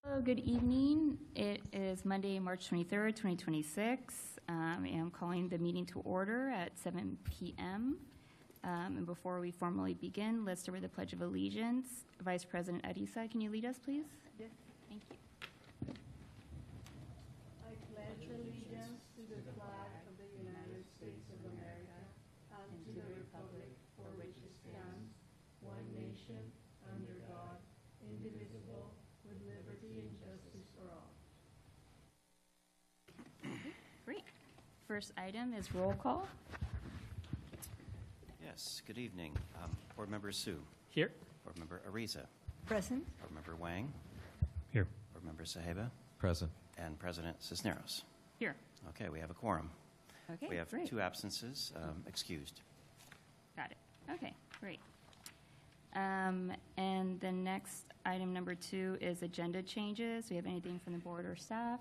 Hello, good evening. It is Monday, March 23rd, 2026. I'm calling the meeting to order at 7 p.m. And before we formally begin, let's start with the Pledge of Allegiance. Vice President Arisa, can you lead us, please? Yes. Thank you. I pledge allegiance to the flag of the United States of America and to the republic for which it stands, one nation, under God, indivisible, with liberty and justice for all. Great. First item is roll call. Yes, good evening. Board Member Su. Here. Board Member Ariza. Present. Board Member Wang. Here. Board Member Saheba. Present. And President Cisneros. Here. Okay, we have a quorum. Okay, We have great. 2 absences, excused. Got it. Okay, great. And the next item, number 2, is agenda changes. Do we have anything from the board or staff?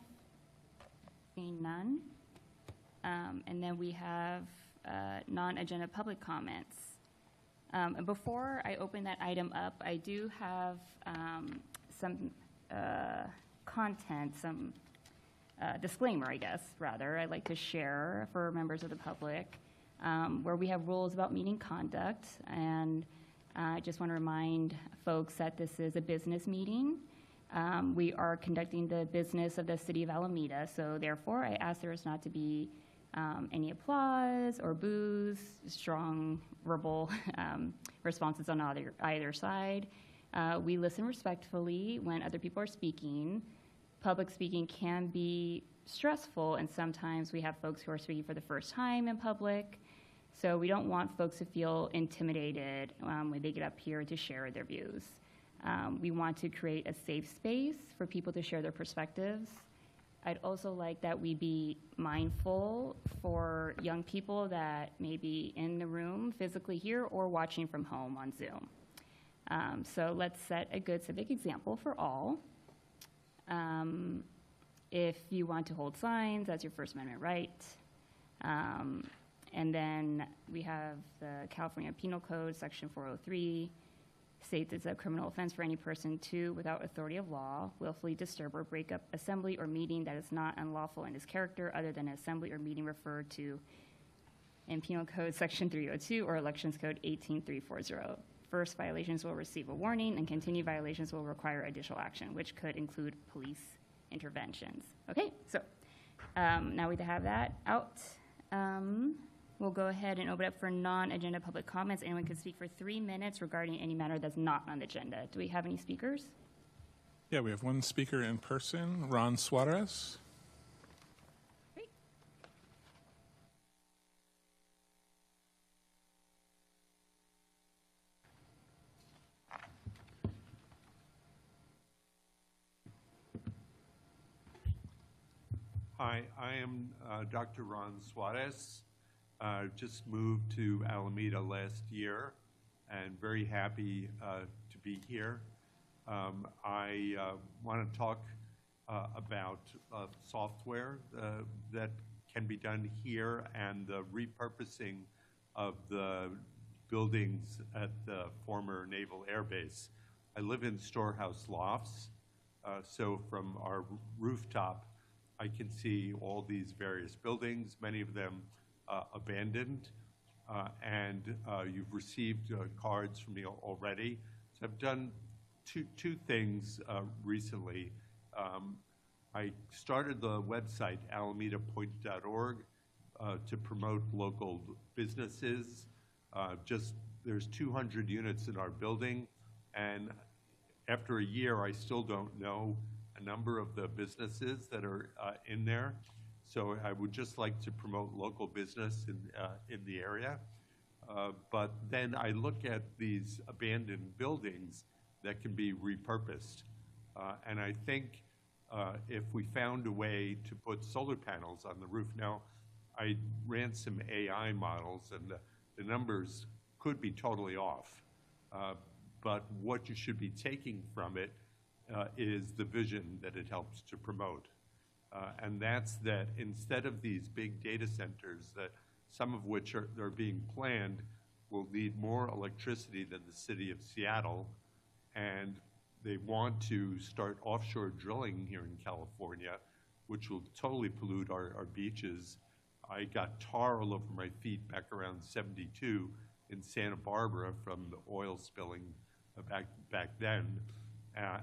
Seeing none. And then we have non-agenda public comments. And before I open that item up, I do have some content, some disclaimer, I guess, rather, I'd like to share for members of the public, where we have rules about meeting conduct. And I just want to remind folks that this is a business meeting. We are conducting the business of the city of Alameda, so therefore I ask there is not to be any applause or boos, strong verbal responses on either side. We listen respectfully when other people are speaking. Public speaking can be stressful, and sometimes we have folks who are speaking for the first time in public. So we don't want folks to feel intimidated when they get up here to share their views. We want to create a safe space for people to share their perspectives. I'd also like that we be mindful for young people that may be in the room physically here or watching from home on Zoom. So let's set a good civic example for all. If you want to hold signs, that's your First Amendment right. And then we have the California Penal Code, Section 403, states it's a criminal offense for any person to, without authority of law, willfully disturb or break up assembly or meeting that is not unlawful in its character other than an assembly or meeting referred to in Penal Code Section 302 or Elections Code 18340. First violations will receive a warning, and continued violations will require additional action, which could include police interventions. Okay, so now we have that out. We'll go ahead and open up for non-agenda public comments. Anyone can speak for 3 minutes regarding any matter that's not on the agenda. Do we have any speakers? Yeah, we have one speaker in person, Ron Suarez. Great. Hi, I am Dr. Ron Suarez. Just moved to Alameda last year and very happy to be here. I want to talk about software that can be done here and the repurposing of the buildings at the former Naval Air Base. I live in Storehouse Lofts, so from our rooftop, I can see all these various buildings, many of them abandoned, and you've received cards from me already. So I've done two things recently. I started the website alamedapoint.org to promote local businesses. There's 200 units in our building, and after a year, I still don't know a number of the businesses that are in there. So I would just like to promote local business in the area. But then I look at these abandoned buildings that can be repurposed. And I think if we found a way to put solar panels on the roof. Now, I ran some AI models, and the numbers could be totally off. But what you should be taking from it is the vision that it helps to promote. And that's that instead of these big data centers, that some of which are being planned, will need more electricity than the city of Seattle, and they want to start offshore drilling here in California, which will totally pollute our beaches. I got tar all over my feet back around 72 in Santa Barbara from the oil spilling back then.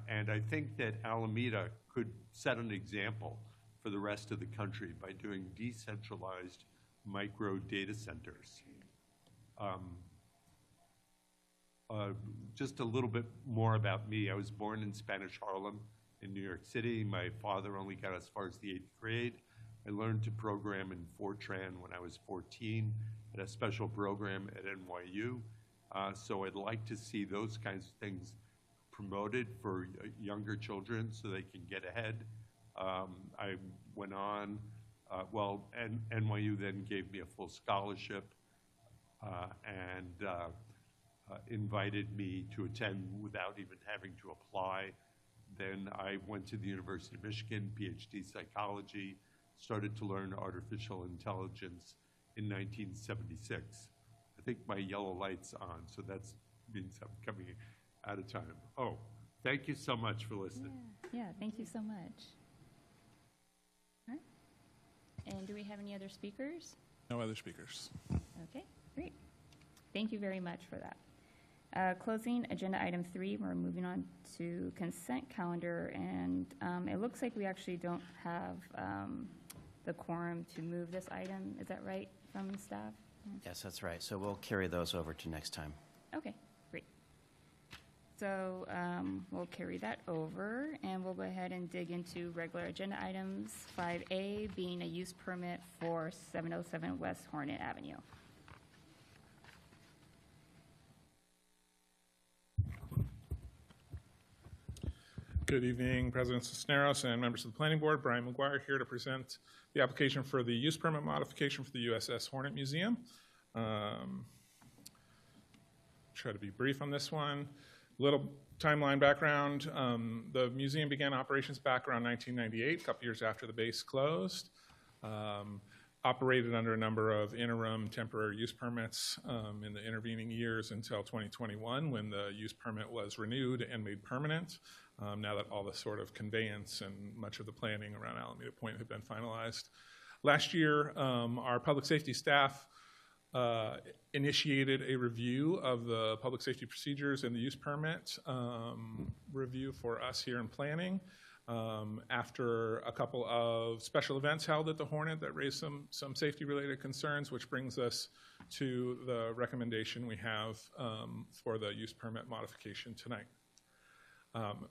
And I think that Alameda could set an example for the rest of the country by doing decentralized micro data centers. Just a little bit more about me. I was born in Spanish Harlem in New York City. My father only got as far as the 8th grade. I learned to program in Fortran when I was 14 at a special program at NYU. So I'd like to see those kinds of things promoted for younger children so they can get ahead. I went on, and NYU then gave me a full scholarship and invited me to attend without even having to apply. Then I went to the University of Michigan, PhD psychology, started to learn artificial intelligence in 1976. I think my yellow light's on, so that means I'm coming out of time. Oh, thank you so much for listening. Yeah, thank you so much. All right. And do we have any other speakers? No other speakers. Okay, great. Thank you very much for that. Closing agenda item 3, we're moving on to consent calendar, and it looks like we actually don't have the quorum to move this item. Is that right from staff? Yes, that's right. So we'll carry those over to next time. Okay, great. So we'll carry that over, and we'll go ahead and dig into regular agenda items. 5A being a use permit for 707 West Hornet Avenue. Good evening, President Cisneros and members of the Planning Board. Brian McGuire here to present the application for the use permit modification for the USS Hornet Museum. Try to be brief on this one. Little timeline background. The museum began operations back around 1998, a couple years after the base closed. Operated under a number of interim temporary use permits in the intervening years until 2021, when the use permit was renewed and made permanent, now that all the sort of conveyance and much of the planning around Alameda Point have been finalized. Last year, our public safety staff initiated a review of the public safety procedures and the use permit review for us here in planning. After a couple of special events held at the Hornet that raised some safety-related concerns, which brings us to the recommendation we have for the use permit modification tonight.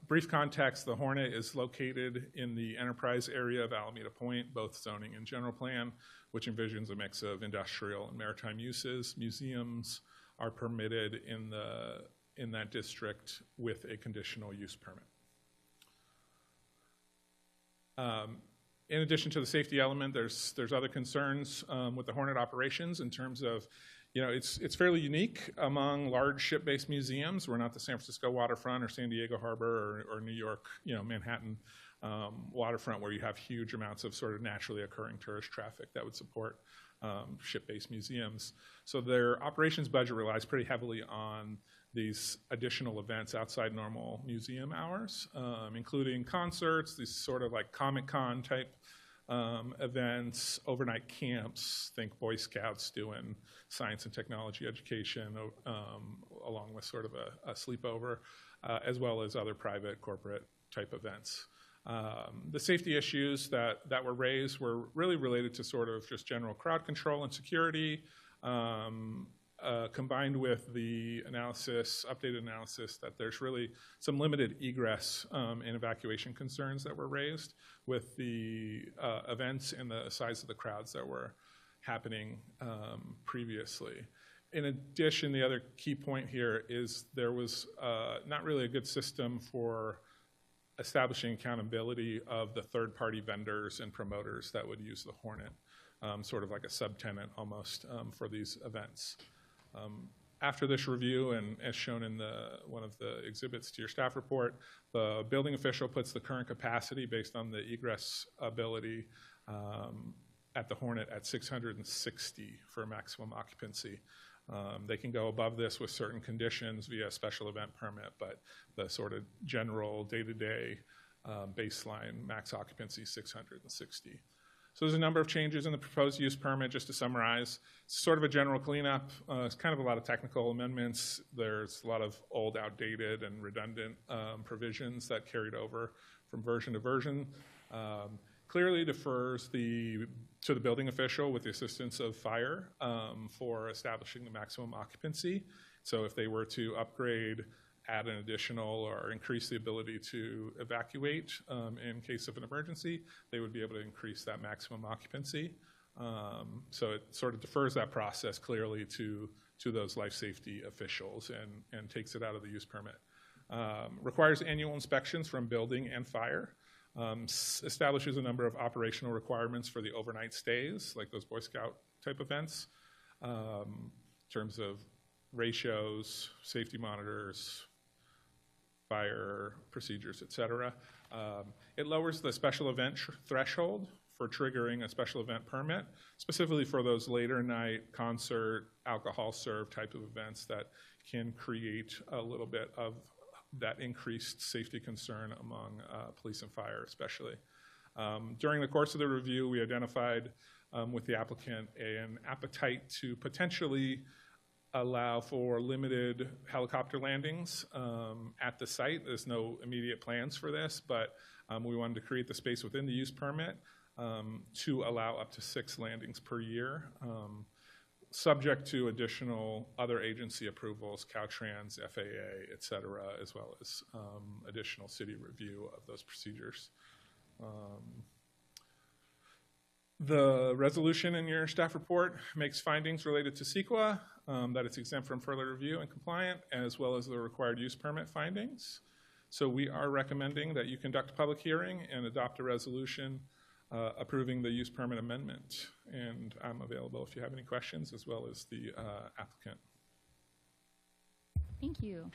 Brief context, the Hornet is located in the enterprise area of Alameda Point, both zoning and general plan, which envisions a mix of industrial and maritime uses. Museums are permitted in that district with a conditional use permit. In addition to the safety element, there's other concerns with the Hornet operations in terms of, it's fairly unique among large ship-based museums. We're not the San Francisco waterfront or San Diego harbor or New York, Manhattan waterfront, where you have huge amounts of sort of naturally occurring tourist traffic that would support ship-based museums. So their operations budget relies pretty heavily on these additional events outside normal museum hours, including concerts, these sort of like Comic-Con type events, overnight camps, think Boy Scouts doing science and technology education, along with sort of a sleepover, as well as other private corporate type events. The safety issues that were raised were really related to sort of just general crowd control and security, combined with the updated analysis that there's really some limited egress and evacuation concerns that were raised with the events and the size of the crowds that were happening previously. In addition, the other key point here is there was not really a good system for establishing accountability of the third-party vendors and promoters that would use the Hornet, sort of like a subtenant almost for these events. After this review, and as shown in one of the exhibits to your staff report, the building official puts the current capacity based on the egress ability at the Hornet at 660 for maximum occupancy. They can go above this with certain conditions via special event permit, but the sort of general day-to-day baseline max occupancy is 660. So there's a number of changes in the proposed use permit, just to summarize. It's sort of a general cleanup. It's kind of a lot of technical amendments. There's a lot of old, outdated, and redundant provisions that carried over from version to version. Clearly defers to the building official with the assistance of fire for establishing the maximum occupancy. So if they were to upgrade, add an additional, or increase the ability to evacuate in case of an emergency, they would be able to increase that maximum occupancy. So it sort of defers that process clearly to those life safety officials and takes it out of the use permit. Requires annual inspections from building and fire. Establishes a number of operational requirements for the overnight stays, like those Boy Scout type events, in terms of ratios, safety monitors, fire procedures, et cetera. It lowers the special event threshold for triggering a special event permit, specifically for those later night concert, alcohol served type of events that can create a little bit of that increased safety concern among police and fire especially. During the course of the review, we identified with the applicant an appetite to potentially allow for limited helicopter landings at the site. There's no immediate plans for this, but we wanted to create the space within the use permit to allow up to 6 landings per year, subject to additional other agency approvals, Caltrans, FAA, et cetera, as well as additional city review of those procedures. The resolution in your staff report makes findings related to CEQA, that it's exempt from further review and compliant, as well as the required use permit findings. So we are recommending that you conduct a public hearing and adopt a resolution approving the use permit amendment. And I'm available if you have any questions, as well as the applicant. Thank you.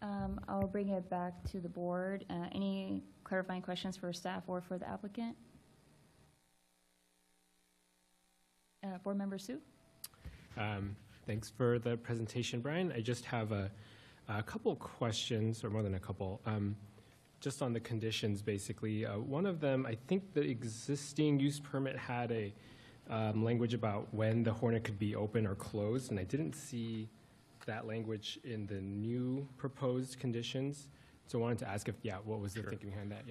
I'll bring it back to the board. Any clarifying questions for staff or for the applicant? Board Member Sue? Thanks for the presentation, Brian. I just have a couple questions, or more than a couple, just on the conditions, basically. One of them, I think the existing use permit had a language about when the Hornet could be open or closed, and I didn't see that language in the new proposed conditions. So I wanted to ask if, what was the thinking behind that?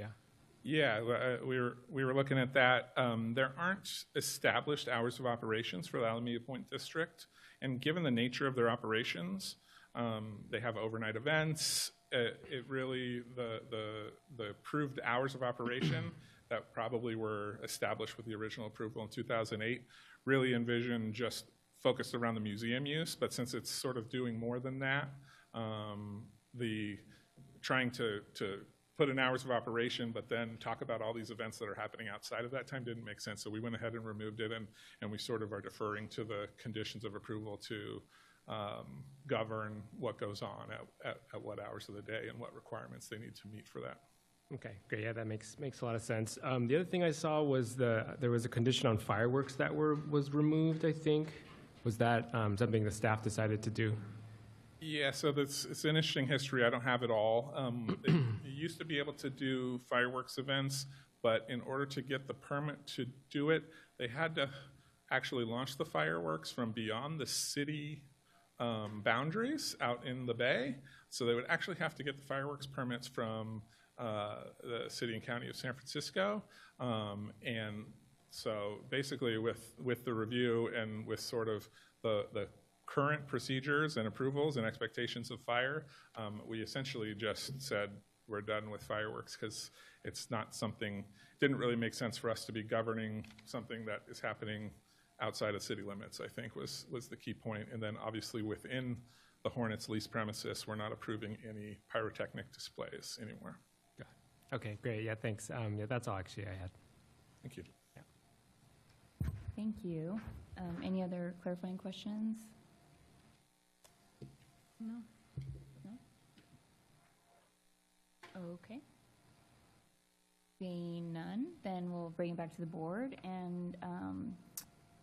Yeah, we were looking at that. There aren't established hours of operations for the Alameda Point District, and given the nature of their operations, they have overnight events. It really, the approved hours of operation that probably were established with the original approval in 2008 really envisioned just focused around the museum use, but since it's sort of doing more than that, the trying to put in hours of operation, but then talk about all these events that are happening outside of that time didn't make sense. So we went ahead and removed it, and we sort of are deferring to the conditions of approval to govern what goes on at what hours of the day and what requirements they need to meet for that. Okay, great. Yeah, that makes a lot of sense. The other thing I saw was there was a condition on fireworks that was removed, I think. Was that something the staff decided to do? Yeah, so it's an interesting history. I don't have it all. You used to be able to do fireworks events, but in order to get the permit to do it, they had to actually launch the fireworks from beyond the city boundaries out in the bay. So they would actually have to get the fireworks permits from the city and county of San Francisco. And so basically with the review and with sort of the current procedures and approvals and expectations of fire, we essentially just said we're done with fireworks because it's not something, didn't really make sense for us to be governing something that is happening outside of city limits, I think was the key point. And then obviously within the Hornets lease premises, we're not approving any pyrotechnic displays anymore. Got it. Okay, great. Yeah, thanks. Yeah, that's all actually I had. Thank you. Yeah. Thank you. Any other clarifying questions? No? No? Okay. Seeing none, then we'll bring it back to the board. And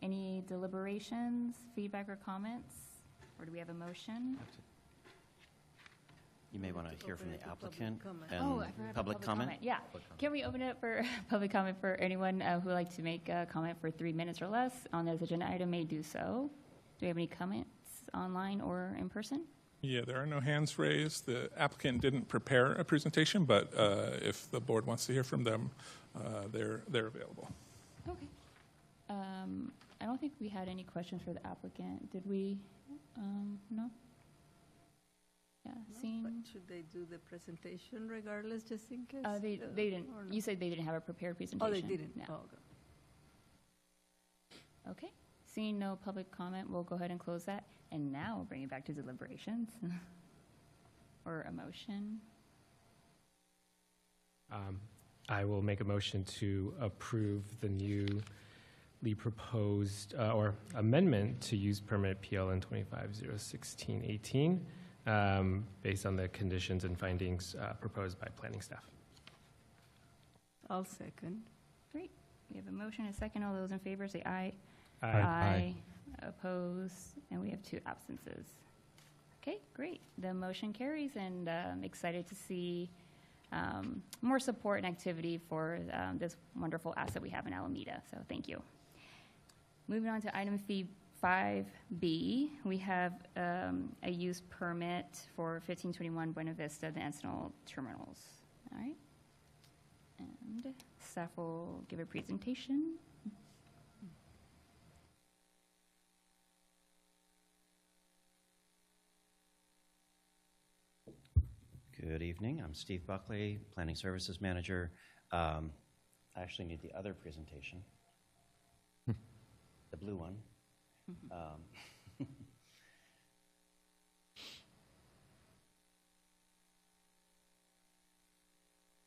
any deliberations, feedback, or comments or do we have a motion? You may want to hear from the applicant and Oh, I forgot about public comment. Yeah. Can we open it up for public comment for anyone who would like to make a comment for 3 minutes or less on this agenda item may do so. Do we have any comments online or in person? Yeah, there are no hands raised. The applicant didn't prepare a presentation, but if the board wants to hear from them, they're available. Okay. I don't think we had any questions for the applicant. Did we? No? Yeah, seeing, Should they do the presentation regardless, just in case? they didn't, or no? you said they didn't have a prepared presentation? Oh, they didn't? No. Oh, okay. Okay. Seeing no public comment, we'll go ahead and close that. And now we'll bring it back to deliberations or a motion. I will make a motion to approve the newly proposed or amendment to use permit PLN 25-016-18 based on the conditions and findings proposed by planning staff. I'll second. Great. We have a motion and a second. All those in favor say aye. Aye. Oppose, and we have 2 absences. Okay, great. The motion carries, and I'm excited to see more support and activity for this wonderful asset we have in Alameda. So thank you. Moving on to item 5B, we have a use permit for 1521 Buena Vista, the Encinal Terminals. All right. And staff will give a presentation. Good evening. I'm Steve Buckley, Planning Services Manager. I actually need the other presentation, the blue one.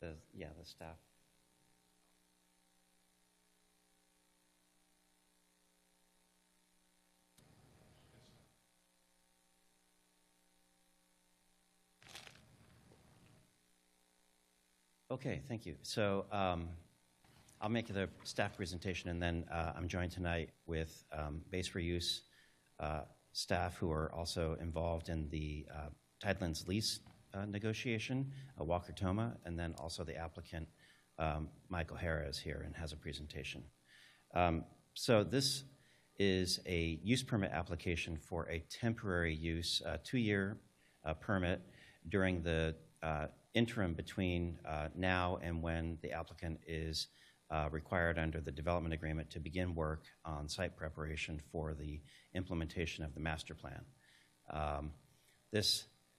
The staff. Okay, thank you. So I'll make the staff presentation, and then I'm joined tonight with Base for Use staff who are also involved in the Tidelands lease negotiation, Walker Toma, and then also the applicant, Michael Hara, is here and has a presentation. So this is a use permit application for a temporary use, 2-year permit during the interim between now and when the applicant is required under the development agreement to begin work on site preparation for the implementation of the master plan.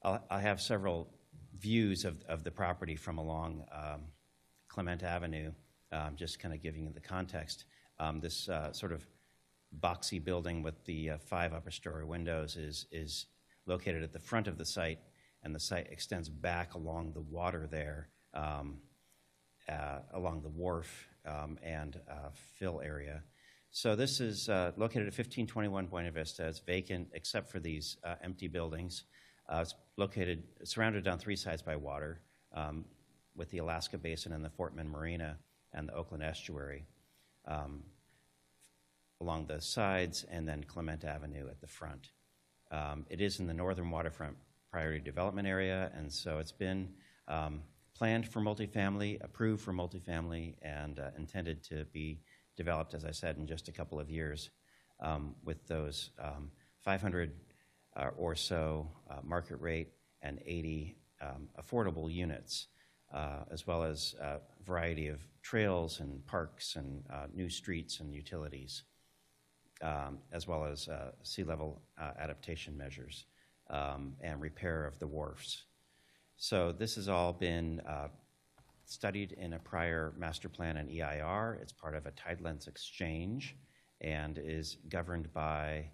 I have several views of the property from along Clement Avenue, just kind of giving you the context. This sort of boxy building with the 5 upper story windows is located at the front of the site, and the site extends back along the water there, along the wharf and fill area. So this is located at 1521 Buena Vista. It's vacant except for these empty buildings. It's surrounded on 3 sides by water, with the Alaska Basin and the Fort Bend Marina and the Oakland Estuary along the sides, and then Clement Avenue at the front. It is in the northern waterfront priority development area, and so it's been planned for multifamily, approved for multifamily, and intended to be developed, as I said, in just a couple of years with those 500 or so market rate and 80 affordable units, as well as a variety of trails and parks and new streets and utilities, as well as sea level adaptation measures and repair of the wharfs. So this has all been studied in a prior master plan and EIR. It's part of a Tidelands exchange and is governed by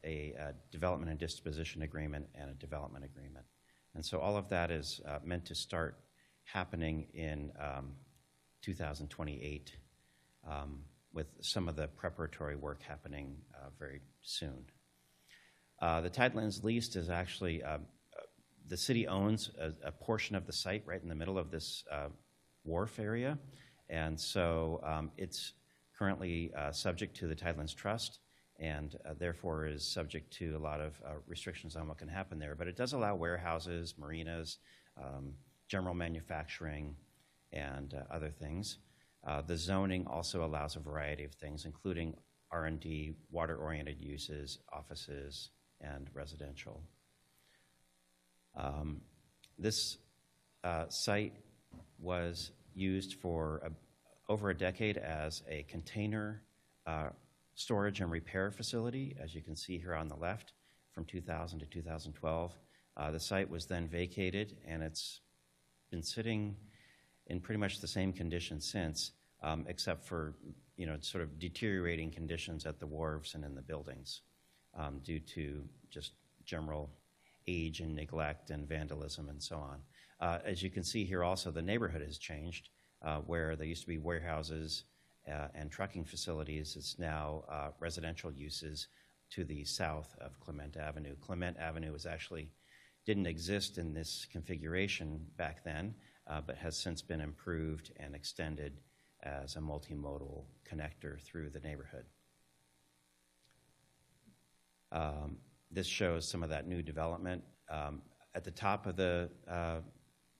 a development and disposition agreement and a development agreement. And so all of that is meant to start happening in 2028, with some of the preparatory work happening very soon. The Tidelands lease is actually, the city owns a portion of the site right in the middle of this wharf area, and so it's currently subject to the Tidelands Trust, and therefore is subject to a lot of restrictions on what can happen there. But it does allow warehouses, marinas, general manufacturing, and other things. The zoning also allows a variety of things, including R&D, water-oriented uses, offices, and residential. This site was used for over a decade as a container storage and repair facility, as you can see here on the left, from 2000 to 2012. The site was then vacated, and it's been sitting in pretty much the same condition since, except for sort of deteriorating conditions at the wharves and in the buildings due to just general age and neglect and vandalism and so on. As you can see here also, the neighborhood has changed, where there used to be warehouses and trucking facilities. It's now residential uses to the south of Clement Avenue. Clement Avenue didn't exist in this configuration back then, but has since been improved and extended as a multimodal connector through the neighborhood. This shows some of that new development. At the top of the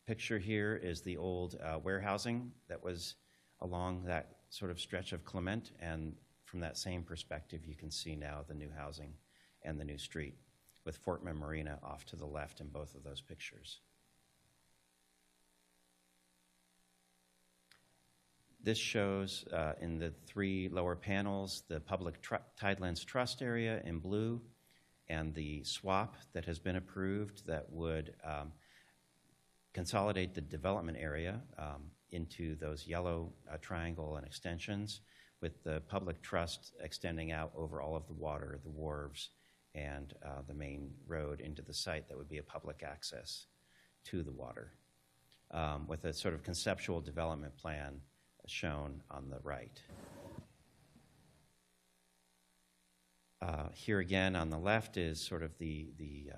picture here is the old warehousing that was along that sort of stretch of Clement, and from that same perspective you can see now the new housing and the new street, with Fort Mill Marina off to the left in both of those pictures. This shows in the three lower panels the public Tidelands Trust area in blue, and the swap that has been approved that would consolidate the development area into those yellow triangle and extensions, with the public trust extending out over all of the water, the wharves, and the main road into the site that would be a public access to the water, with a sort of conceptual development plan shown on the right. Here again on the left is sort of the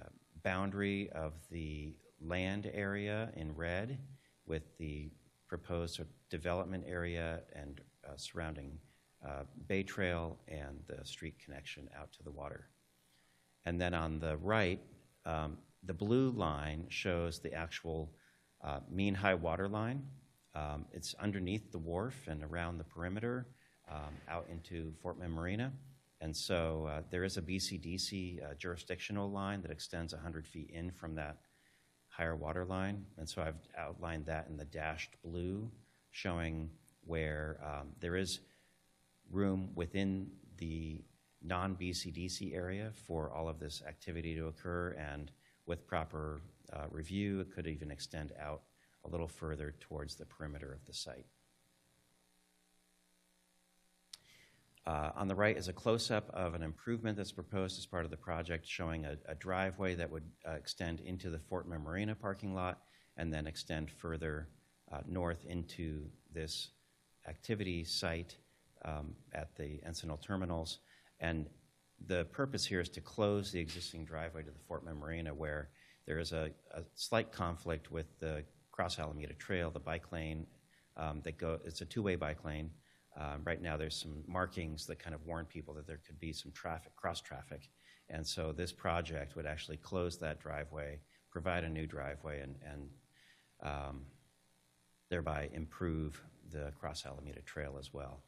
boundary of the land area in red, with the proposed development area and surrounding Bay Trail and the street connection out to the water. And then on the right, the blue line shows the actual mean high water line. It's underneath the wharf and around the perimeter out into Fort Mill Marina. And so there is a BCDC jurisdictional line that extends 100 feet in from that higher water line. And so I've outlined that in the dashed blue, showing where there is room within the non-BCDC area for all of this activity to occur, and with proper review, it could even extend out a little further towards the perimeter of the site. On the right is a close-up of an improvement that's proposed as part of the project, showing a driveway that would extend into the Fort Mill Marina parking lot and then extend further north into this activity site at the Encinal terminals. And the purpose here is to close the existing driveway to the Fort Mill Marina, where there is a slight conflict with the Cross Alameda Trail, the bike lane it's a two-way bike lane. Right now there's some markings that kind of warn people that there could be some cross traffic. And so this project would actually close that driveway, provide a new driveway, and thereby improve the Cross Alameda Trail as well.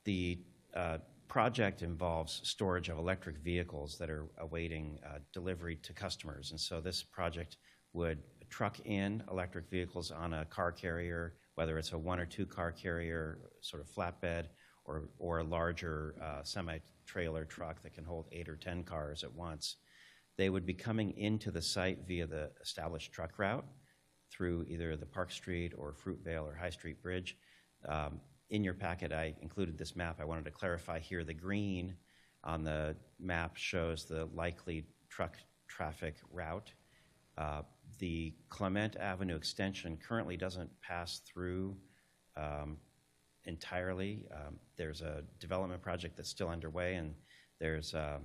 The project involves storage of electric vehicles that are awaiting delivery to customers. And so this project would truck in electric vehicles on a car carrier, whether it's a 1 or 2 car carrier, sort of flatbed, or a larger semi-trailer truck that can hold 8 or 10 cars at once. They would be coming into the site via the established truck route through either the Park Street or Fruitvale or High Street Bridge. In your packet, I included this map. I wanted to clarify here. The green on the map shows the likely truck traffic route. The Clement Avenue extension currently doesn't pass through entirely. There's a development project that's still underway, and there's a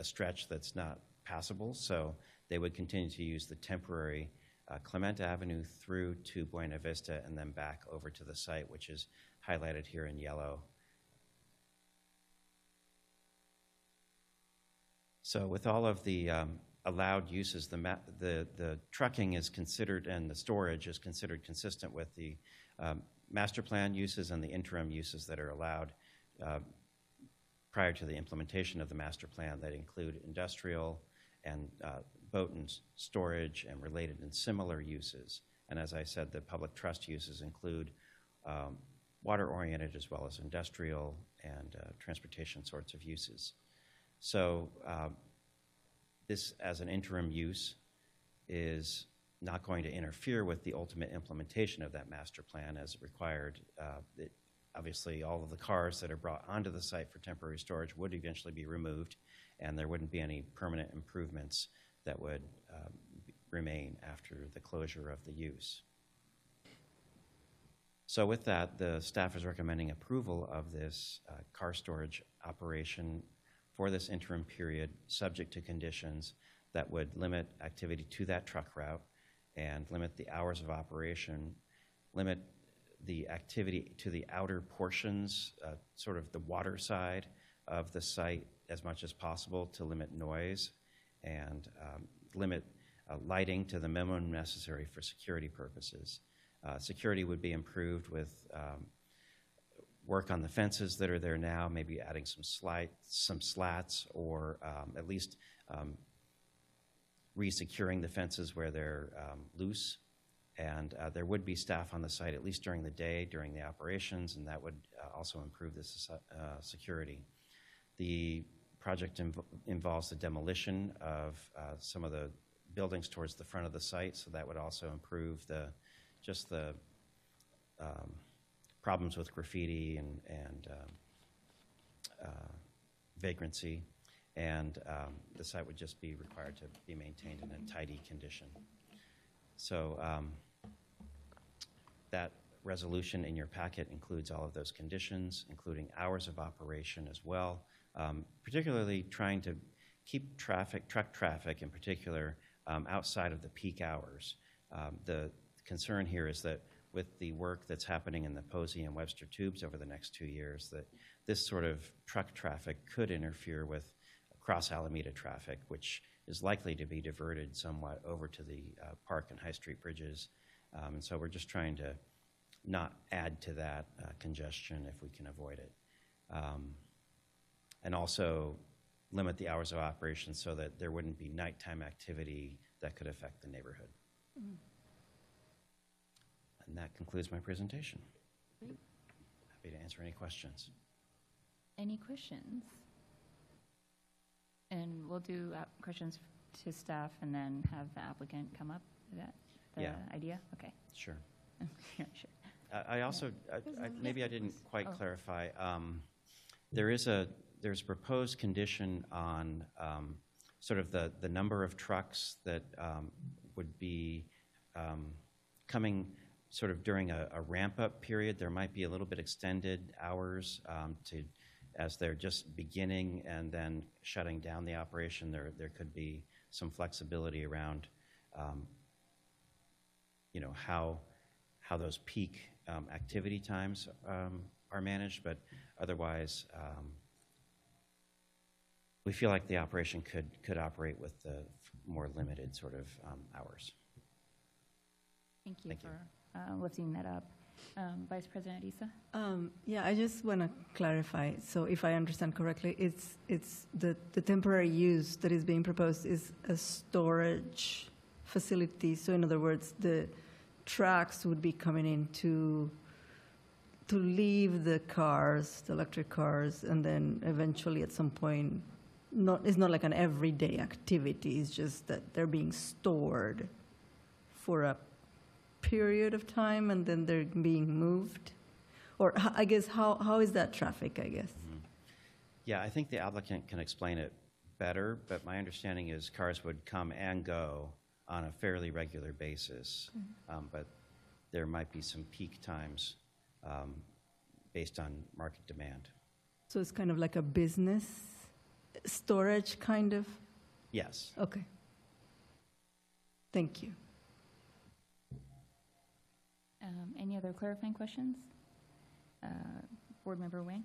stretch that's not passable. So they would continue to use the temporary Clement Avenue through to Buena Vista and then back over to the site, which is highlighted here in yellow. So with all of the allowed uses, the trucking is considered and the storage is considered consistent with the master plan uses and the interim uses that are allowed prior to the implementation of the master plan that include industrial and boat and storage and related and similar uses. And as I said, the public trust uses include water-oriented as well as industrial and transportation sorts of uses. So this, as an interim use, is not going to interfere with the ultimate implementation of that master plan as required. Obviously, all of the cars that are brought onto the site for temporary storage would eventually be removed, and there wouldn't be any permanent improvements that would remain after the closure of the use. So with that, the staff is recommending approval of this car storage operation for this interim period, subject to conditions that would limit activity to that truck route and limit the hours of operation, limit the activity to the outer portions, sort of the water side of the site as much as possible to limit noise, and limit lighting to the minimum necessary for security purposes. Security would be improved with work on the fences that are there now, maybe adding some slats, or at least re-securing the fences where they're loose. And there would be staff on the site at least during the day, during the operations, and that would also improve the security. The project involves the demolition of some of the buildings towards the front of the site, so that would also improve just the problems with graffiti and vagrancy, and the site would just be required to be maintained in a tidy condition. So that resolution in your packet includes all of those conditions, including hours of operation as well, particularly trying to keep truck traffic in particular, outside of the peak hours. The concern here is that with the work that's happening in the Posey and Webster tubes over the next 2 years, that this sort of truck traffic could interfere with cross Alameda traffic, which is likely to be diverted somewhat over to the Park and High Street bridges. And so we're just trying to not add to that congestion if we can avoid it. And also limit the hours of operation so that there wouldn't be nighttime activity that could affect the neighborhood. Mm. And that concludes my presentation. Great. Happy to answer any questions. Any questions? And we'll do questions to staff and then have the applicant come up. Is that the idea? Okay. Sure. Yeah, sure. I also, maybe I didn't quite clarify. There's a proposed condition on sort of the number of trucks that would be coming sort of during a ramp-up period. There might be a little bit extended hours as they're just beginning and then shutting down the operation. There could be some flexibility around, how those peak activity times are managed, but otherwise, we feel like the operation could operate with the more limited sort of hours. Thank you Thank you. for lifting that up. Vice President Issa? Yeah, I just want to clarify. So if I understand correctly, it's the temporary use that is being proposed is a storage facility. So in other words, the trucks would be coming in to leave the cars, the electric cars, and then eventually at some point, it's not like an everyday activity. It's just that they're being stored for a period of time and then they're being moved? Or I guess, how is that traffic, I guess? Mm-hmm. Yeah, I think the applicant can explain it better, but my understanding is cars would come and go on a fairly regular basis, but there might be some peak times based on market demand. So it's kind of like a business storage, kind of? Yes. Okay. Thank you. Any other clarifying questions? Board Member Wayne?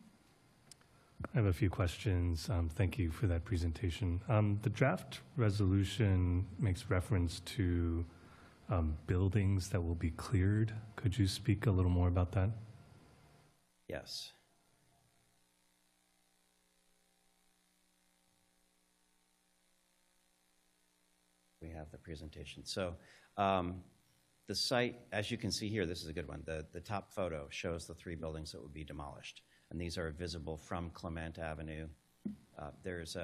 I have a few questions. Thank you for that presentation. The draft resolution makes reference to buildings that will be cleared. Could you speak a little more about that? Yes. We have the presentation. So the site, as you can see here, this is a good one. The top photo shows the 3 buildings that would be demolished, and these are visible from Clement Avenue. There's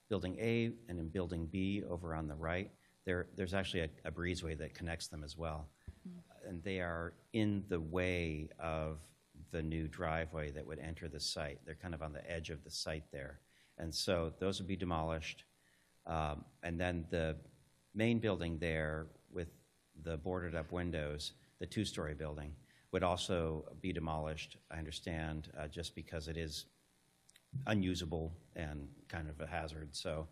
Building A and in Building B over on the right. There's actually a breezeway that connects them as well. And they are in the way of the new driveway that would enter the site. They're kind of on the edge of the site there. And so those would be demolished. And then the main building there with the boarded up windows, the 2-story building, would also be demolished, I understand, just because it is unusable and kind of a hazard. So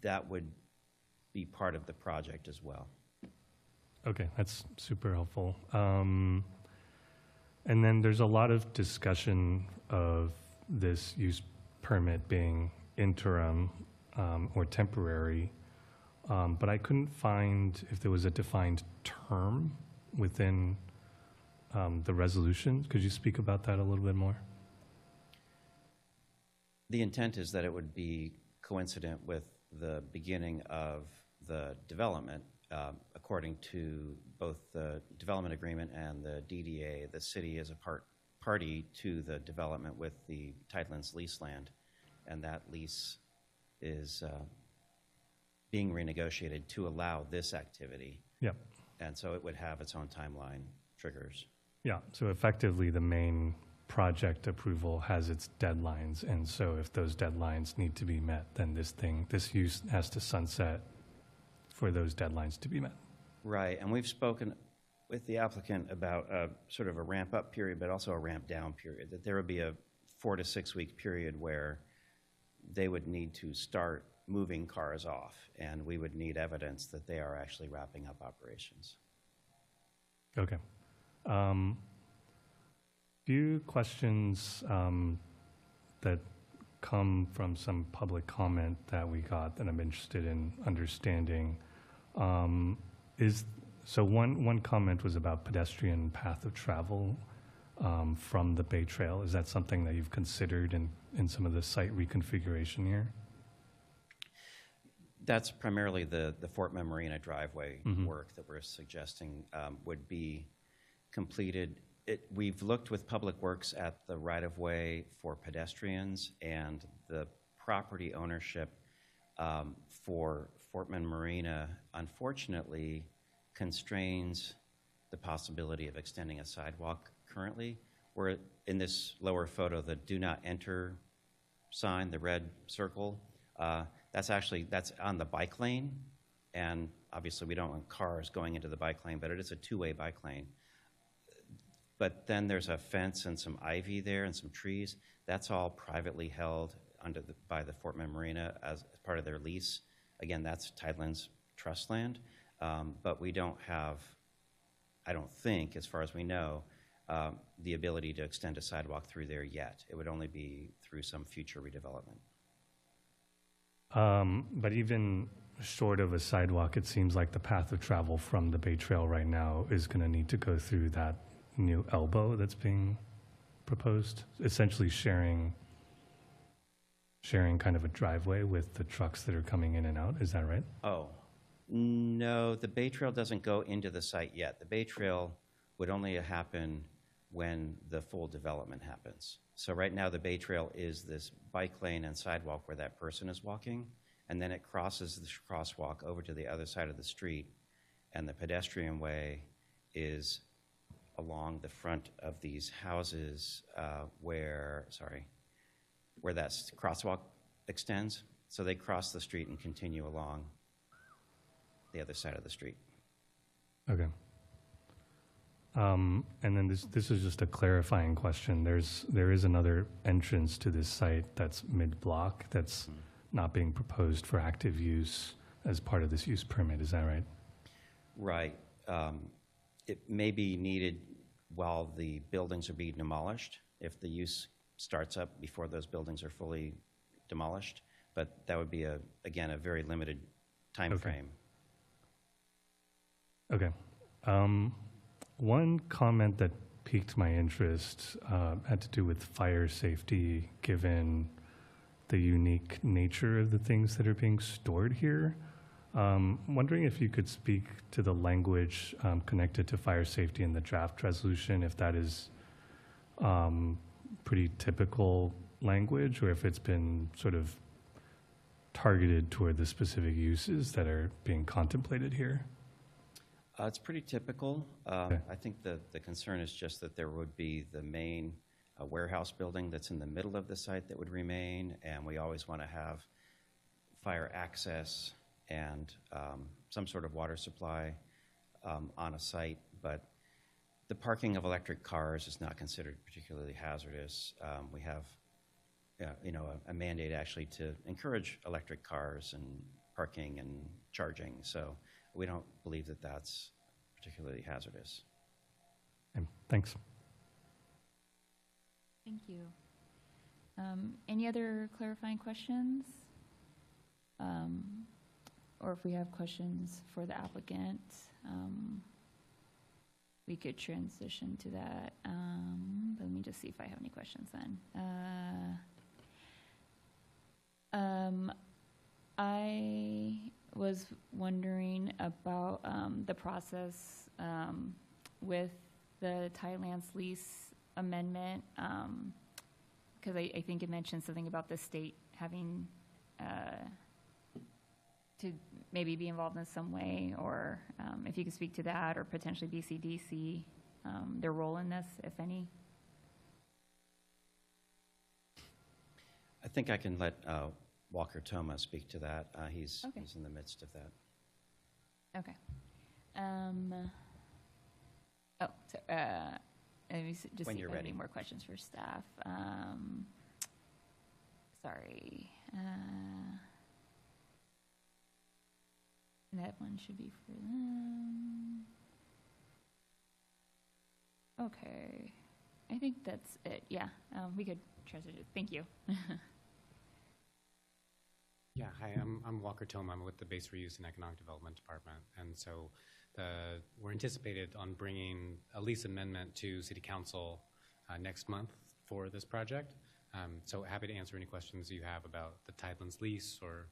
that would be part of the project as well. Okay, that's super helpful. And then there's a lot of discussion of this use permit being interim or temporary, but I couldn't find if there was a defined term within the resolution. Could you speak about that a little bit more? The intent is that it would be coincident with the beginning of the development. According to both the development agreement and the DDA, the city is a party to the development with the Tidelands lease land, and that lease is being renegotiated to allow this activity. Yep. And so it would have its own timeline triggers. Yeah, so effectively the main project approval has its deadlines, and so if those deadlines need to be met, then this use has to sunset for those deadlines to be met. Right, and we've spoken with the applicant about sort of a ramp-up period, but also a ramp-down period, that there would be a 4 to 6 week period where they would need to start moving cars off, and we would need evidence that they are actually wrapping up operations. Okay. Few questions that come from some public comment that we got that I'm interested in understanding. So one comment was about pedestrian path of travel from the Bay Trail. Is that something that you've considered in some of the site reconfiguration here? That's primarily the Fort Meade Marina driveway work that we're suggesting would be completed. We've looked with Public Works at the right-of-way for pedestrians, and the property ownership for Fort Meade Marina, unfortunately, constrains the possibility of extending a sidewalk currently. Where in this lower photo, the do not enter sign, the red circle, that's on the bike lane, and obviously we don't want cars going into the bike lane, but it is a 2-way bike lane. But then there's a fence and some ivy there and some trees. That's all privately held by the Fort Meade Marina as part of their lease. Again, that's Tidelands trust land, but we don't have, I don't think, as far as we know, the ability to extend a sidewalk through there yet. It would only be through some future redevelopment. But even short of a sidewalk, it seems like the path of travel from the Bay Trail right now is going to need to go through that new elbow that's being proposed, essentially sharing kind of a driveway with the trucks that are coming in and out. Is that right? Oh, no, the Bay Trail doesn't go into the site yet. The Bay Trail would only happen when the full development happens. So right now the Bay Trail is this bike lane and sidewalk where that person is walking, and then it crosses the crosswalk over to the other side of the street, and the pedestrian way is along the front of these houses where that crosswalk extends. So they cross the street and continue along the other side of the street. Okay. And then this is just a clarifying question. There is another entrance to this site that's mid-block that's not being proposed for active use as part of this use permit. Is that right? Right. It may be needed while the buildings are being demolished, if the use starts up before those buildings are fully demolished. But that would be, again, a very limited time Okay. frame. Okay. One comment that piqued my interest had to do with fire safety, given the unique nature of the things that are being stored here. Wondering if you could speak to the language connected to fire safety in the draft resolution, if that is pretty typical language, or if it's been sort of targeted toward the specific uses that are being contemplated here. It's pretty typical. Okay. I think the concern is just that there would be the main warehouse building that's in the middle of the site that would remain, and we always want to have fire access and some sort of water supply on a site. But the parking of electric cars is not considered particularly hazardous. We have a mandate actually to encourage electric cars and parking and charging. So we don't believe that that's particularly hazardous. Okay, thanks. Thank you. Any other clarifying questions? Or if we have questions for the applicant, we could transition to that. But let me just see if I have any questions then. I was wondering about the process with the Thailand's lease amendment, because I think it mentioned something about the state having to maybe be involved in some way, or if you could speak to that, or potentially BCDC, their role in this, if any. I think I can let Walker Toma speak to that. He's Okay. in the midst of that. Okay. Let me just When see you're if I have ready. any more questions for staff. Sorry. That one should be for them. Okay. I think that's it. Yeah, we could transition. Thank you. Yeah, hi, I'm Walker Toma. I'm with the Base Reuse and Economic Development Department. And so we're anticipated on bringing a lease amendment to City Council next month for this project. So happy to answer any questions you have about the Tidelands lease or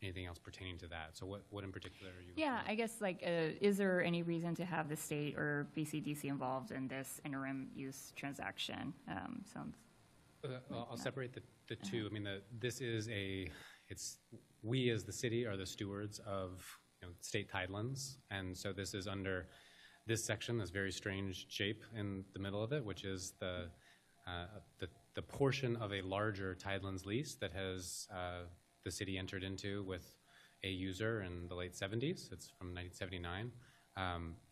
anything else pertaining to that. So what in particular are you? Yeah, I guess, is there any reason to have the state or BCDC involved in this interim use transaction? Sounds. I'll separate the two. I mean, this is we as the city are the stewards of state tidelands, and so this is under this section, this very strange shape in the middle of it, which is the portion of a larger tidelands lease that has the city entered into with a user in the late 70s. It's from 1979,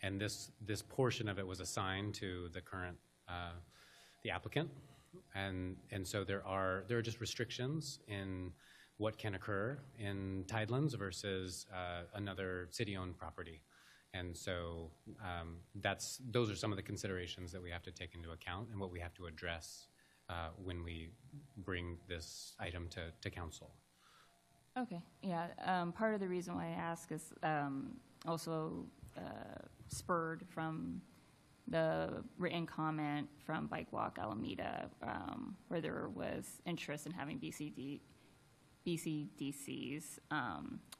and this portion of it was assigned to the current the applicant. And so there are just restrictions in what can occur in Tidelands versus another city-owned property. And so those are some of the considerations that we have to take into account and what we have to address when we bring this item to council. Okay, yeah. Part of the reason why I ask is also spurred from the written comment from Bike Walk Alameda, where there was interest in having BCDC's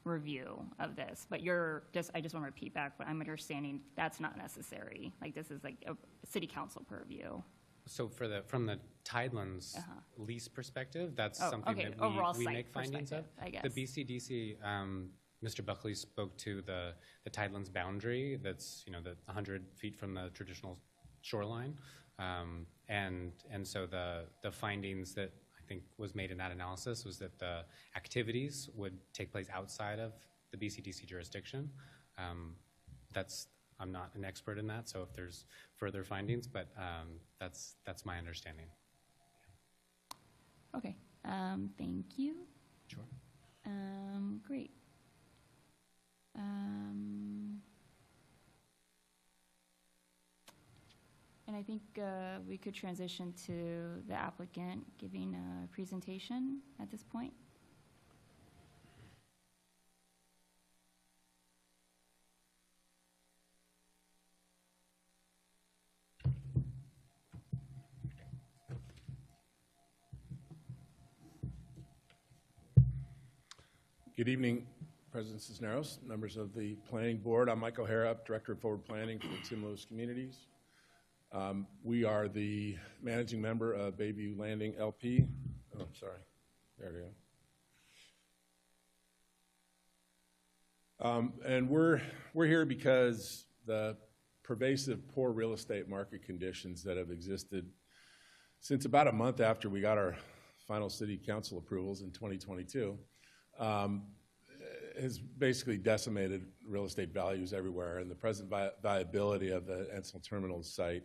review of this. But I just want to repeat back what I'm understanding, that's not necessary. Like, this is like a city council purview. So from the Tidelands lease perspective, that's Oh, something okay, that overall we site make findings of. perspective, I The guess. BCDC, Mr. Buckley spoke to the Tidelands boundary that's the 100 feet from the traditional shoreline, and so the findings that I think was made in that analysis was that the activities would take place outside of the BCDC jurisdiction. I'm not an expert in that, so if there's further findings, but that's my understanding. Okay, thank you. Sure. Great. And I think think we could transition to the applicant giving a presentation at this point. Good evening, President Cisneros, members of the Planning Board. I'm Mike O'Hara, Director of Forward Planning for the Tim Lewis Communities. We are the managing member of Bayview Landing LP. Oh, I'm sorry. There we go. And we're here because the pervasive poor real estate market conditions that have existed since about a month after we got our final city council approvals in 2022 has basically decimated real estate values everywhere, and the present viability of the Ensel Terminal site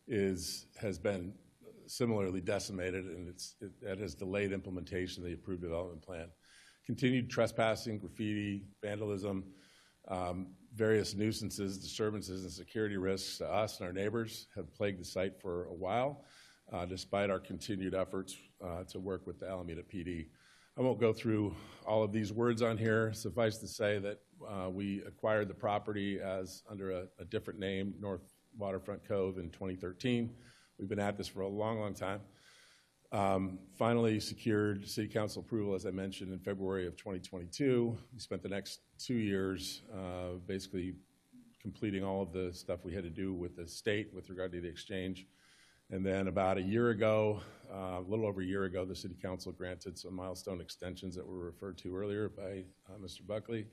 has been similarly decimated, and that has delayed implementation of the approved development plan. Continued trespassing, graffiti, vandalism, various nuisances, disturbances, and security risks to us and our neighbors have plagued the site for a while, despite our continued efforts to work with the Alameda PD. I won't go through all of these words on here. Suffice to say that we acquired the property as under a different name, North Waterfront Cove, in 2013. We've been at this for a long, long time. Finally secured city council approval, as I mentioned, in February of 2022. We spent the next 2 years basically completing all of the stuff we had to do with the state with regard to the exchange. And then about a year ago, a little over a year ago, the city council granted some milestone extensions that were referred to earlier by Mr. Buckley.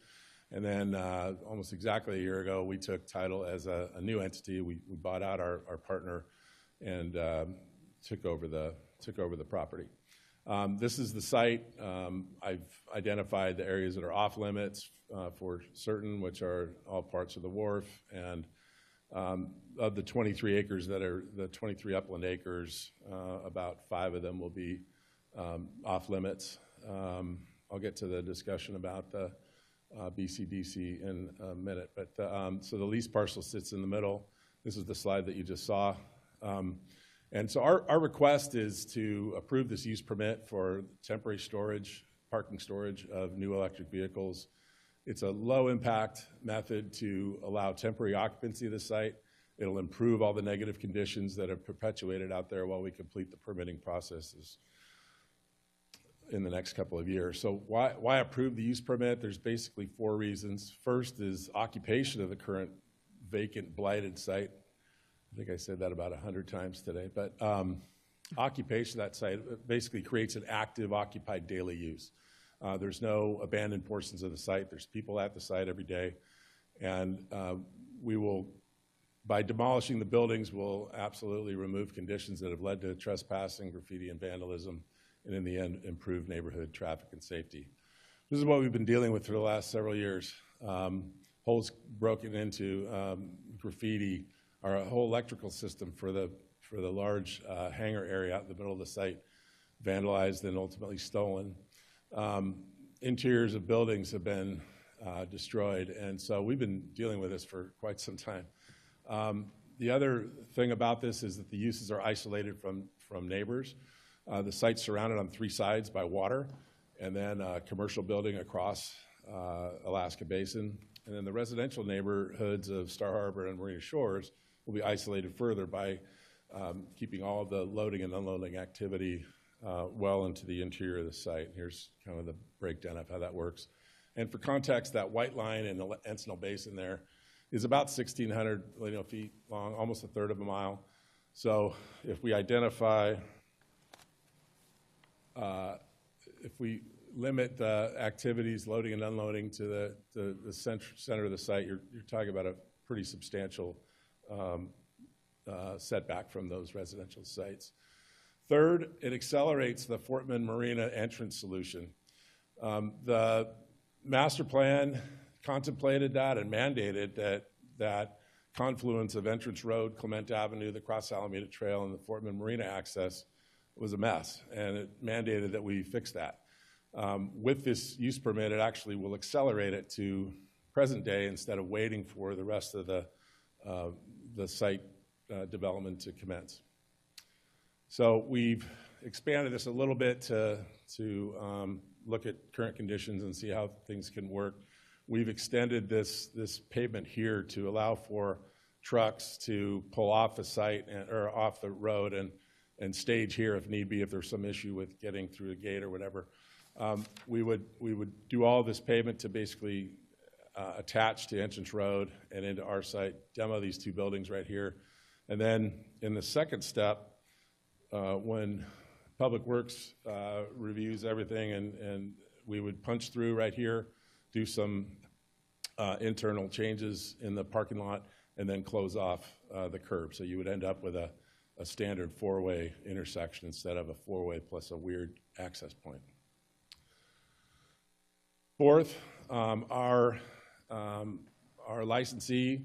And then almost exactly a year ago, we took title as a new entity. We bought out our partner and took over the property. This is the site. I've identified the areas that are off limits for certain, which are all parts of the wharf. And of the 23 acres that are the 23 upland acres, about 5 of them will be off limits. I'll get to the discussion about the BCDC in a minute. But so the lease parcel sits in the middle. This is the slide that you just saw. And so our request is to approve this use permit for temporary storage, parking storage of new electric vehicles. It's a low-impact method to allow temporary occupancy of the site. It'll improve all the negative conditions that are perpetuated out there while we complete the permitting processes in the next couple of years. So why approve the use permit? There's basically 4 reasons. First is occupation of the current vacant, blighted site. I think I said that about 100 times today. But occupation of that site basically creates an active, occupied daily use. There's no abandoned portions of the site. There's people at the site every day. And we will, by demolishing the buildings, we'll absolutely remove conditions that have led to trespassing, graffiti, and vandalism, and in the end, improve neighborhood traffic and safety. This is what we've been dealing with for the last several years. Holes broken into, graffiti, our whole electrical system for the large hangar area out in the middle of the site vandalized and ultimately stolen. Interiors of buildings have been destroyed, and so we've been dealing with this for quite some time. The other thing about this is that the uses are isolated from neighbors. The site's surrounded on 3 sides by water, and then a commercial building across Alaska Basin. And then the residential neighborhoods of Star Harbor and Marina Shores will be isolated further by keeping all of the loading and unloading activity well into the interior of the site. Here's kind of the breakdown of how that works. And for context, that white line in the Encinal Basin there is about 1,600 lineal feet long, almost 1/3 of a mile. So if we identify, if we limit the activities, loading and unloading to the center of the site, you're talking about a pretty substantial setback from those residential sites. Third, it accelerates the Fortman Marina entrance solution. The master plan contemplated that and mandated that confluence of Entrance Road, Clement Avenue, the Cross Alameda Trail, and the Fortman Marina access was a mess, and it mandated that we fix that. With this use permit, it actually will accelerate it to present day instead of waiting for the rest of the site development to commence. So we've expanded this a little bit to look at current conditions and see how things can work. We've extended this pavement here to allow for trucks to pull off the site or off the road and stage here if need be, if there's some issue with getting through the gate or whatever. We would do all this pavement to basically attach to Entrance Road and into our site, demo these two buildings right here. And then in the second step, when Public Works reviews everything and we would punch through right here, do some internal changes in the parking lot, and then close off the curb. So you would end up with a standard four-way intersection instead of a four-way plus a weird access point. Fourth, our licensee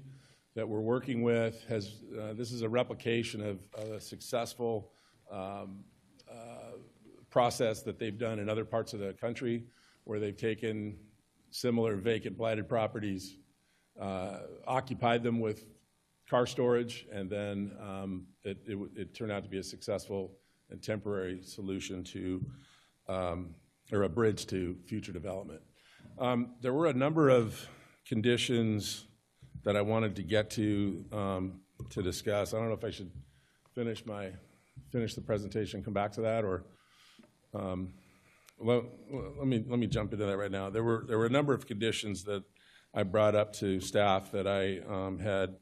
that we're working with has, this is a replication of a successful process that they've done in other parts of the country where they've taken similar vacant blighted properties, occupied them with car storage, and then it turned out to be a successful and temporary solution to, or a bridge to future development. There were a number of conditions that I wanted to get to discuss. I don't know if I should finish the presentation, come back to that, or let me jump into that right now. There were a number of conditions that I brought up to staff that I had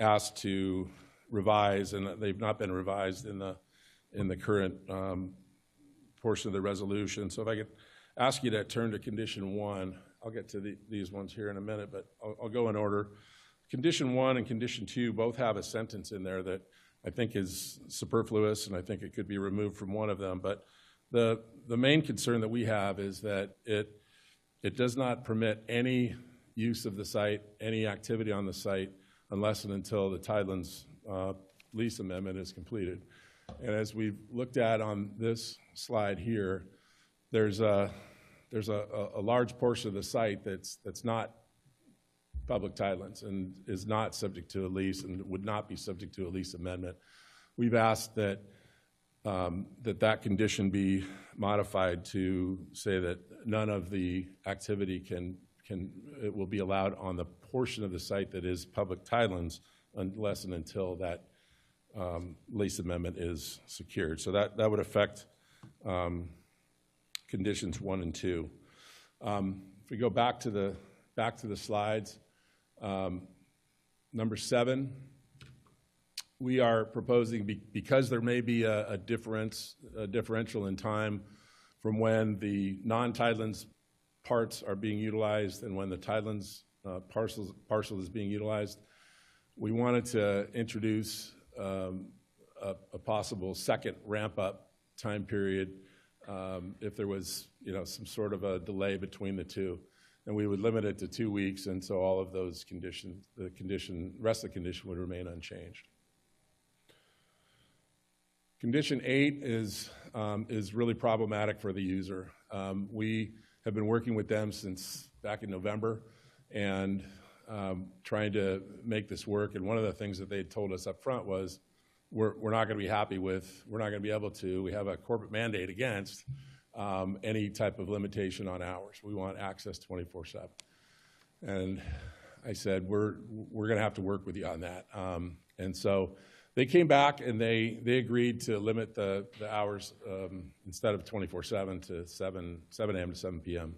asked to revise, and they've not been revised in the current portion of the resolution. So if I could ask you to turn to condition 1. I'll get to these ones here in a minute, but I'll go in order. Condition 1 and condition 2 both have a sentence in there that I think is superfluous, and I think it could be removed from one of them. But the main concern that we have is that it does not permit any use of the site, any activity on the site, unless and until the Tidelands lease amendment is completed. And as we've looked at on this slide here, there's a large portion of the site that's not public tidelands and is not subject to a lease and would not be subject to a lease amendment. We've asked that that condition be modified to say that none of the activity it will be allowed on the portion of the site that is public tidelands unless and until that lease amendment is secured. So that would affect conditions 1 and 2. If we go back to the slides, number 7, we are proposing, because there may be a differential in time from when the non-tidelands parts are being utilized and when the tidelands parcel is being utilized, we wanted to introduce a possible second ramp-up time period if there was, some sort of a delay between the two. And we would limit it to 2 weeks, and so all of those conditions, rest of the condition would remain unchanged. Condition 8 is really problematic for the user. We have been working with them since back in November and trying to make this work. And one of the things that they told us up front was, we're not going to be happy with, we're not going to be able to, we have a corporate mandate against any type of limitation on hours. We want access 24/7. And I said, we're going to have to work with you on that. And so they came back and they agreed to limit the hours instead of 24/7 to 7 a.m. to 7 p.m.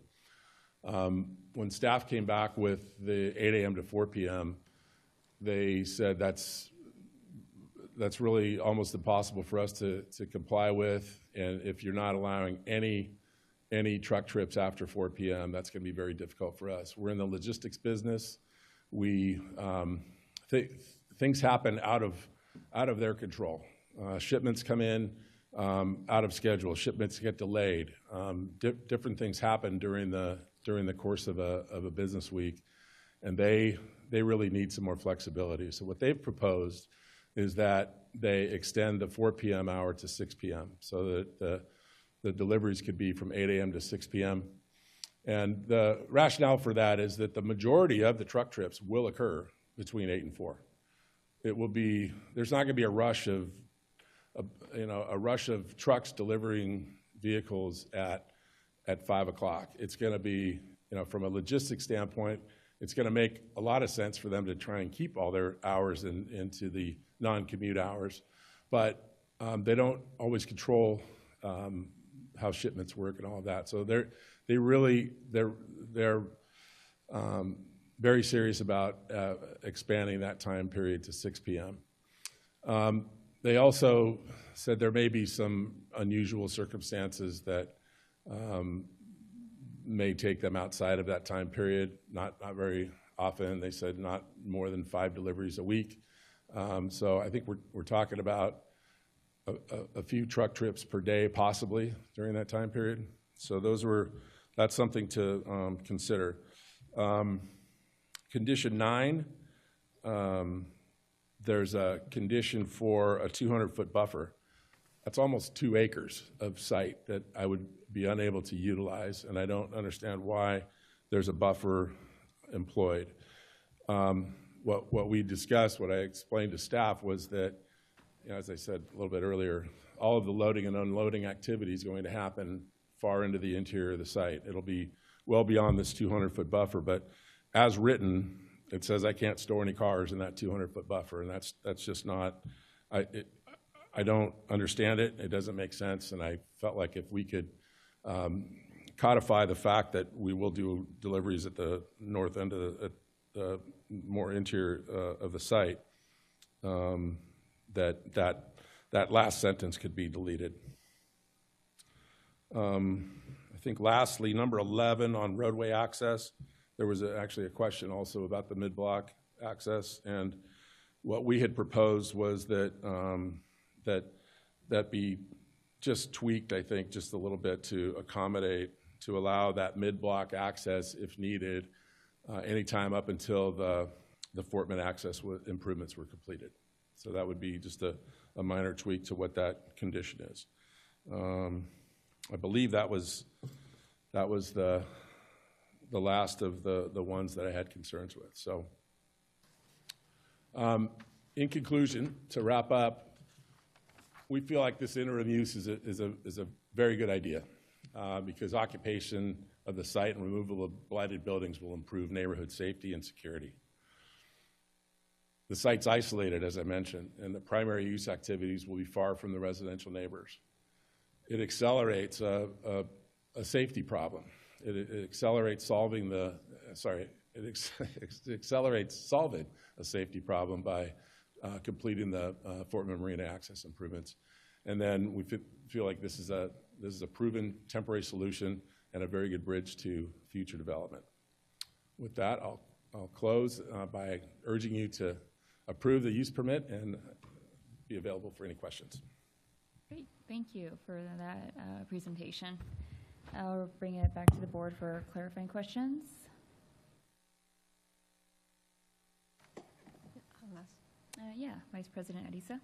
When staff came back with the 8 a.m. to 4 p.m., they said that's really almost impossible for us to comply with, and if you're not allowing any truck trips after 4 p.m., that's going to be very difficult for us. We're in the logistics business. Things happen out of their control. Shipments come in out of schedule. Shipments get delayed. Different things happen during the course of a business week, and they really need some more flexibility. So what they've proposed is that they extend the 4 p.m. hour to 6 p.m. so that the deliveries could be from 8 a.m. to 6 p.m. And the rationale for that is that the majority of the truck trips will occur between 8 and 4. it will be, there's not going to be a rush of, a rush of trucks delivering vehicles at 5 o'clock. It's going to be, from a logistics standpoint, it's going to make a lot of sense for them to try and keep all their hours into the non-commute hours. But they don't always control how shipments work and all of that. So they're very serious about expanding that time period to 6 p.m. They also said there may be some unusual circumstances that may take them outside of that time period, not very often. They said not more than 5 deliveries a week. So I think we're talking about a few truck trips per day possibly during that time period. So that's something to consider. Condition 9, there's a condition for a 200-foot buffer. That's almost 2 acres of site that I would be unable to utilize, and I don't understand why there's a buffer employed. What we discussed, what I explained to staff was that, as I said a little bit earlier, all of the loading and unloading activity is going to happen far into the interior of the site. It'll be well beyond this 200-foot buffer, but as written, it says I can't store any cars in that 200-foot buffer, and that's just not, I don't understand it. It doesn't make sense, and I felt like if we could codify the fact that we will do deliveries at the north end of the more interior of the site, that last sentence could be deleted. I think lastly, number 11 on roadway access, there was actually a question also about the mid-block access, and what we had proposed was that that be just tweaked, I think, just a little bit to accommodate, to allow that mid-block access if needed, anytime up until the Fortman access improvements were completed. So that would be just a minor tweak to what that condition is. I believe that was the last of the ones that I had concerns with. So, in conclusion, to wrap up, we feel like this interim use is a very good idea because occupation of the site and removal of blighted buildings will improve neighborhood safety and security. The site's isolated, as I mentioned, and the primary use activities will be far from the residential neighbors. It accelerates a safety problem. It accelerates solving accelerates solving a safety problem by completing the Fortman Marina access improvements. And then we feel like this is a proven temporary solution and a very good bridge to future development. With that, I'll close by urging you to approve the use permit and be available for any questions. Great, thank you for that presentation. I'll bring it back to the board for clarifying questions. Yeah, Vice President Ariza.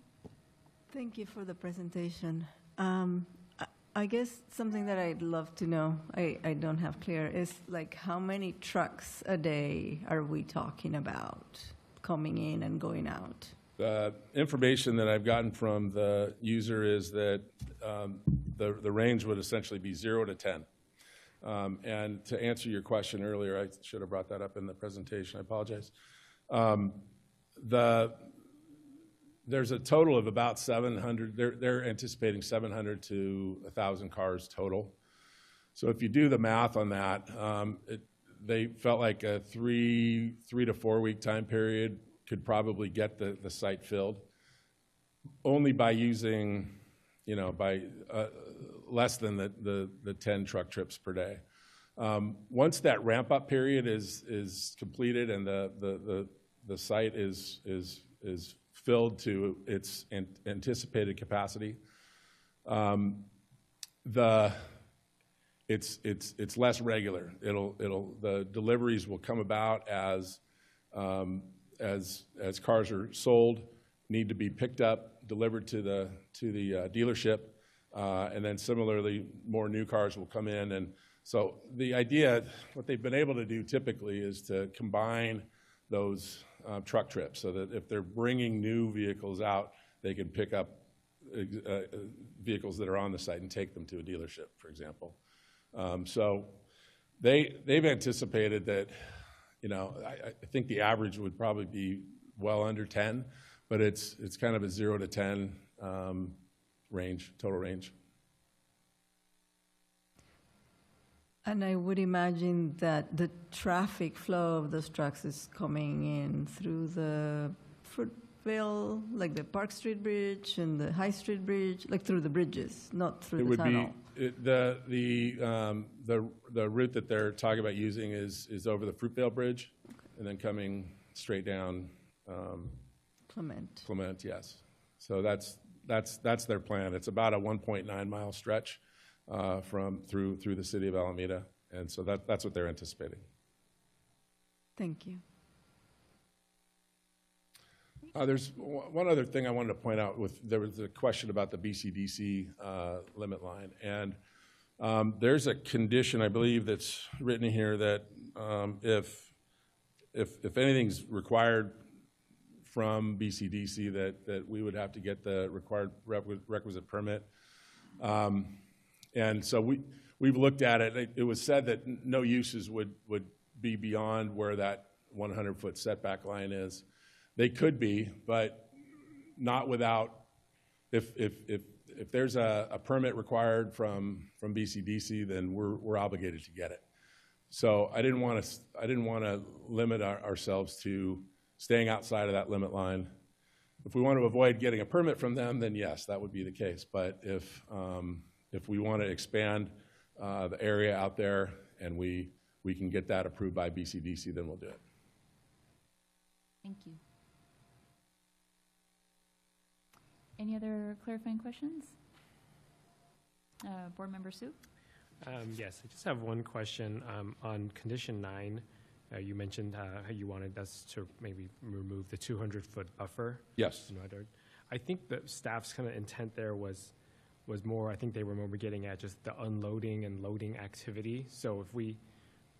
Thank you for the presentation. I guess something that I'd love to know, I don't have clear, is like how many trucks a day are we talking about coming in and going out? The information that I've gotten from the user is that the range would essentially be 0 to 10. And to answer your question earlier, I should have brought that up in the presentation. I apologize. There's a total of about 700. They're anticipating 700 to 1,000 cars total. So if you do the math on that, they felt like a 3 to 4 week time period could probably get the site filled, only by using, by less than the 10 truck trips per day. Once that ramp up period is completed and the site is filled to its anticipated capacity, it's less regular. The deliveries will come about as cars are sold, need to be picked up, delivered to the dealership, and then similarly, more new cars will come in. And so the idea, what they've been able to do typically is to combine those truck trips, so that if they're bringing new vehicles out, they can pick up vehicles that are on the site and take them to a dealership, for example. So they've anticipated that, I think the average would probably be well under 10, but it's kind of a 0 to 10 range, total range. And I would imagine that the traffic flow of those trucks is coming in through the Fruitvale, like the Park Street Bridge and the High Street Bridge, like through the bridges, not through the tunnel. The route that they're talking about using is over the Fruitvale Bridge, and then coming straight down Clement, yes. So that's their plan. It's about a 1.9 mile stretch through the city of Alameda, and so that's what they're anticipating. Thank you. There's one other thing I wanted to point out. There was a question about the BCDC limit line, and there's a condition, I believe, that's written here that if anything's required from BCDC, that we would have to get the required requisite permit. And so we've looked at it. It was said that no uses would be beyond where that 100-foot setback line is. They could be, but not without, if there's a permit required from BCDC, then we're obligated to get it. So I didn't want to limit ourselves to staying outside of that limit line. If we want to avoid getting a permit from them, then yes, that would be the case. But if we want to expand the area out there and we can get that approved by BCDC, then we'll do it. Thank you. Any other clarifying questions? Board Member Sue? Yes, I just have one question on condition 9. You mentioned how you wanted us to maybe remove the 200-foot buffer. Yes. I think the staff's kind of intent there was more, I think they were more getting at just the unloading and loading activity. So if we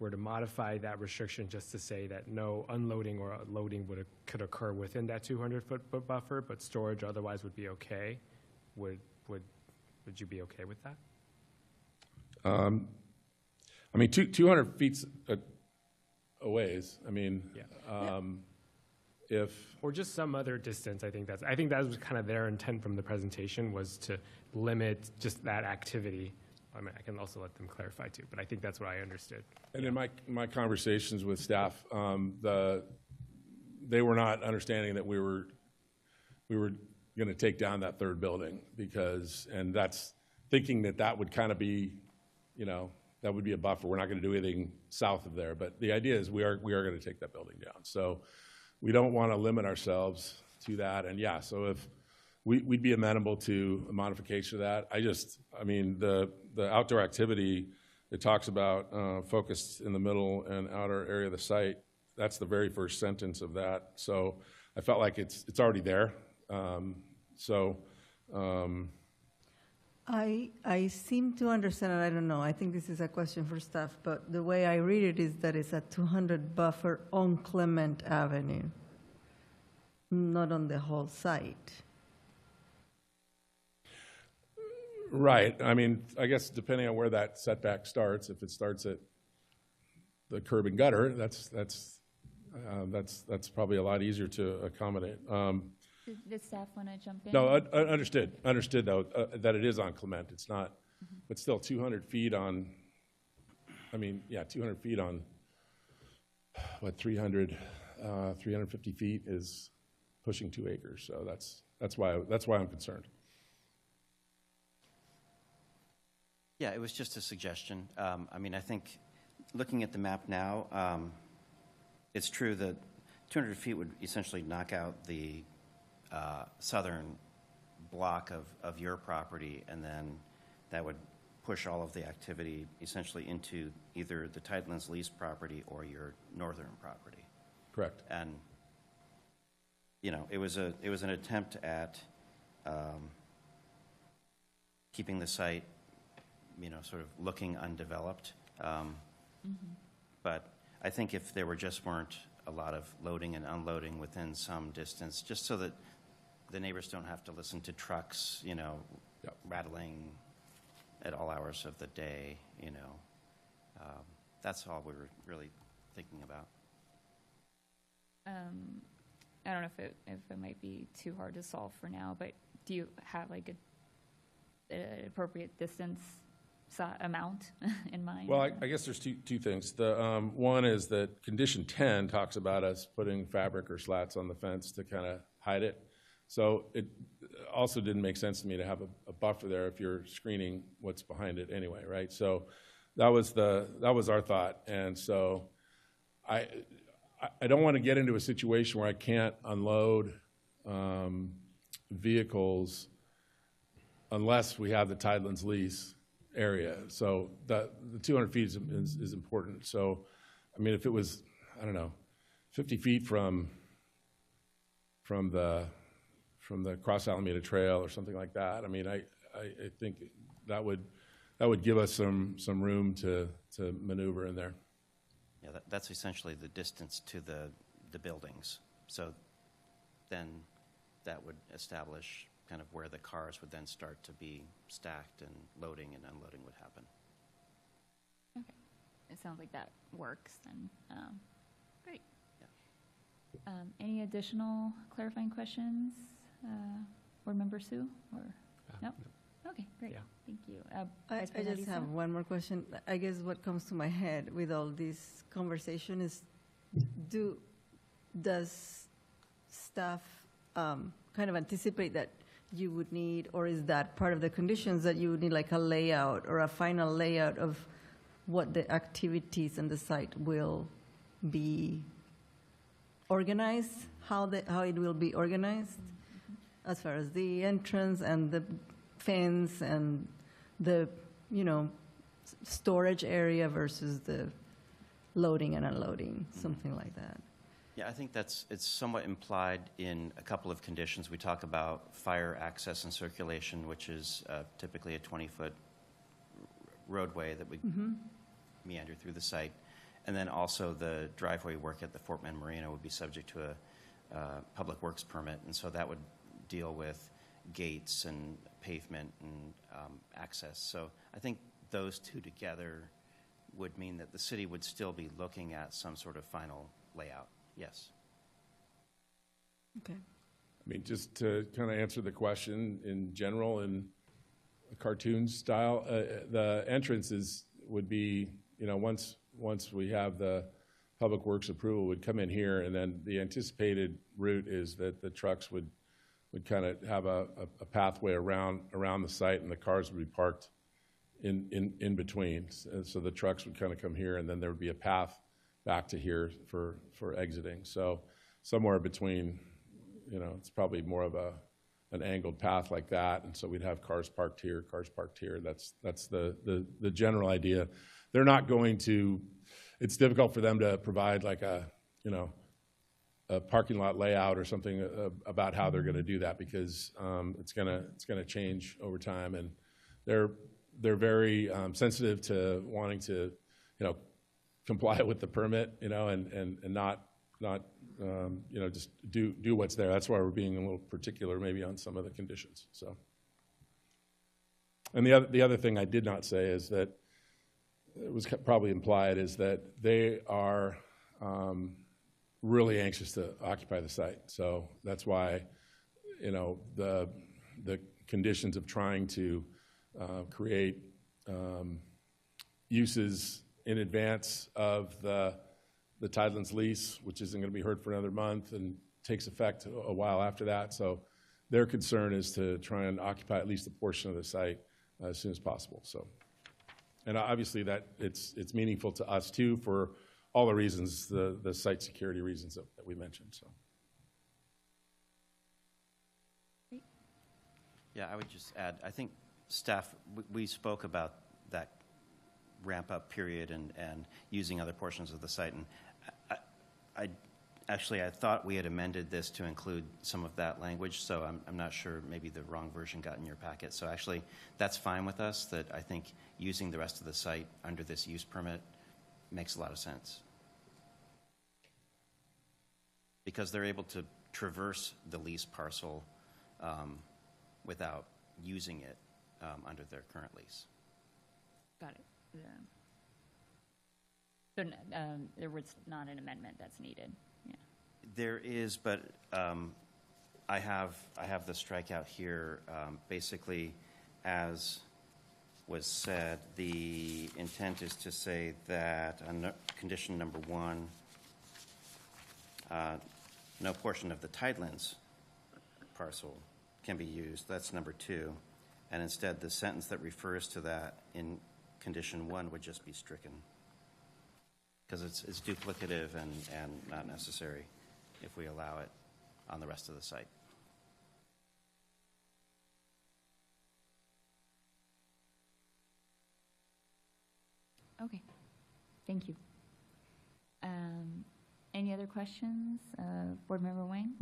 were to modify that restriction just to say that no unloading or loading could occur within that 200-foot buffer, but storage otherwise would be okay, would you be okay with that? I mean, 200 feet's a ways. I mean, or just some other distance. I think that was kind of their intent from the presentation, was to limit just that activity. I mean, I can also let them clarify too, but I think that's what I understood. And in my conversations with staff, they were not understanding that we were going to take down that third building and that's thinking that would kind of be, that would be a buffer. We're not going to do anything south of there, but the idea is we are going to take that building down. So we don't want to limit ourselves to that. And yeah, so if we'd be amenable to a modification of that. I mean, the outdoor activity, it talks about focused in the middle and outer area of the site. That's the very first sentence of that. So I felt like it's already there. I seem to understand, and I don't know, I think this is a question for staff, but the way I read it is that it's a 200 buffer on Clement Avenue, not on the whole site. Right. I mean, I guess depending on where that setback starts, if it starts at the curb and gutter, that's probably a lot easier to accommodate. Does staff want to jump in? No, understood. Understood, though, that it is on Clement. It's not, but still 200 feet on, 200 feet on, 350 feet is pushing 2 acres. So that's why I'm concerned. Yeah, it was just a suggestion. I think looking at the map now, it's true that 200 feet would essentially knock out the southern block of your property, and then that would push all of the activity essentially into either the Tidelands lease property or your northern property. Correct. And it was an attempt at keeping the site sort of looking undeveloped. But I think if there just weren't a lot of loading and unloading within some distance, just so that the neighbors don't have to listen to trucks, Yep. rattling at all hours of the day, That's all we were really thinking about. I don't know if it might be too hard to solve for now, but do you have like an appropriate distance amount in mind? Well, I guess there's two things. The one is that condition 10 talks about us putting fabric or slats on the fence to kind of hide it. So it also didn't make sense to me to have a buffer there if you're screening what's behind it anyway, right? So that was our thought, and so I don't want to get into a situation where I can't unload vehicles unless we have the Tidelands lease area. So the 200 feet is important. So, I mean, if it was, I don't know, 50 feet from the Cross Alameda Trail or something like that, I mean, I think that would give us some room to maneuver in there. Yeah, that's essentially the distance to the buildings. So then that would establish kind of where the cars would then start to be stacked and loading and unloading would happen. Okay. It sounds like that works then. Great. Yeah. Any additional clarifying questions? Board Member Sue? Or no? Okay, great. Yeah. Thank you. I Vice President just Issa? have one more question. I guess what comes to my head with all this conversation is, does staff kind of anticipate that you would need, or is that part of the conditions that you would need like a layout or a final layout of what the activities and the site will be organized, how it will be organized as far as the entrance and the fence and the, storage area versus the loading and unloading, something like that? Yeah, I think it's somewhat implied in a couple of conditions. We talk about fire access and circulation, which is typically a 20-foot roadway that would meander through the site. And then also the driveway work at the Fort Bend Marina would be subject to a public works permit. And so that would deal with gates and pavement and access. So I think those two together would mean that the city would still be looking at some sort of final layout. Yes. Okay. I mean, just to kind of answer the question in general in a cartoon style, the entrances would be, once we have the Public Works approval, would come in here, and then the anticipated route is that the trucks would kind of have a pathway around the site, and the cars would be parked in between. So the trucks would kind of come here, and then there would be a path back to here for exiting. So somewhere between, it's probably more of an angled path like that, and so we'd have cars parked here, cars parked here. That's the general idea. They're not going to. It's difficult for them to provide like a parking lot layout or something about how they're going to do that, because it's going to change over time, and they're very sensitive to wanting to comply with the permit, and not just do what's there. That's why we're being a little particular maybe on some of the conditions. So, and the other thing I did not say is that it was probably implied is that they are really anxious to occupy the site. So that's why the conditions of trying to create uses in advance of the Tidelands lease, which isn't going to be heard for another month and takes effect a while after that. So their concern is to try and occupy at least a portion of the site as soon as possible. So, and obviously that it's meaningful to us too for all the reasons, the site security reasons that we mentioned. So. Yeah, I would just add, I think staff, we spoke about that ramp-up period and using other portions of the site, and I thought we had amended this to include some of that language, so I'm not sure, maybe the wrong version got in your packet. So actually, that's fine with us, that I think using the rest of the site under this use permit makes a lot of sense. because they're able to traverse the lease parcel without using it under their current lease. Got it. Yeah. So there was not an amendment that's needed. Yeah. There is, but I have the strikeout here. Basically, as was said, the intent is to say that on condition number 1, no portion of the Tidelands parcel can be used. That's number 2. And instead, the sentence that refers to that in condition 1 would just be stricken, because it's duplicative and not necessary if we allow it on the rest of the site. Okay, thank you. Any other questions? Board Member Wang?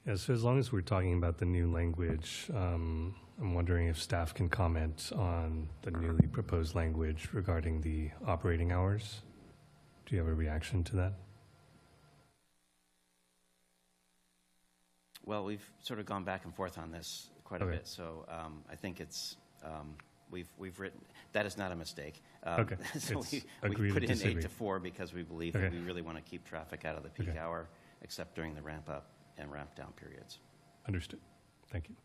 Yeah, so as long as we're talking about the new language, I'm wondering if staff can comment on the newly proposed language regarding the operating hours. Do you have a reaction to that? Well, we've sort of gone back and forth on this quite a Okay. bit, so I think it's, we've written, that is not a mistake. Okay. So It's we agree to put in 8 disagree. to 4 because we believe Okay. that we really want to keep traffic out of the peak Okay. hour, except during the ramp up and ramp down periods. Understood. Thank you.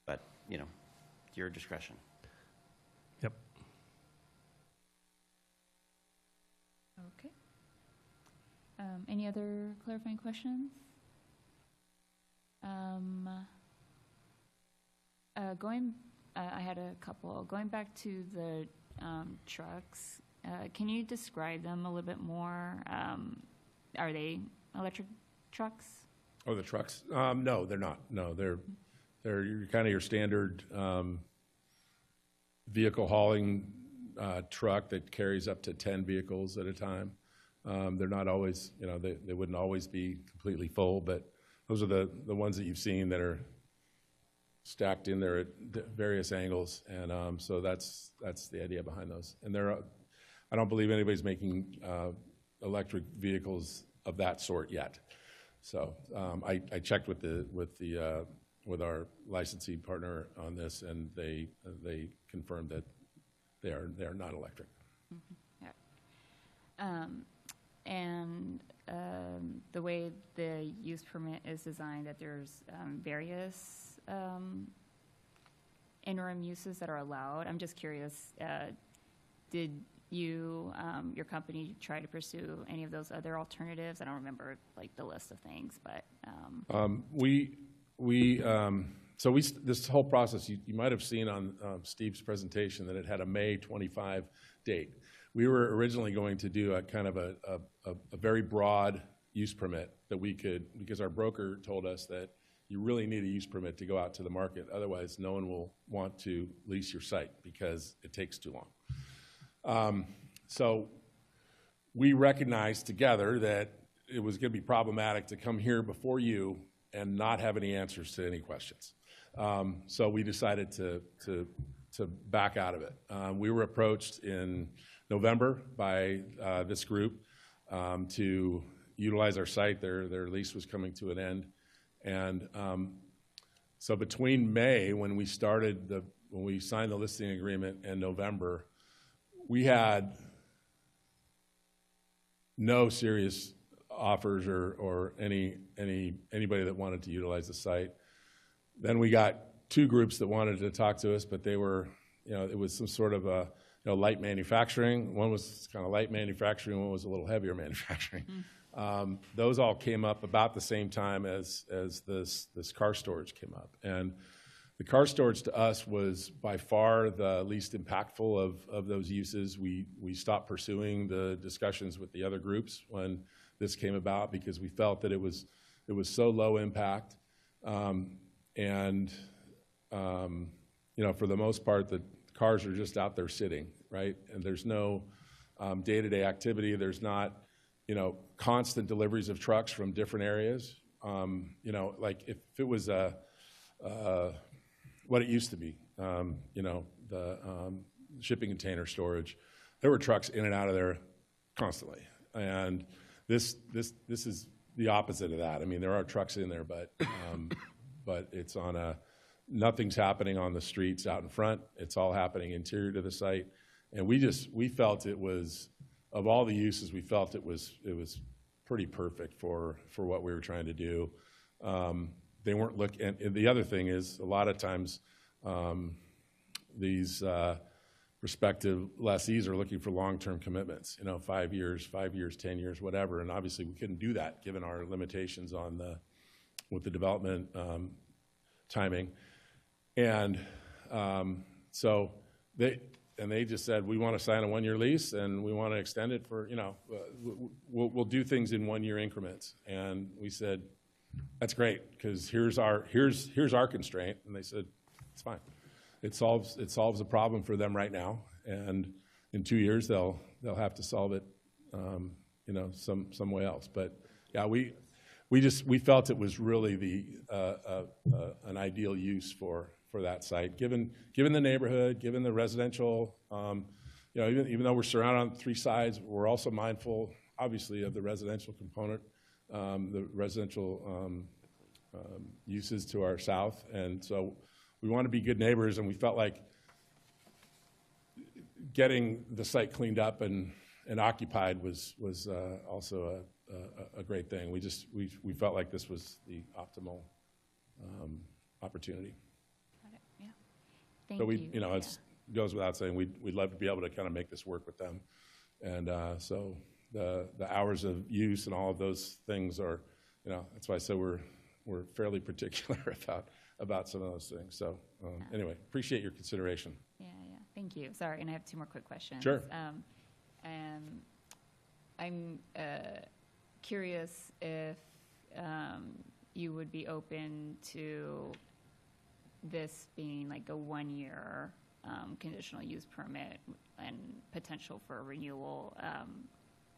But, your discretion. Yep. Okay. Any other clarifying questions? I had a couple. Going back to the trucks, can you describe them a little bit more? Are they electric trucks? Oh, the trucks? No, they're not. No, they're kind of your standard vehicle hauling truck that carries up to 10 vehicles at a time. They're not always, they wouldn't always be completely full, but those are the ones that you've seen that are stacked in there at various angles, and so that's the idea behind those. And I don't believe anybody's making electric vehicles of that sort yet. So I checked with our licensing partner on this, and they confirmed that they are not electric. Mm-hmm. Yeah. And the way the use permit is designed, that there's various interim uses that are allowed. I'm just curious, did you, your company, try to pursue any of those other alternatives? I don't remember the list of things, but. This whole process, you might have seen on Steve's presentation that it had a May 25 date. We were originally going to do a kind of a very broad use permit that we could, because our broker told us that you really need a use permit to go out to the market. Otherwise, no one will want to lease your site because it takes too long. So we recognized together that it was going to be problematic to come here before you and not have any answers to any questions. So we decided to back out of it. We were approached in November by this group to utilize our site. Their lease was coming to an end. And so between May, when we signed the listing agreement, and November, we had no serious offers or anybody that wanted to utilize the site. Then we got 2 groups that wanted to talk to us, but they were, it was some sort of a light manufacturing. One was kind of light manufacturing, one was a little heavier manufacturing. Those all came up about the same time as this car storage came up. And the car storage to us was by far the least impactful of those uses. We stopped pursuing the discussions with the other groups when this came about because we felt that it was so low impact. For the most part, the cars are just out there sitting, right? And there's no day-to-day activity. There's not, constant deliveries of trucks from different areas. Like if it was what it used to be, the shipping container storage, there were trucks in and out of there constantly. And this is the opposite of that. I mean, there are trucks in there, but it's on nothing's happening on the streets out in front. It's all happening interior to the site. And we felt it was, of all the uses, we felt it was pretty perfect for what we were trying to do. They weren't looking, and the other thing is, a lot of times, these prospective lessees are looking for long-term commitments, 5 years, 10 years, whatever. And obviously, we couldn't do that given our limitations with the development timing. And so they just said, we want to sign a 1-year lease and we want to extend it for, we'll do things in 1-year increments. And we said, that's great, because here's our constraint. And they said, it's fine. It solves a problem for them right now. And in 2 years, they'll have to solve it, some way else. But yeah, we felt it was really an ideal use for that site, given the neighborhood, given the residential, even though we're surrounded on 3 sides, we're also mindful, obviously, of the residential component, the residential uses to our south. And so we want to be good neighbors, and we felt like getting the site cleaned up and occupied was also a great thing. We felt like this was the optimal opportunity. Got it, yeah. Thank So you. it goes without saying, we'd love to be able to kind of make this work with them. And so the hours of use and all of those things are, that's why I said we're fairly particular about some of those things. So anyway, appreciate your consideration. Yeah, thank you. Sorry, and I have 2 more quick questions. Sure. I'm curious if you would be open to this being like a 1-year conditional use permit and potential for a renewal.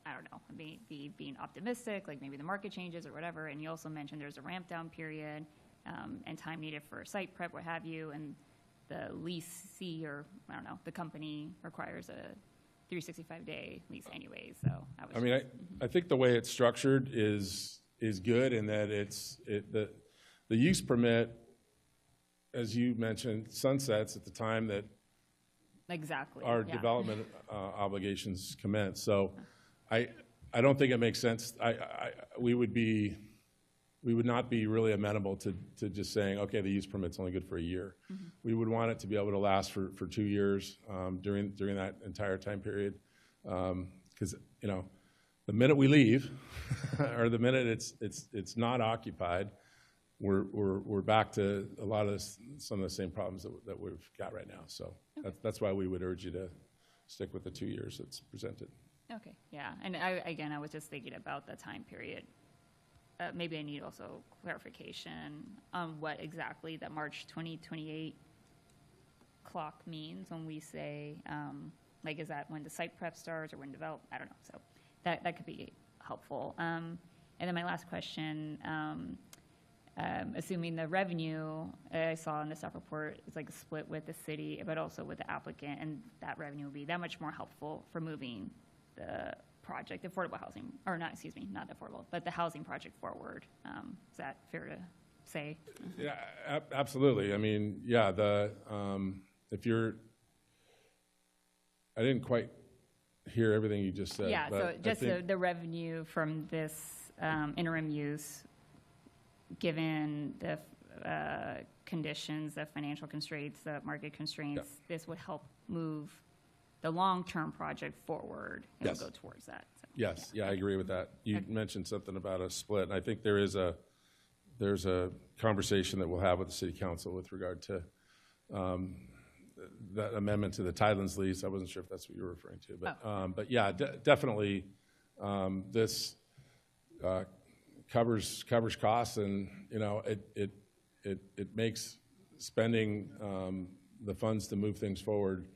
I don't know, maybe being optimistic, like maybe the market changes or whatever. And you also mentioned there's a ramp down period and time needed for site prep, what have you, and the leasee, or I don't know, the company requires a 365-day lease anyway. So I think the way it's structured is good in that the use permit, as you mentioned, sunsets at the time that exactly our development obligations commence. So I don't think it makes sense. We would not be really amenable to just saying, okay, the use permit's only good for a year. Mm-hmm. We would want it to be able to last for 2 years during that entire time period. Because the minute we leave, or the minute it's not occupied, we're back to a lot of some of the same problems that we've got right now. So that's why we would urge you to stick with the 2 years that's presented. Okay, yeah. And I was just thinking about the time period. Maybe I need also clarification on what exactly that March 2028 clock means when we say, is that when the site prep starts or when develop? I don't know. So that could be helpful. And then my last question, assuming the revenue I saw in the staff report is like a split with the city, but also with the applicant, and that revenue will be that much more helpful for moving the project, affordable housing, or not affordable, but the housing project forward. Is that fair to say? Yeah, absolutely. I mean, yeah, I didn't quite hear everything you just said. Yeah, so but just the revenue from this interim use, given the conditions, the financial constraints, the market constraints, this would help move the long-term project forward. It Yes. will go towards that. So, Yes, yeah, I agree with that. You mentioned something about a split, and I think there's a conversation that we'll have with the city council with regard to that amendment to the Tidelands lease. I wasn't sure if that's what you were referring to, but yeah, definitely this covers costs, and it makes spending the funds to move things forward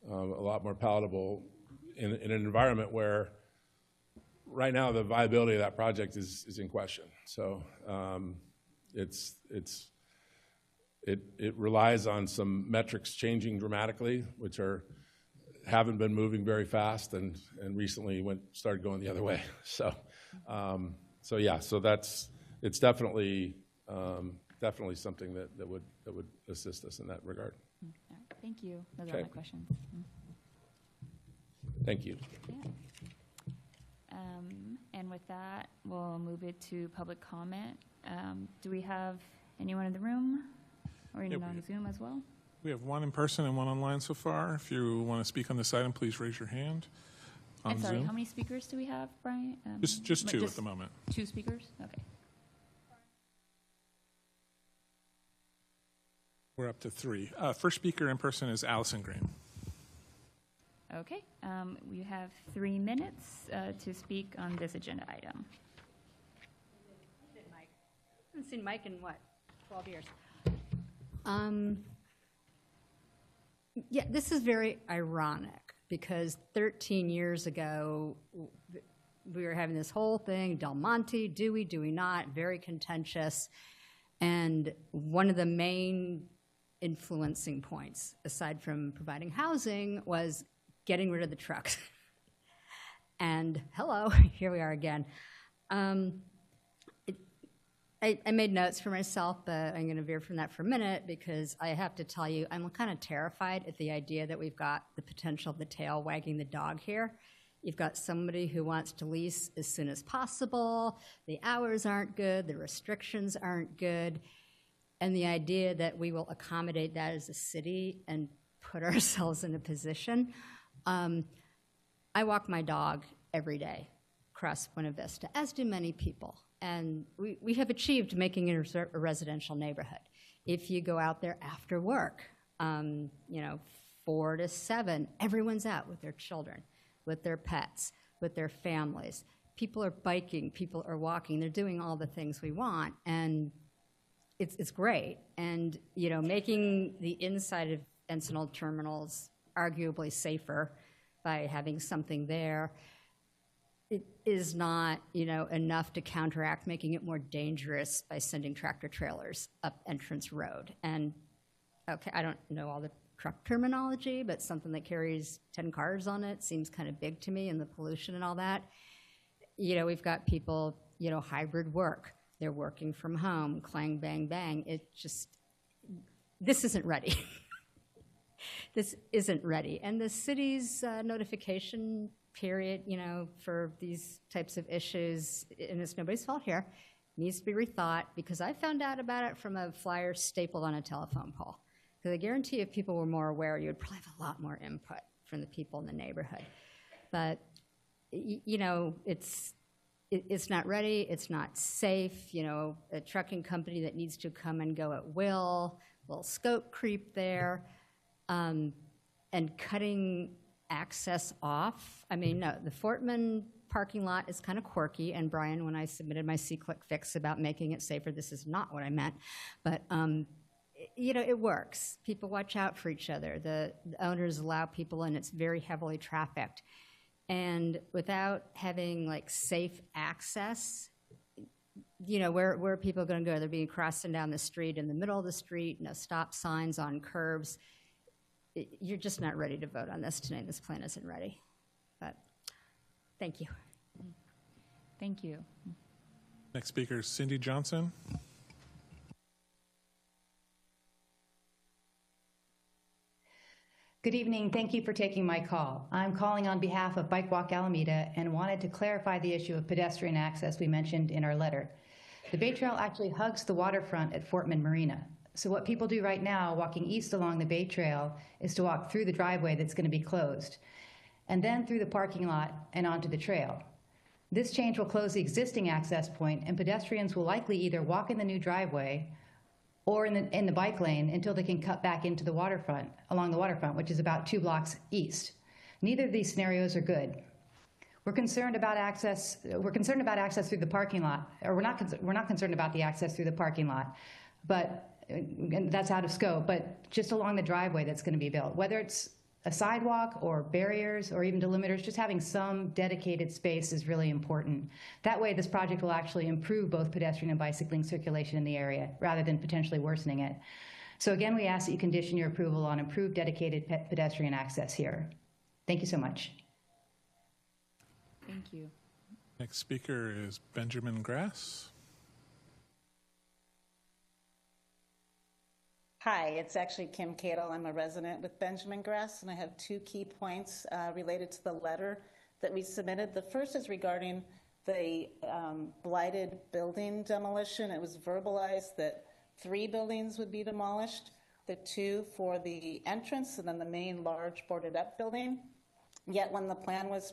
a lot more palatable in an environment where right now the viability of that project is in question. So it relies on some metrics changing dramatically, which are haven't been moving very fast, and recently started going the other way. So, it's definitely something that would assist us in that regard. All right, thank you. Those are Okay. my questions. Thank you. Yeah. And with that, we'll move it to public comment. Do we have anyone in the room or anyone on Zoom as well? We have one in person and one online so far. If you want to speak on this item, please raise your hand on I'm sorry, Zoom. how many speakers do we have, Brian? Just two at the moment. 2 speakers? Okay. We're up to 3. First speaker in person is Allison Green. Okay, we have 3 minutes to speak on this agenda item. Mike. I haven't seen Mike in what, 12 years? Yeah, this is very ironic because 13 years ago, we were having this whole thing, Del Monte, do we not, very contentious. And one of the main influencing points, aside from providing housing, was getting rid of the trucks. And hello, here we are again. I made notes for myself, but I'm going to veer from that for a minute because I have to tell you, I'm kind of terrified at the idea that we've got the potential of the tail wagging the dog here. You've got somebody who wants to lease as soon as possible. The hours aren't good. The restrictions aren't good. And the idea that we will accommodate that as a city and put ourselves in a position. I walk my dog every day across Buena Vista, as do many people. And we have achieved making it a residential neighborhood. If you go out there after work, 4 to 7, everyone's out with their children, with their pets, with their families. People are biking, people are walking, they're doing all the things we want, and it's great. And, making the inside of Encinal terminals arguably safer by having something there, it is not, enough to counteract making it more dangerous by sending tractor trailers up Entrance Road. And, okay, I don't know all the truck terminology, but something that carries 10 cars on it seems kind of big to me, and the pollution and all that. We've got people, hybrid work. They're working from home, clang, bang, bang. This isn't ready. This isn't ready. And the city's notification period, for these types of issues, and it's nobody's fault here, needs to be rethought, because I found out about it from a flyer stapled on a telephone pole. Because I guarantee if people were more aware, you would probably have a lot more input from the people in the neighborhood. But, it's not ready, it's not safe, a trucking company that needs to come and go at will, a little scope creep there, and cutting access off. I mean, no, the Fortman parking lot is kind of quirky, and Brian, when I submitted my C-Click fix about making it safer, this is not what I meant, but it works. People watch out for each other. The owners allow people in. It's very heavily trafficked. And without having safe access, where are people going to go? They're being crossing down the street in the middle of the street, no stop signs on curbs. You're just not ready to vote on this tonight. This plan isn't ready. But thank you. Thank you. Next speaker is Cindy Johnson. Good evening. Thank you for taking my call. I'm calling on behalf of Bike Walk Alameda and wanted to clarify the issue of pedestrian access we mentioned in our letter. The Bay Trail actually hugs the waterfront at Fortman Marina. So what people do right now, walking east along the Bay Trail, is to walk through the driveway that's going to be closed, and then through the parking lot and onto the trail. This change will close the existing access point, and pedestrians will likely either walk in the new driveway or in the bike lane until they can cut back into the waterfront, along the waterfront, which is about 2 blocks east. Neither of these scenarios are good. We're concerned about access through the parking lot, or we're not concerned about the access through the parking lot, but and that's out of scope, but just along the driveway that's going to be built, whether it's a sidewalk or barriers or even delimiters, just having some dedicated space is really important. That way, this project will actually improve both pedestrian and bicycling circulation in the area rather than potentially worsening it. So again, we ask that you condition your approval on improved dedicated pedestrian access here. Thank you so much. Thank you. Next speaker is Benjamin Grass. Hi, it's actually Kim Cadle. I'm a resident with Benjamin Grass, and I have 2 key points related to the letter that we submitted. The first is regarding the blighted building demolition. It was verbalized that 3 buildings would be demolished, the 2 for the entrance and then the main large boarded up building. Yet when the plan was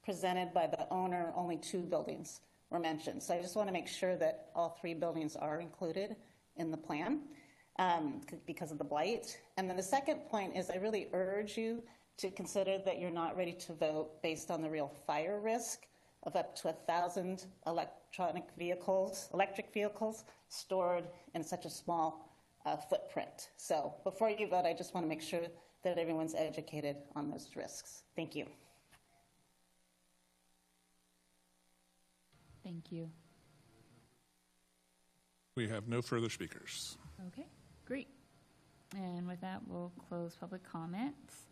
presented by the owner, only 2 buildings were mentioned. So I just want to make sure that all 3 buildings are included in the plan because of the blight. And then the second point is I really urge you to consider that you're not ready to vote based on the real fire risk of up to 1,000 electric vehicles stored in such a small footprint. So before you vote, I just want to make sure that everyone's educated on those risks. Thank you. Thank you. We have no further speakers. Okay, great. And with that, we'll close public comments.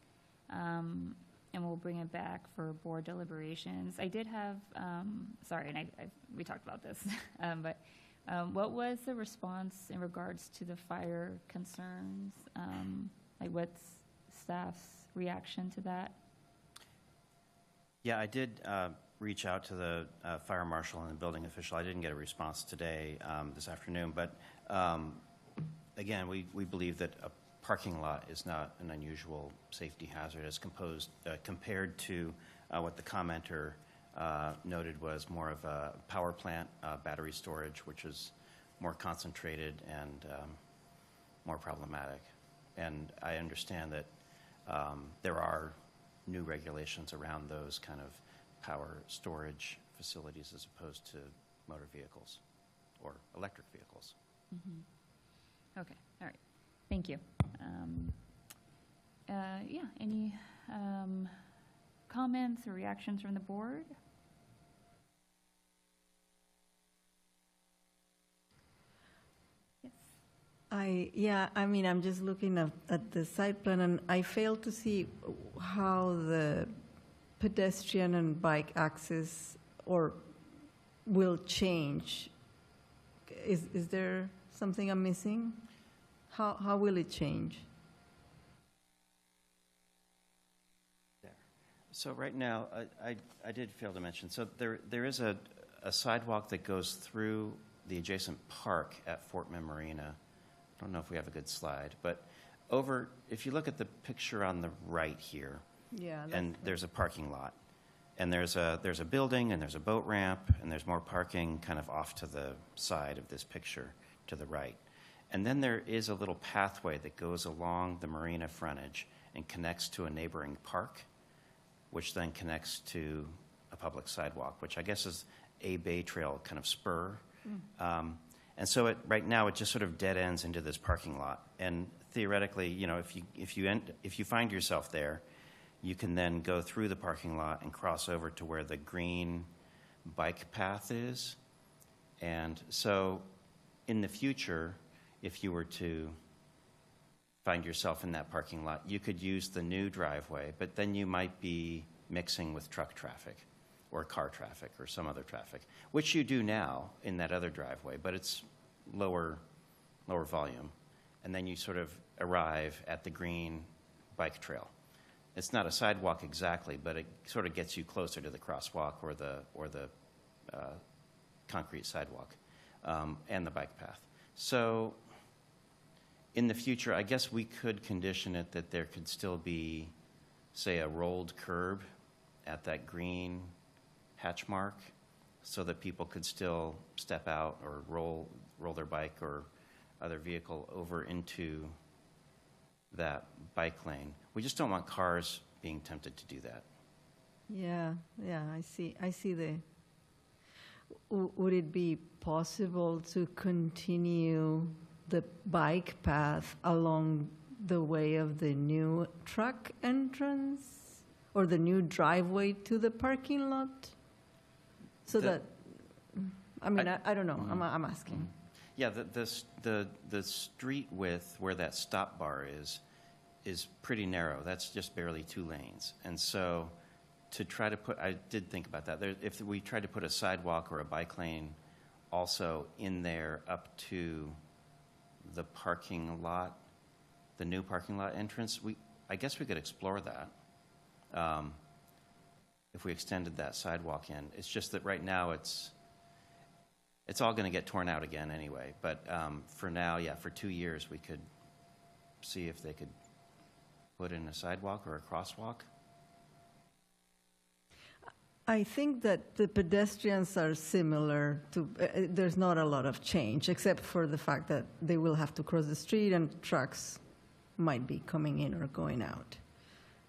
And we'll bring it back for board deliberations. I did have, sorry, and we talked about this, but what was the response in regards to the fire concerns? Like, what's staff's reaction to that? Yeah, I did reach out to the fire marshal and the building official. I didn't get a response today, this afternoon, but again, we believe that a parking lot is not an unusual safety hazard as compared to what the commenter noted was more of a power plant battery storage, which is more concentrated and more problematic. And I understand that there are new regulations around those kind of power storage facilities as opposed to motor vehicles or electric vehicles. Mm-hmm. Okay, all right. Thank you. Yeah, any comments or reactions from the board? Yes. I mean, I'm just looking at the site plan, and I fail to see how the pedestrian and bike access will change. Is there something I'm missing? How will it change? So right now, I did fail to mention, so there is a sidewalk that goes through the adjacent park at Fort Mill Marina. I don't know if we have a good slide, but if you look at the picture on the right here, and there's a parking lot, and there's a building, and there's a boat ramp, and there's more parking kind of off to the side of this picture to the right. And then there is a little pathway that goes along the marina frontage and connects to a neighboring park, which then connects to a public sidewalk, which I guess is a Bay Trail kind of spur. And so right now it just sort of dead ends into this parking lot. And theoretically, you know, if you find yourself there, you can then go through the parking lot and cross over to where the green bike path is. And so in the future, if you were to find yourself in that parking lot, you could use the new driveway, but then you might be mixing with truck traffic or car traffic or some other traffic, which you do now in that other driveway, but it's lower volume. And then you sort of arrive at the green bike trail. It's not a sidewalk exactly, but it sort of gets you closer to the crosswalk or the concrete sidewalk and the bike path. So in the future, I guess we could condition it that there could still be, say, a rolled curb at that green hatch mark so that people could still step out or roll their bike or other vehicle over into that bike lane. We just don't want cars being tempted to do that. Yeah, I see the. Would it be possible to continue the bike path along the way of the new truck entrance or the new driveway to the parking lot? So I don't know. I'm asking. Yeah, the street width where that stop bar is is pretty narrow. That's just barely 2 lanes. And so to try to put, I did think about that. If we tried to put a sidewalk or a bike lane also in there up to the parking lot, the new parking lot entrance, I guess we could explore that. If we extended that sidewalk in. It's just that right now it's all going to get torn out again anyway. But for now, yeah, for 2 years, we could see if they could put in a sidewalk or a crosswalk. I think that the pedestrians are similar to, there's not a lot of change, except for the fact that they will have to cross the street and trucks might be coming in or going out.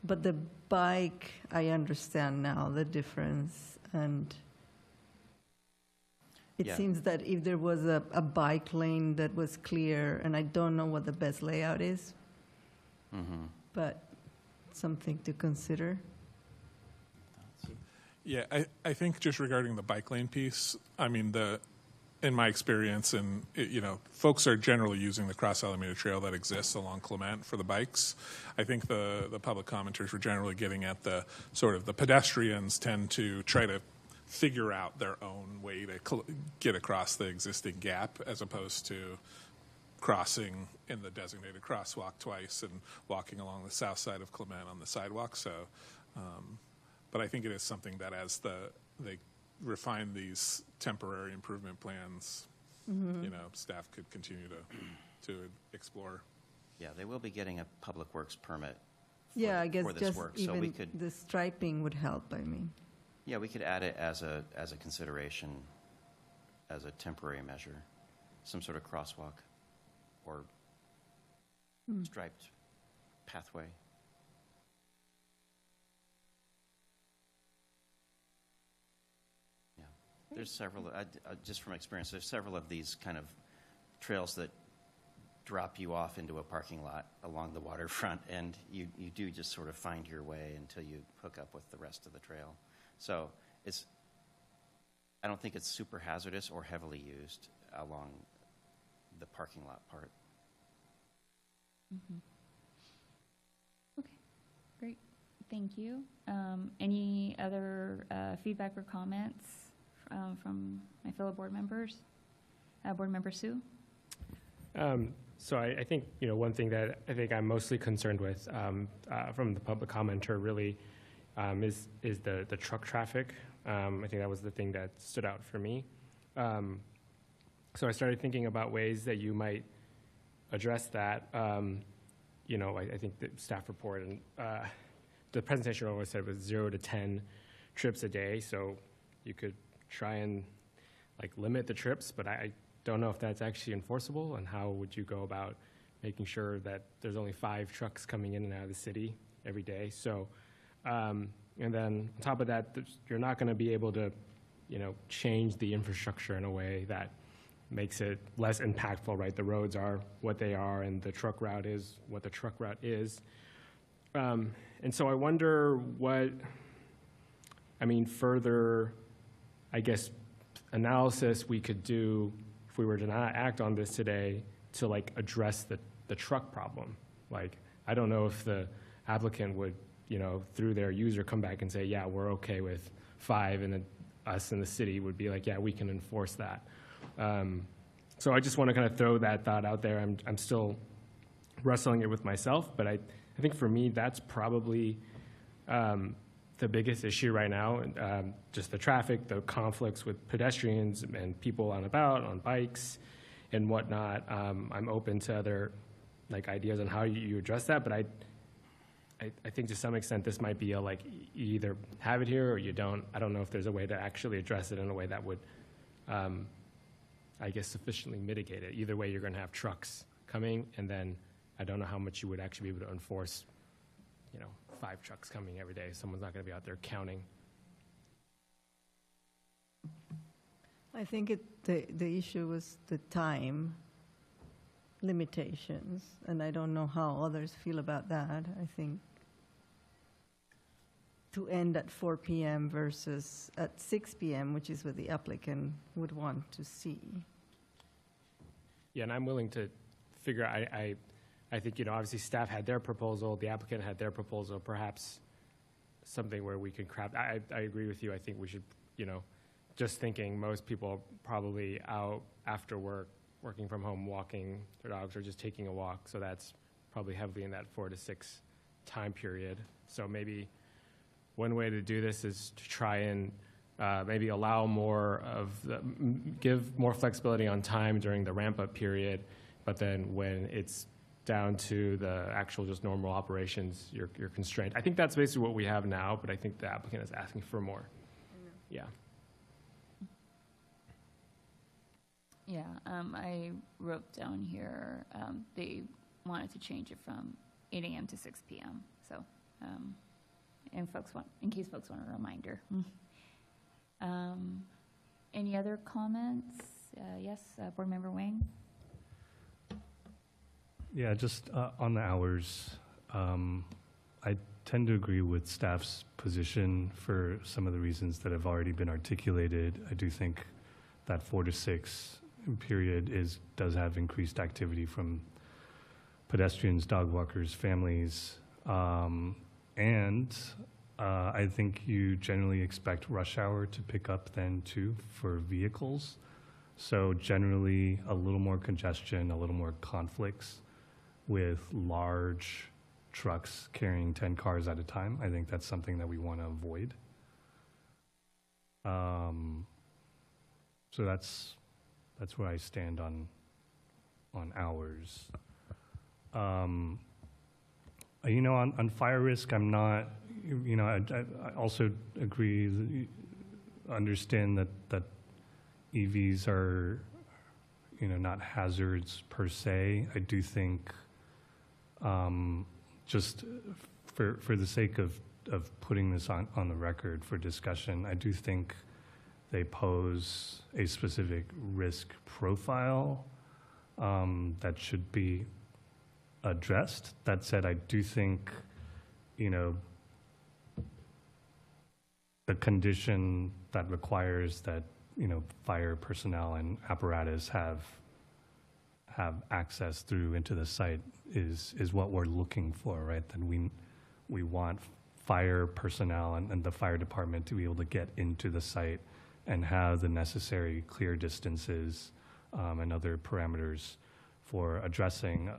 But the bike, I understand now the difference, and it Yeah. seems that if there was a bike lane that was clear, and I don't know what the best layout is, but something to consider. Yeah, I think just regarding the bike lane piece, I mean, in my experience, and folks are generally using the Cross Alameda Trail that exists along Clement for the bikes. I think the public commenters were generally getting at the sort of the pedestrians tend to try to figure out their own way to get across the existing gap, as opposed to crossing in the designated crosswalk twice and walking along the south side of Clement on the sidewalk. So, but I think it is something that as they refine these temporary improvement plans, staff could continue to explore. Yeah, they will be getting a public works permit Yeah, I guess for this just work. So we even could, the striping would help, I mean. yeah, we could add it as a consideration, as a temporary measure, some sort of crosswalk or striped pathway. Yeah, there's several, just from experience, there's several of these kind of trails that drop you off into a parking lot along the waterfront, and you do just sort of find your way until you hook up with the rest of the trail. So I don't think it's super hazardous or heavily used along the parking lot part. Okay, great. Thank you. Any other feedback or comments from my fellow board members? Board Member Sue? So I think, one thing that I think I'm mostly concerned with from the public commenter really is the truck traffic. I think that was the thing that stood out for me. So I started thinking about ways that you might address that. I think the staff report and the presentation always said it was 0 to 10 trips a day. So you could try and limit the trips, but I don't know if that's actually enforceable, and how would you go about making sure that there's only 5 trucks coming in and out of the city every day. So, and then on top of that, you're not going to be able to, change the infrastructure in a way that makes it less impactful, right? The roads are what they are, and the truck route is what the truck route is. And so I wonder further, I guess, analysis we could do if we were to not act on this today to address the truck problem. I don't know if the applicant would, through their user come back and say, yeah, we're okay with 5, and then us in the city would be like, yeah, we can enforce that. So I just want to kind of throw that thought out there. I'm still wrestling it with myself, but I think for me, that's probably the biggest issue right now, just the traffic, the conflicts with pedestrians and people on bikes and whatnot. I'm open to other ideas on how you address that, but I think to some extent this might be you either have it here or you don't. I don't know if there's a way to actually address it in a way that would, I guess, sufficiently mitigate it. Either way, you're going to have trucks coming, and then I don't know how much you would actually be able to enforce 5 trucks coming every day. Someone's not going to be out there counting. I think the issue was the time limitations, and I don't know how others feel about that. I think to end at 4 p.m. versus at 6 p.m., which is what the applicant would want to see. Yeah, and I'm willing to figure out, I think, obviously staff had their proposal, the applicant had their proposal, perhaps something where we could craft, I agree with you. I think we should, just thinking most people are probably out after work, working from home, walking their dogs or just taking a walk. So that's probably heavily in that 4 to 6 time period. So maybe one way to do this is to try and maybe allow more of give more flexibility on time during the ramp-up period, but then when it's down to the actual just normal operations, you're constrained. I think that's basically what we have now, but I think the applicant is asking for more. Yeah. Yeah, I wrote down here, they wanted to change it from 8 a.m. to 6 p.m. So, in case folks want a reminder. Any other comments? Yes, Board Member Wang? Yeah, just on the hours, I tend to agree with staff's position for some of the reasons that have already been articulated. I do think that 4 to 6 period does have increased activity from pedestrians, dog walkers, families, and I think you generally expect rush hour to pick up then too for vehicles. So generally a little more congestion, a little more conflicts with large trucks carrying 10 cars at a time. I think that's something that we want to avoid. So that's where I stand on hours. On fire risk, I'm not, I also agree, understand that EVs are, not hazards per se. I do think, just for the sake of putting this on the record for discussion, I do think they pose a specific risk profile that should be addressed. That said, I do think, the condition that requires that, fire personnel and apparatus have access through into the site is what we're looking for, right? That we want fire personnel and the fire department to be able to get into the site and have the necessary clear distances and other parameters for addressing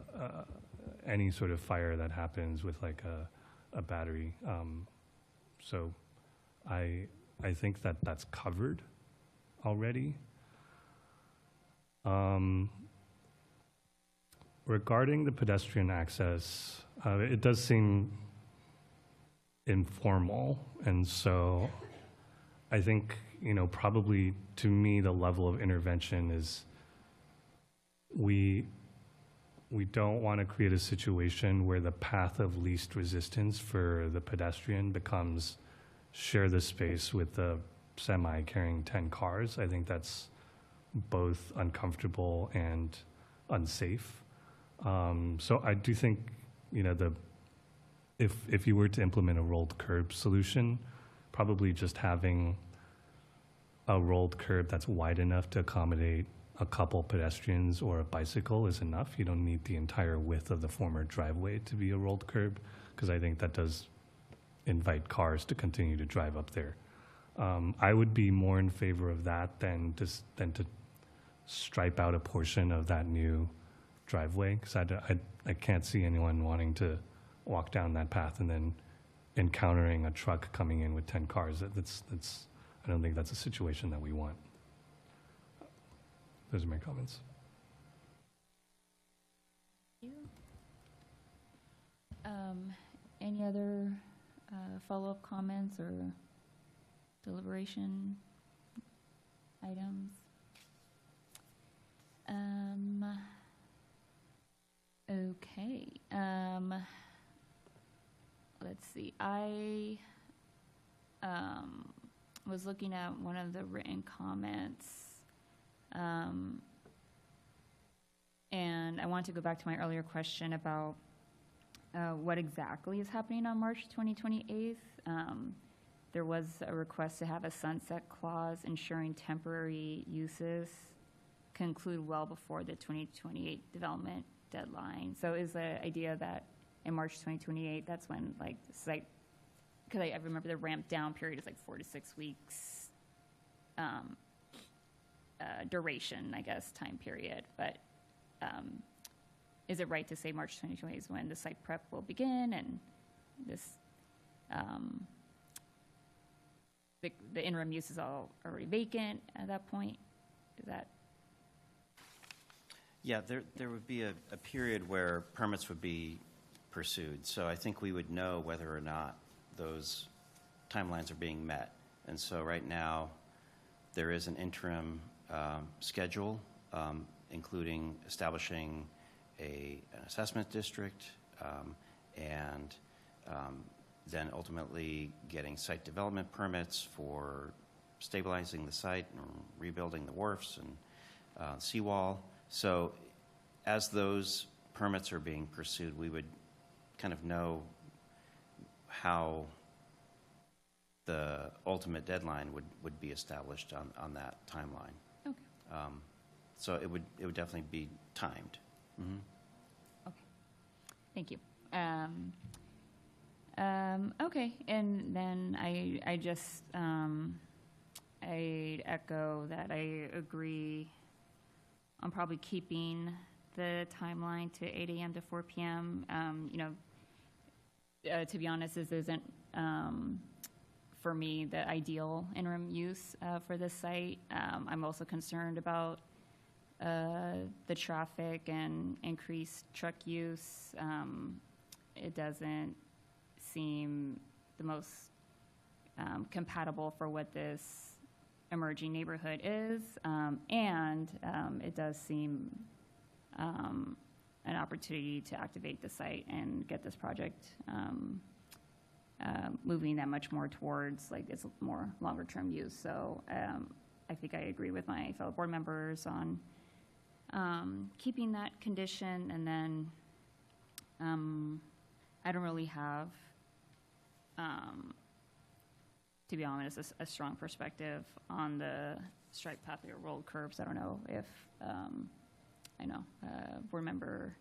any sort of fire that happens with like a battery. So I think that that's covered already. Regarding the pedestrian access, it does seem informal, and so I think, probably to me the level of intervention is we don't want to create a situation where the path of least resistance for the pedestrian becomes share the space with the semi carrying 10 cars. I think that's both uncomfortable and unsafe. So I do think, if you were to implement a rolled curb solution, probably just having a rolled curb that's wide enough to accommodate a couple pedestrians or a bicycle is enough. You don't need the entire width of the former driveway to be a rolled curb, because I think that does invite cars to continue to drive up there. I would be more in favor of that than to stripe out a portion of that new driveway, because I can't see anyone wanting to walk down that path and then encountering a truck coming in with 10 cars. I don't think that's a situation that we want. Those are my comments. Thank you. Any other follow-up comments or deliberation items? Okay. Let's see. I was looking at one of the written comments, and I want to go back to my earlier question about what exactly is happening on March 28th. There was a request to have a sunset clause ensuring temporary uses conclude well before the 2028 development deadline. So is the idea that in March 2028, that's when like the site, because I remember the ramp down period is like 4 to 6 weeks duration, I guess, time period. But is it right to say March 2020 is when the site prep will begin and this, the interim use is all already vacant at that point? Is that? Yeah, there would be a period where permits would be pursued. So I think we would know whether or not those timelines are being met. And so right now, there is an interim schedule, including establishing an assessment district, and then ultimately getting site development permits for stabilizing the site and rebuilding the wharfs and seawall. So as those permits are being pursued, we would kind of know how the ultimate deadline would be established on that timeline. Okay. So it would definitely be timed. Mm-hmm. Okay. Thank you. Okay, and then I just I echo that I agree on probably keeping the timeline to 8 a.m. to 4 p.m. To be honest, this isn't for me the ideal interim use for this site. I'm also concerned about the traffic and increased truck use. It doesn't seem the most compatible for what this emerging neighborhood is, and it does seem an opportunity to activate the site and get this project moving that much more towards like its more longer term use. So I think I agree with my fellow board members on keeping that condition, and then I don't really have, to be honest, a strong perspective on the striped pathway or rolled curbs. I don't know if I know board member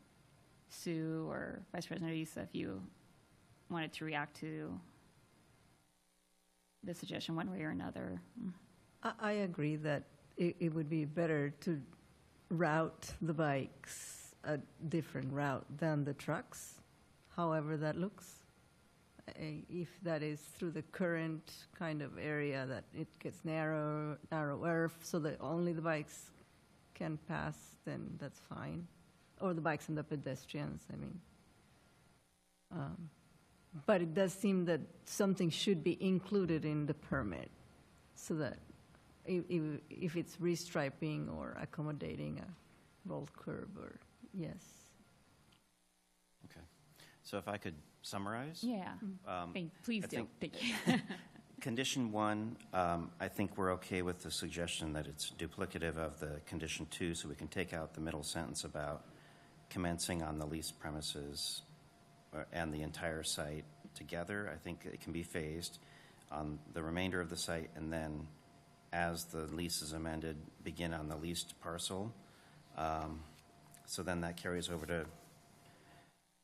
Sue or Vice President Issa, if you wanted to react to the suggestion one way or another. I agree that it would be better to route the bikes a different route than the trucks, however that looks. If that is through the current kind of area that it gets narrower so that only the bikes can pass, then that's fine. Or the bikes and the pedestrians, I mean. But it does seem that something should be included in the permit so that if it's restriping or accommodating a rolled curb, or yes. Okay. So if I could summarize? Yeah. Please do. Thank you. Condition 1, I think we're okay with the suggestion that it's duplicative of the condition 2, so we can take out the middle sentence about commencing on the leased premises and the entire site together. I think it can be phased on the remainder of the site, and then as the lease is amended, begin on the leased parcel. So then that carries over to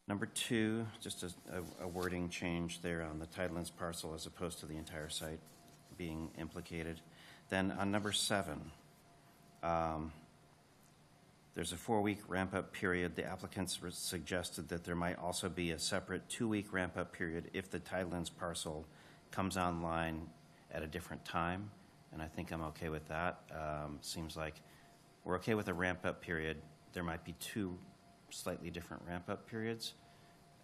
number 2, just a wording change there on the Tidelands parcel as opposed to the entire site being implicated. Then on number 7, there's a 4-week ramp-up period. The applicants suggested that there might also be a separate 2-week ramp-up period if the Tidelands parcel comes online at a different time, and I think I'm okay with that. Seems like we're okay with a ramp-up period. There might be 2 slightly different ramp-up periods.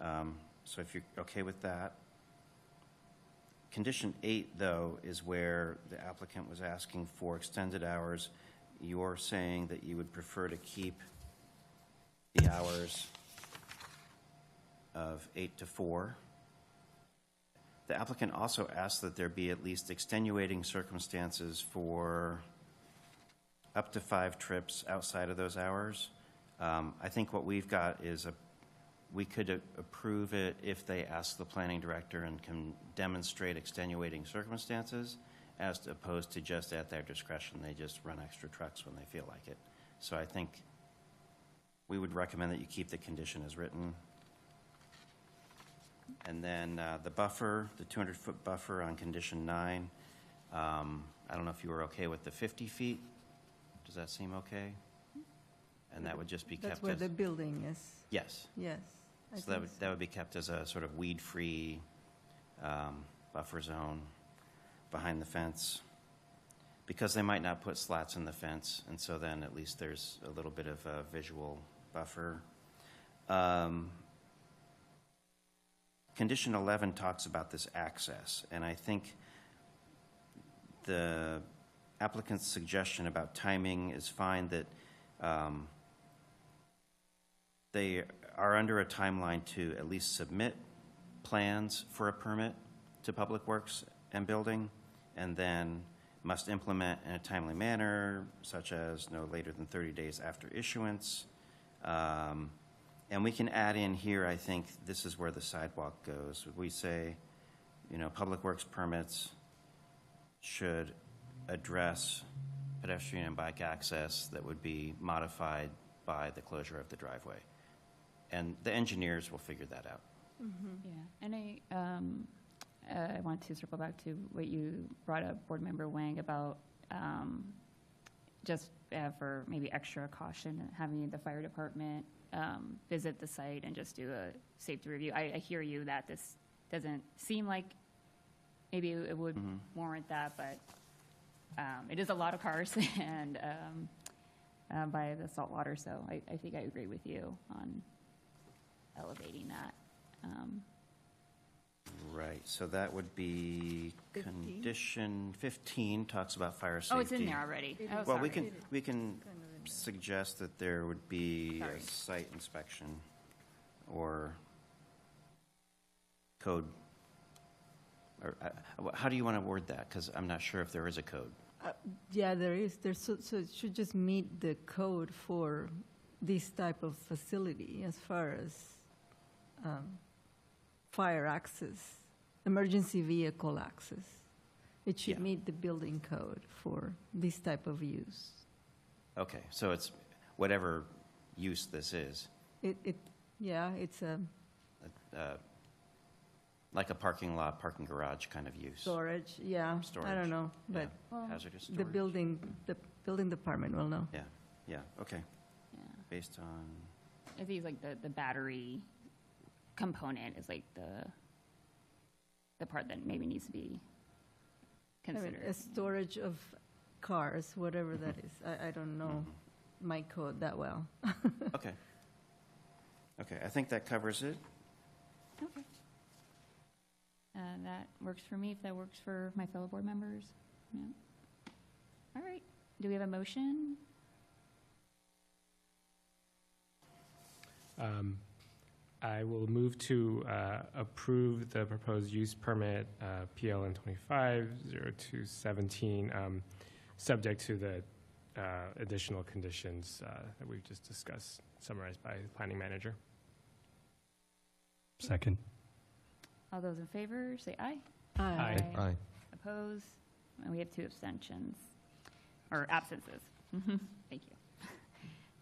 So if you're okay with that. Condition 8, though, is where the applicant was asking for extended hours. You're saying that you would prefer to keep the hours of 8 to 4. The applicant also asked that there be at least extenuating circumstances for up to 5 trips outside of those hours. I think what we've got is we could approve it if they ask the planning director and can demonstrate extenuating circumstances, as opposed to just at their discretion, they just run extra trucks when they feel like it. So I think we would recommend that you keep the condition as written. And then the buffer, the 200-foot buffer on condition 9, I don't know if you were okay with the 50 feet. Does that seem okay? And that would just be kept That's where as, the building is. yes. Yes. I So think that would be kept as a sort of weed-free buffer zone behind the fence, because they might not put slats in the fence, and so then at least there's a little bit of a visual buffer. Condition 11 talks about this access, and I think the applicant's suggestion about timing is fine, that they are under a timeline to at least submit plans for a permit to Public Works and Building, and then must implement in a timely manner, such as no later than 30 days after issuance. And we can add in here, I think this is where the sidewalk goes. We say, you know, Public Works permits should address pedestrian and bike access that would be modified by the closure of the driveway. And the engineers will figure that out. Yeah, and I want to circle back to what you brought up, Board Member Wang, about just for maybe extra caution, having the fire department visit the site and just do a safety review. I hear you that this doesn't seem like maybe it would warrant that, but it is a lot of cars and by the saltwater, so I think I agree with you on elevating that. Right, so that would be 15? condition 15 talks about fire safety. Oh, it's in there already. Oh, Well, sorry. we can suggest that there would be Sorry. a site inspection or code, or how do you want to word that? Because I'm not sure if there is a code. Yeah, there is. So it should just meet the code for this type of facility as far as fire access, emergency vehicle access. It should Yeah. meet the building code for this type of use. Okay, so it's whatever use this is, Yeah, it's a like a parking lot, parking garage kind of use. storage, yeah. I Storage, don't know, Yeah. but Hazardous the storage. building department will know. Yeah, okay, Yeah. based on, I think it's like the battery component is like the part that maybe needs to be I mean, considered. a storage of cars, whatever that is. I don't know my code that well. okay. Okay, I think that covers it. Okay. That works for me, if that works for my fellow board members. Yeah. All right. Do we have a motion? I will move to approve the proposed use permit, PLN 25-0217, subject to the additional conditions that we've just discussed, summarized by the planning manager. Second. All those in favor, say aye. Aye. Aye. Opposed? And we have 2 abstentions, or absences. Thank you.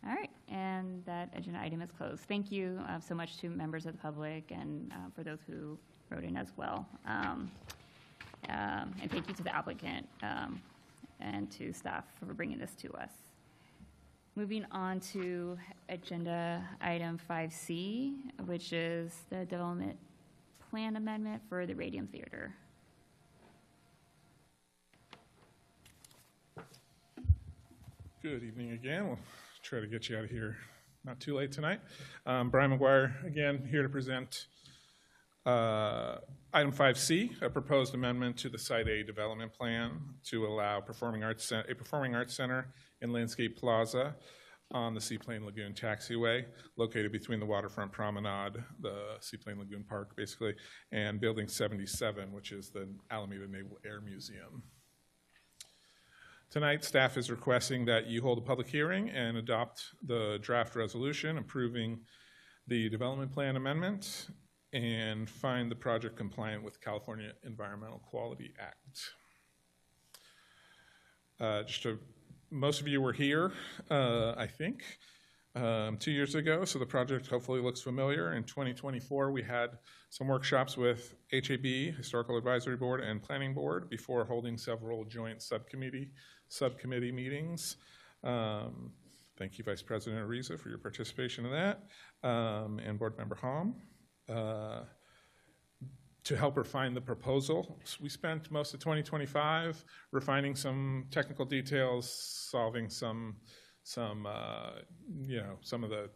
All right, and that agenda item is closed. Thank you so much to members of the public and for those who wrote in as well. And thank you to the applicant and to staff for bringing this to us. Moving on to agenda item 5C, which is the development plan amendment for the Radium Theater. Good evening again. We'll try to get you out of here not too late tonight. Brian McGuire, again, here to present item 5C, a proposed amendment to the Site A development plan to allow a performing arts center in Landscape Plaza on the Seaplane Lagoon Taxiway, located between the Waterfront Promenade, the Seaplane Lagoon Park, basically, and Building 77, which is the Alameda Naval Air Museum. Tonight, staff is requesting that you hold a public hearing and adopt the draft resolution approving the development plan amendment and find the project compliant with California Environmental Quality Act. Most of you were here, I think, 2 years ago, so the project hopefully looks familiar. In 2024, we had some workshops with HAB, Historical Advisory Board, and Planning Board before holding several joint subcommittee meetings. Thank you, Vice President Ariza, for your participation in that, and Board Member Hom. To help refine the proposal, we spent most of 2025 refining some technical details, solving some of the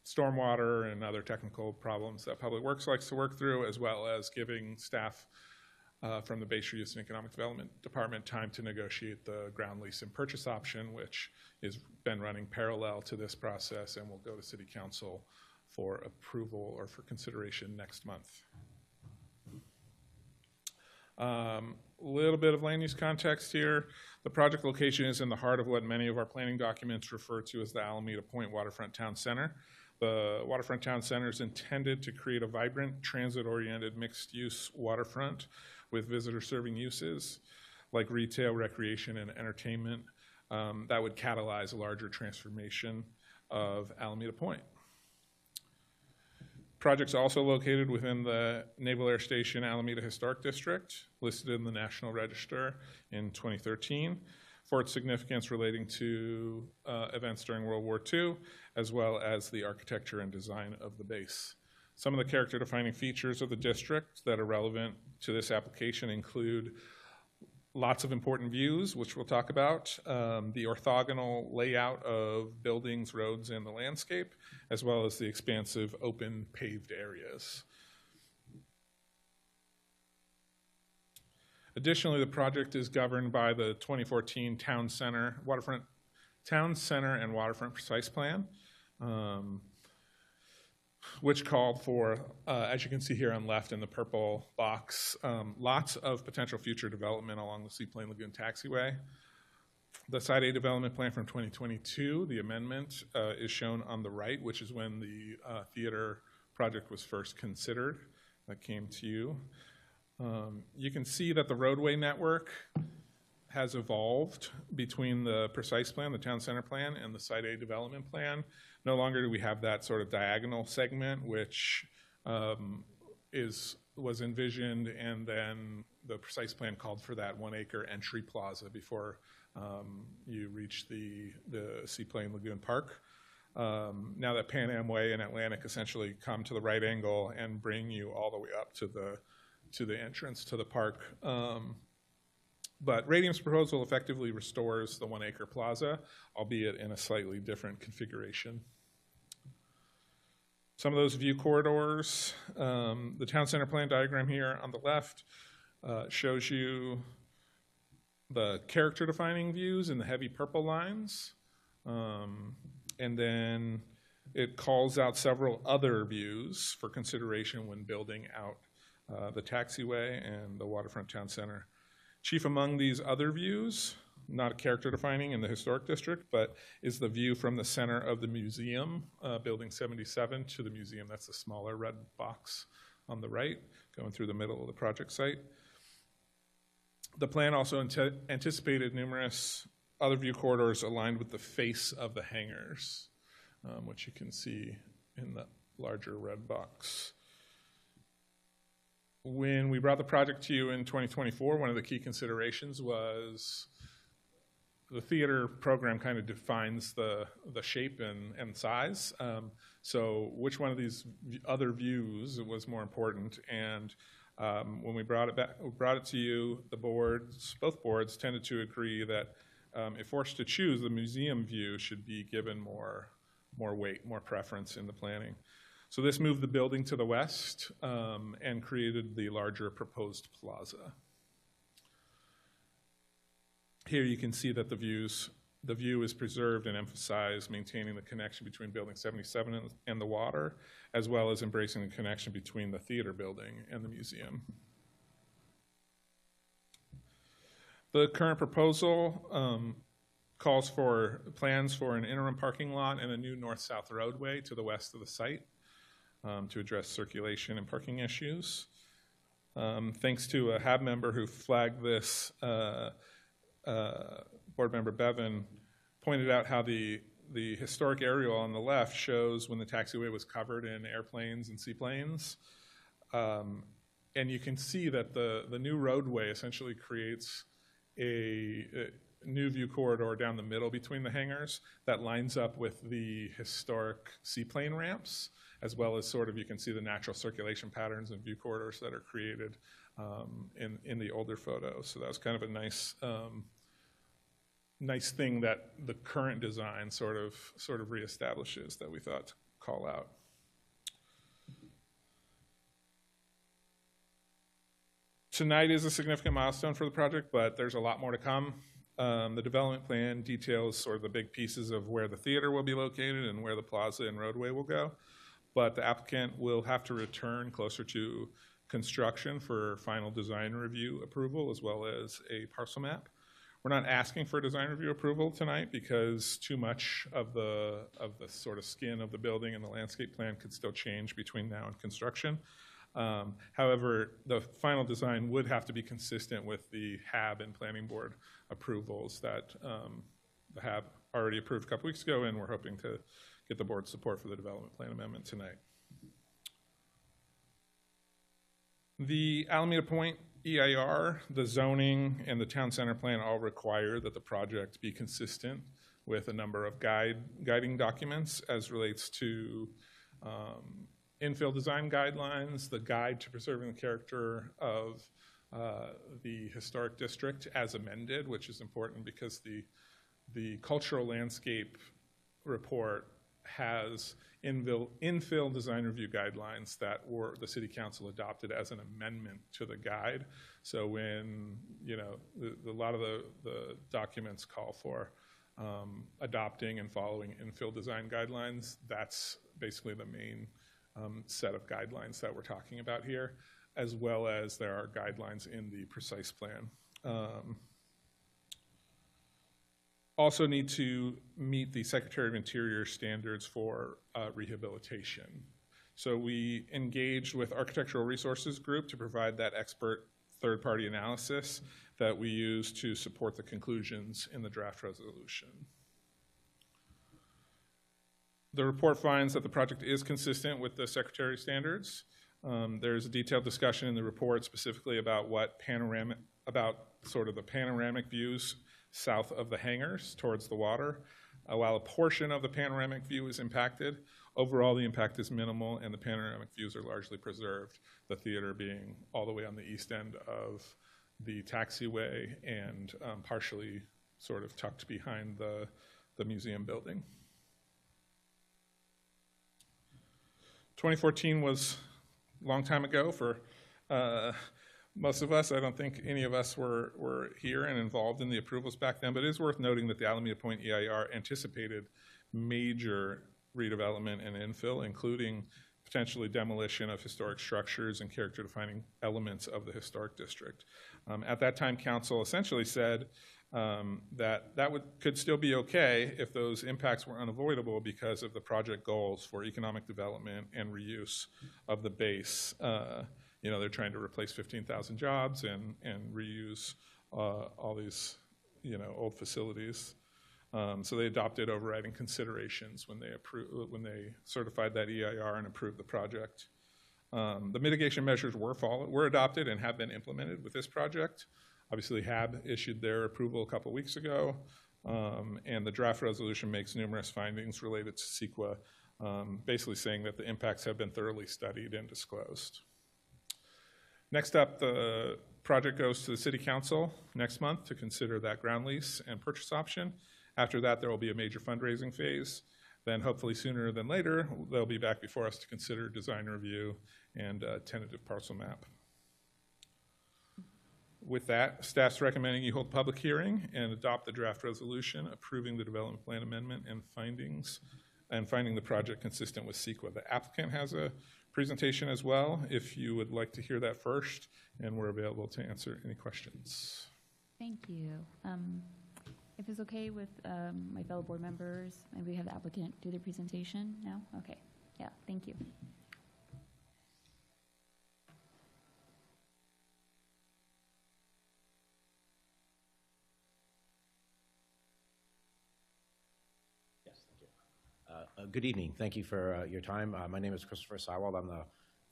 stormwater and other technical problems that Public Works likes to work through, as well as giving staff from the Bay Shore Youth and Economic Development Department time to negotiate the ground lease and purchase option, which has been running parallel to this process and will go to City Council for approval or for consideration next month. Little bit of land use context here. The project location is in the heart of what many of our planning documents refer to as the Alameda Point Waterfront Town Center. The Waterfront Town Center is intended to create a vibrant, transit-oriented, mixed-use waterfront with visitor-serving uses like retail, recreation, and entertainment that would catalyze a larger transformation of Alameda Point. Project's also located within the Naval Air Station Alameda Historic District, listed in the National Register in 2013, for its significance relating to events during World War II, as well as the architecture and design of the base. Some of the character-defining features of the district that are relevant to this application include lots of important views, which we'll talk about, the orthogonal layout of buildings, roads, and the landscape, as well as the expansive open paved areas. Additionally, the project is governed by the 2014 Waterfront Town Center and Waterfront Precise Plan, which called for, as you can see here on left in the purple box, lots of potential future development along the Seaplane Lagoon Taxiway. The Side A development plan from 2022, the amendment is shown on the right, which is when the theater project was first considered. That came to you. You can see that the roadway network has evolved between the Precise Plan, the Town Center Plan, and the Side A development plan. No longer do we have that sort of diagonal segment, which was envisioned, and then the Precise Plan called for that 1 acre entry plaza before you reach the Seaplane Lagoon Park. Now that Pan Am Way and Atlantic essentially come to the right angle and bring you all the way up to the entrance to the park. But Radium's proposal effectively restores the 1 acre plaza, albeit in a slightly different configuration. Some of those view corridors, the Town Center Plan diagram here on the left shows you the character defining views in the heavy purple lines. And then it calls out several other views for consideration when building out the taxiway and the Waterfront Town Center. Chief among these other views, not character defining in the historic district, but is the view from the center of the museum, building 77 to the museum. That's the smaller red box on the right, going through the middle of the project site. The plan also anticipated numerous other view corridors aligned with the face of the hangars, which you can see in the larger red box. When we brought the project to you in 2024, one of the key considerations was the theater program kind of defines the shape and size. So which one of these other views was more important? And when we brought it to you, both boards tended to agree that if forced to choose, the museum view should be given more weight, more preference in the planning. So this moved the building to the west and created the larger proposed plaza. Here you can see that the view is preserved and emphasized, maintaining the connection between Building 77 and the water, as well as embracing the connection between the theater building and the museum. The current proposal calls for plans for an interim parking lot and a new north-south roadway to the west of the site to address circulation and parking issues. Thanks to a HAB member who flagged this, Board Member Bevan pointed out how the the historic aerial on the left shows when the taxiway was covered in airplanes and seaplanes. And you can see that the new roadway essentially creates a new view corridor down the middle between the hangars that lines up with the historic seaplane ramps, as well as sort of you can see the natural circulation patterns and view corridors that are created in the older photos. So that was kind of a nice nice thing that the current design sort of reestablishes that we thought to call out. Tonight is a significant milestone for the project, but there's a lot more to come. The development plan details sort of the big pieces of where the theater will be located and where the plaza and roadway will go. But the applicant will have to return closer to construction for final design review approval, as well as a parcel map. We're not asking for design review approval tonight because too much of the sort of skin of the building and the landscape plan could still change between now and construction. However, the final design would have to be consistent with the HAB and planning board approvals that the HAB already approved a couple weeks ago, and we're hoping to get the board's support for the development plan amendment tonight. The Alameda Point EIR, the zoning, and the town center plan all require that the project be consistent with a number of guiding documents as relates to infill design guidelines, the guide to preserving the character of the historic district as amended, which is important because the cultural landscape report has infill design review guidelines that were the city council adopted as an amendment to the guide. So when, you know, a lot of the documents call for adopting and following infill design guidelines, that's basically the main set of guidelines that we're talking about here, as well as there are guidelines in the precise plan. Also need to meet the Secretary of Interior standards for rehabilitation. So we engaged with Architectural Resources Group to provide that expert third-party analysis that we use to support the conclusions in the draft resolution. The report finds that the project is consistent with the Secretary standards. There's a detailed discussion in the report specifically about sort of the panoramic views south of the hangars towards the water. While a portion of the panoramic view is impacted, overall the impact is minimal and the panoramic views are largely preserved, the theater being all the way on the east end of the taxiway and partially sort of tucked behind the museum building. 2014 was a long time ago for most of us. I don't think any of us were here and involved in the approvals back then, but it is worth noting that the Alameda Point EIR anticipated major redevelopment and infill, including potentially demolition of historic structures and character-defining elements of the historic district. At that time, council essentially said that could still be okay if those impacts were unavoidable because of the project goals for economic development and reuse of the base. You know, they're trying to replace 15,000 jobs and reuse all these, you know, old facilities. So they adopted overriding considerations when they certified that EIR and approved the project. The mitigation measures were adopted and have been implemented with this project. Obviously, HAB issued their approval a couple weeks ago, and the draft resolution makes numerous findings related to CEQA, basically saying that the impacts have been thoroughly studied and disclosed. Next up, the project goes to the City Council next month to consider that ground lease and purchase option. After that, there will be a major fundraising phase. Then hopefully sooner than later, they'll be back before us to consider design review and a tentative parcel map. With that, staff's recommending you hold a public hearing and adopt the draft resolution approving the development plan amendment and finding the project consistent with CEQA. The applicant has a presentation as well, if you would like to hear that first, and we're available to answer any questions. Thank you. If it's okay with my fellow board members, maybe we have the applicant do the presentation now? Okay, yeah, thank you. Yes, thank Good evening. Thank you for your time. My name is Christopher Sywald. I'm the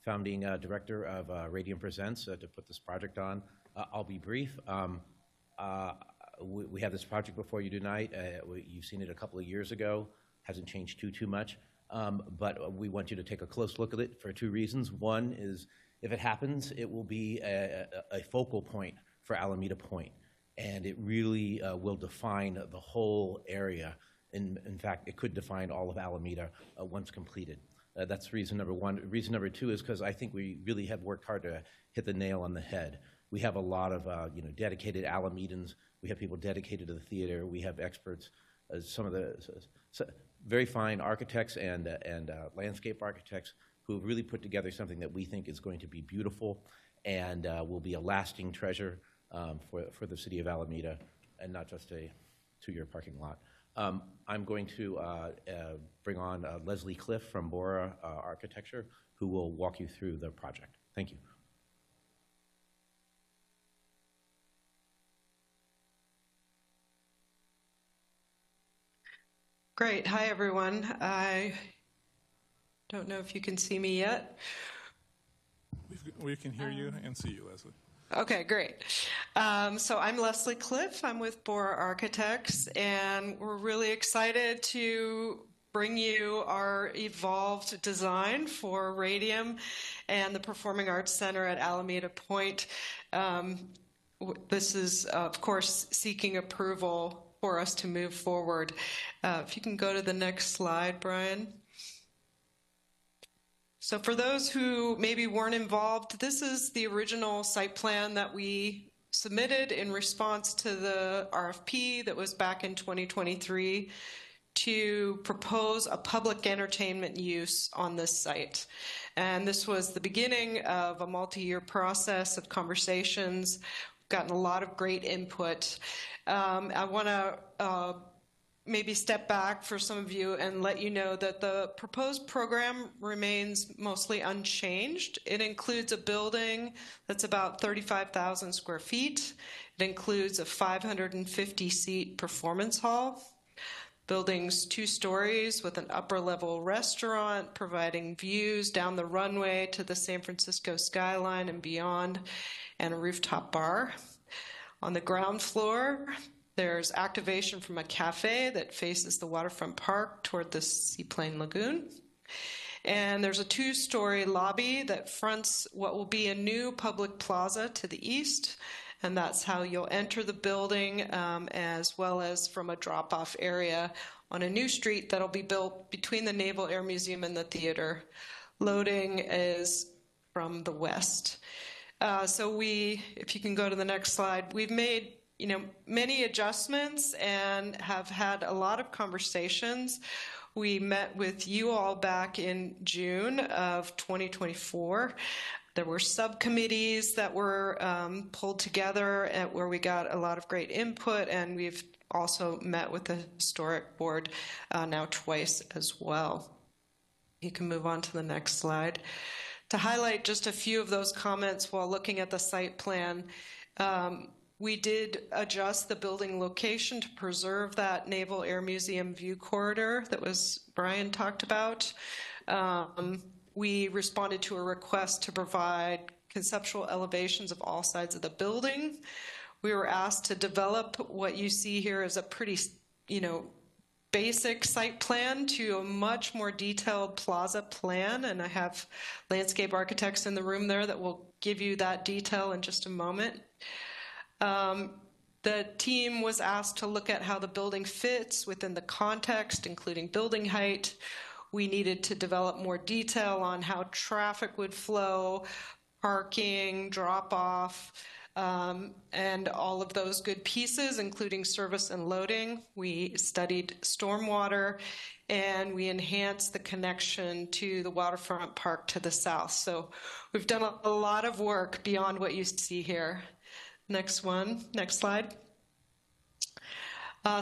founding director of Radium Presents to put this project on. I'll be brief. We have this project before you tonight. You've seen it a couple of years ago. Hasn't changed too much. But we want you to take a close look at it for two reasons. One is, if it happens, it will be a focal point for Alameda Point, and it really will define the whole area. In fact, it could define all of Alameda once completed. That's reason number one. Reason number two is because I think we really have worked hard to hit the nail on the head. We have a lot of dedicated Alamedans. We have people dedicated to the theater. We have experts, some of the very fine architects and landscape architects who have really put together something that we think is going to be beautiful and will be a lasting treasure for the city of Alameda, and not just a two-year parking lot. I'm going to bring on Leslie Cliff from Bora Architecture, who will walk you through the project. Thank you. Great. Hi, everyone. I don't know if you can see me yet. We can hear you and see you, Leslie. Okay, great. So I'm Leslie Cliff. I'm with Bora Architects, and we're really excited to bring you our evolved design for Radium and the Performing Arts Center at Alameda Point. This is, of course, seeking approval for us to move forward. If you can go to the next slide, Brian. So for those who maybe weren't involved, this is the original site plan that we submitted in response to the RFP that was back in 2023 to propose a public entertainment use on this site. And this was the beginning of a multi-year process of conversations. We've gotten a lot of great input. I want to maybe step back for some of you and let you know that the proposed program remains mostly unchanged. It includes a building that's about 35,000 square feet. It includes a 550-seat performance hall. Building's 2 stories with an upper-level restaurant providing views down the runway to the San Francisco skyline and beyond, and a rooftop bar. On the ground floor, there's activation from a cafe that faces the waterfront park toward the Seaplane Lagoon. And there's a 2-story lobby that fronts what will be a new public plaza to the east. And that's how you'll enter the building, as well as from a drop-off area on a new street that'll be built between the Naval Air Museum and the theater. Loading is from the west. So if you can go to the next slide, we've made many adjustments and have had a lot of conversations. We met with you all back in June of 2024. There were subcommittees that were pulled together where we got a lot of great input, and we've also met with the Historic Board now twice as well. You can move on to the next slide. To highlight just a few of those comments while looking at the site plan, we did adjust the building location to preserve that Naval Air Museum view corridor that Brian talked about. We responded to a request to provide conceptual elevations of all sides of the building. We were asked to develop what you see here as a pretty, basic site plan to a much more detailed plaza plan, and I have landscape architects in the room there that will give you that detail in just a moment. The team was asked to look at how the building fits within the context, including building height. We needed to develop more detail on how traffic would flow, parking, drop-off, and all of those good pieces, including service and loading. We studied stormwater, and we enhanced the connection to the waterfront park to the south. So we've done a lot of work beyond what you see here. Next slide.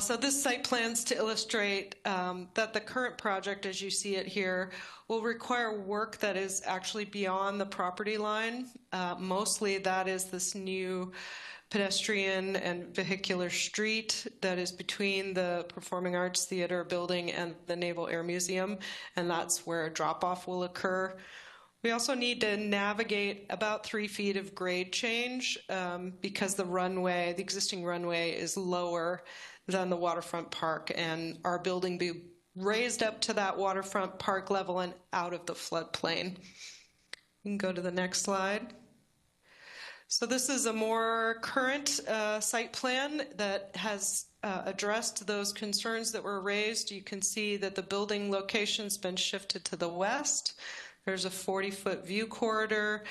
So this site plans to illustrate that the current project, as you see it here, will require work that is actually beyond the property line. Mostly that is this new pedestrian and vehicular street that is between the Performing Arts Theater building and the Naval Air Museum, and that's where a drop-off will occur. We also need to navigate about 3 feet of grade change because the existing runway is lower than the waterfront park, and our building be raised up to that waterfront park level and out of the floodplain. You can go to the next slide. So this is a more current site plan that has addressed those concerns that were raised. You can see that the building location's been shifted to the west. There's a 40-foot view corridor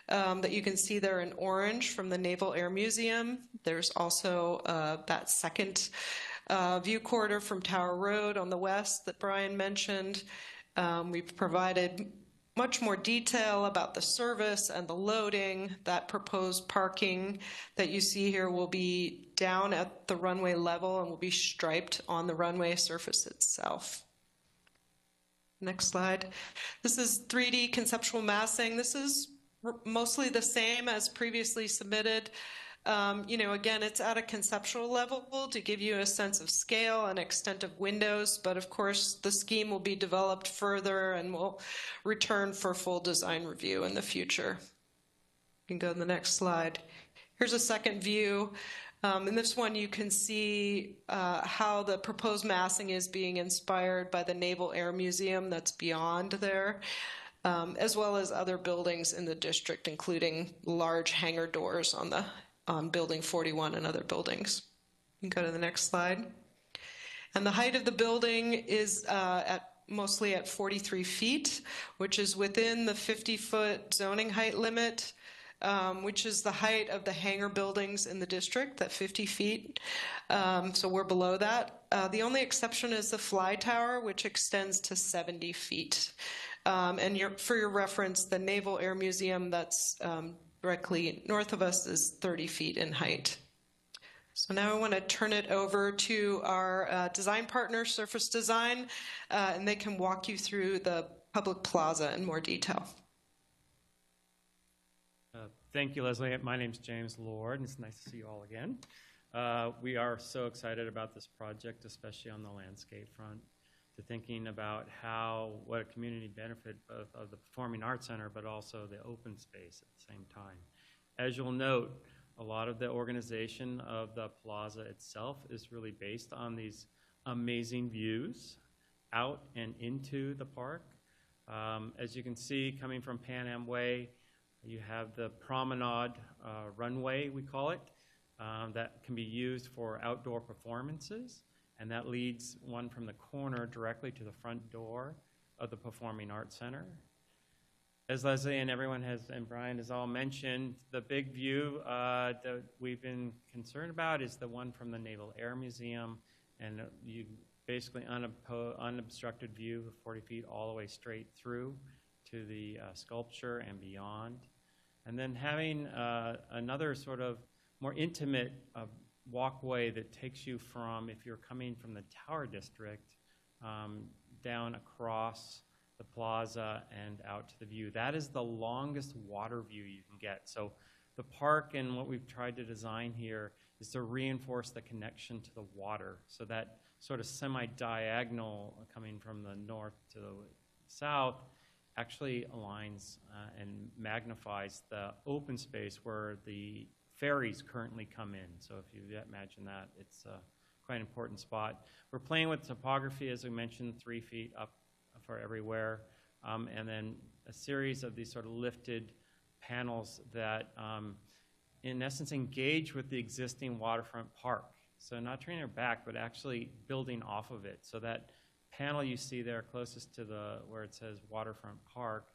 that you can see there in orange from the Naval Air Museum. There's also that second view corridor from Tower Road on the west that Brian mentioned. We've provided much more detail about the service and the loading. That proposed parking that you see here will be down at the runway level and will be striped on the runway surface itself. Next slide. This is 3D conceptual massing. This is mostly the same as previously submitted. Again, it's at a conceptual level to give you a sense of scale and extent of windows, but of course the scheme will be developed further and will return for full design review in the future. You can go to the next slide. Here's a second view. In this one, you can see how the proposed massing is being inspired by the Naval Air Museum that's beyond there, as well as other buildings in the district, including large hangar doors on Building 41 and other buildings. You can go to the next slide. And the height of the building is mostly at 43 feet, which is within the 50-foot zoning height limit, which is the height of the hangar buildings in the district at 50 feet. So we're below that. The only exception is the fly tower, which extends to 70 feet. And for your reference, the Naval Air Museum that's directly north of us is 30 feet in height. So now I want to turn it over to our design partner, Surface Design, and they can walk you through the public plaza in more detail. Thank you, Leslie. My name's James Lord, and it's nice to see you all again. We are so excited about this project, especially on the landscape front, to thinking about what a community benefit both of the Performing Arts Center, but also the open space at the same time. As you'll note, a lot of the organization of the plaza itself is really based on these amazing views out and into the park. As you can see, coming from Pan Am Way, you have the promenade runway, we call it, that can be used for outdoor performances. And that leads one from the corner directly to the front door of the Performing Arts Center. As Leslie and and Brian has all mentioned, the big view that we've been concerned about is the one from the Naval Air Museum, and you basically unobstructed view of 40 feet all the way straight through to the sculpture and beyond. And then having another sort of more intimate walkway that takes you from, if you're coming from the Tower District, down across the plaza and out to the view. That is the longest water view you can get. So the park and what we've tried to design here is to reinforce the connection to the water. So that sort of semi-diagonal coming from the north to the south actually aligns and magnifies the open space where the ferries currently come in. So if you imagine that, it's quite an important spot. We're playing with topography, as we mentioned, 3 feet up for everywhere, and then a series of these sort of lifted panels that, in essence, engage with the existing waterfront park. So not turning their back, but actually building off of it. So that panel you see there closest to where it says waterfront park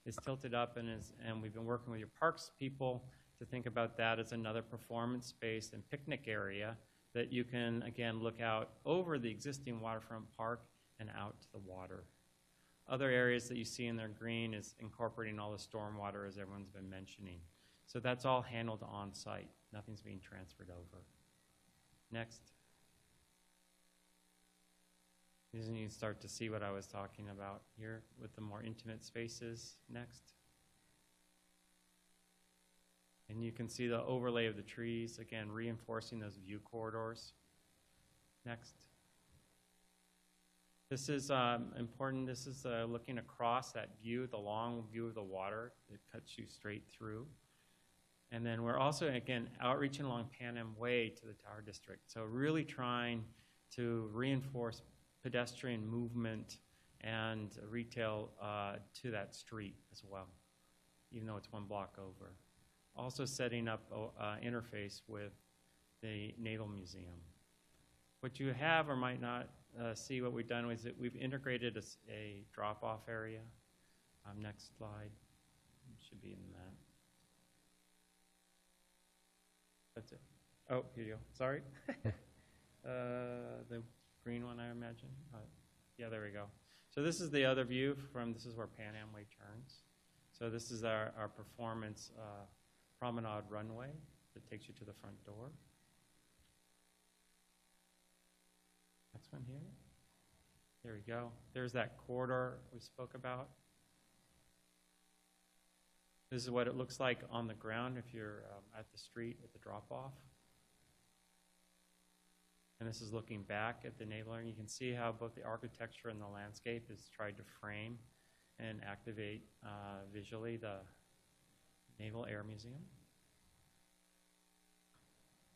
is tilted up, and we've been working with your parks people to think about that as another performance space and picnic area that you can, again, look out over the existing waterfront park and out to the water. Other areas that you see in their green is incorporating all the stormwater, as everyone's been mentioning. So that's all handled on site. Nothing's being transferred over. Next. You can start to see what I was talking about here with the more intimate spaces. Next. And you can see the overlay of the trees, again, reinforcing those view corridors. Next. This is important. This is looking across that view, the long view of the water that cuts you straight through. And then we're also, again, outreaching along Pan Am Way to the Tower District. So really trying to reinforce pedestrian movement and retail to that street as well, even though it's one block over. Also setting up interface with the Naval Museum. What you have or might not see what we've done is that we've integrated a drop-off area. Next slide. Should be in that. That's it. Oh, here you go. Sorry. The green one, I imagine. Yeah, there we go. So this is the other view from, this is where Pan Am Way turns. So this is our performance promenade runway that takes you to the front door. Next one here. There we go. There's that corridor we spoke about. This is what it looks like on the ground if you're at the street at the drop-off. And this is looking back at the naval area. You can see how both the architecture and the landscape is tried to frame and activate visually the Naval Air Museum.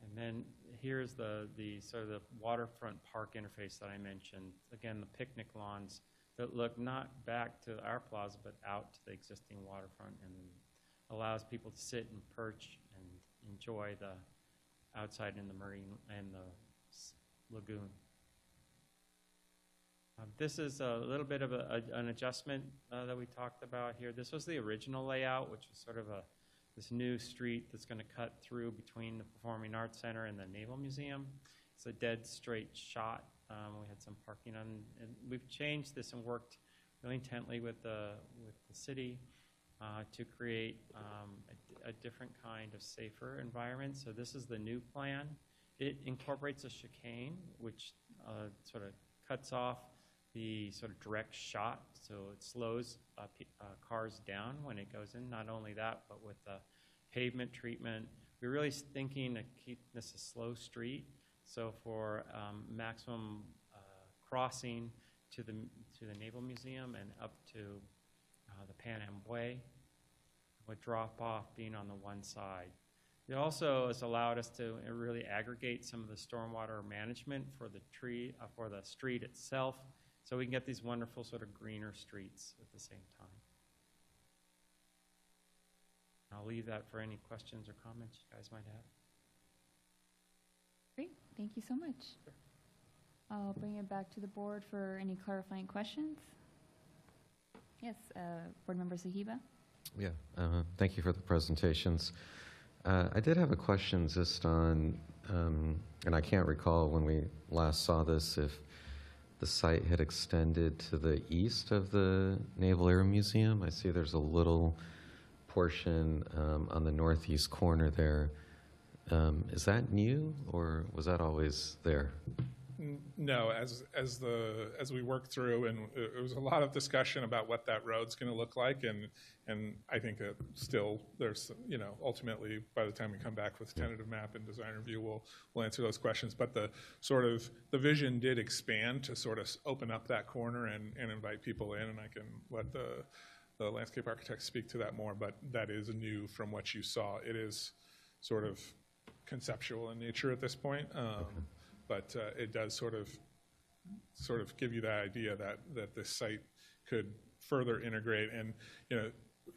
And then here's the sort of the waterfront park interface that I mentioned. Again, the picnic lawns that look not back to our plaza, but out to the existing waterfront, and allows people to sit and perch and enjoy the outside in the marine and the lagoon. This is a little bit of an adjustment that we talked about here. This was the original layout, which was sort of this new street that's going to cut through between the Performing Arts Center and the Naval Museum. It's a dead straight shot. We had some parking on, and we've changed this and worked really intently with the city to create a different kind of safer environment. So this is the new plan. It incorporates a chicane, which sort of cuts off the sort of direct shot, so it slows cars down when it goes in. Not only that, but with the pavement treatment, we're really thinking to keep this a slow street. So for maximum crossing to the Naval Museum and up to the Pan Am Way, with drop-off being on the one side. It also has allowed us to really aggregate some of the stormwater management for the street itself, so we can get these wonderful sort of greener streets at the same time. I'll leave that for any questions or comments you guys might have. Great, thank you so much. I'll bring it back to the board for any clarifying questions. Yes, Board Member Sahiba. Yeah, thank you for the presentations. I did have a question just on, and I can't recall when we last saw this, if the site had extended to the east of the Naval Air Museum. I see there's a little portion on the northeast corner there. Is that new, or was that always there? No, as we worked through, and it was a lot of discussion about what that road's going to look like, and I think that still there's, ultimately by the time we come back with tentative map and design review, we'll answer those questions. But the vision did expand to sort of open up that corner and invite people in, and I can let the landscape architects speak to that more. But that is new from what you saw. It is sort of conceptual in nature at this point. But it does sort of give you that idea that this site could further integrate, and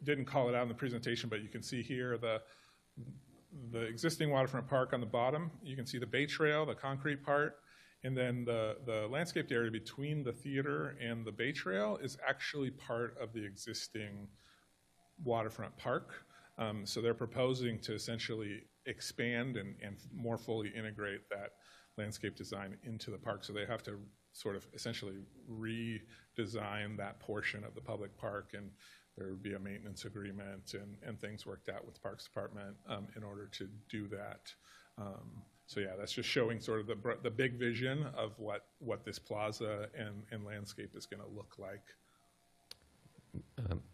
didn't call it out in the presentation, but you can see here the existing waterfront park on the bottom. You can see the Bay Trail, the concrete part, and then the landscaped area between the theater and the Bay Trail is actually part of the existing waterfront park. So they're proposing to essentially expand and more fully integrate that landscape design into the park. So they have to sort of essentially redesign that portion of the public park, and there would be a maintenance agreement and things worked out with the Parks Department in order to do that. So yeah, that's just showing sort of the big vision of what this plaza and landscape is going to look like.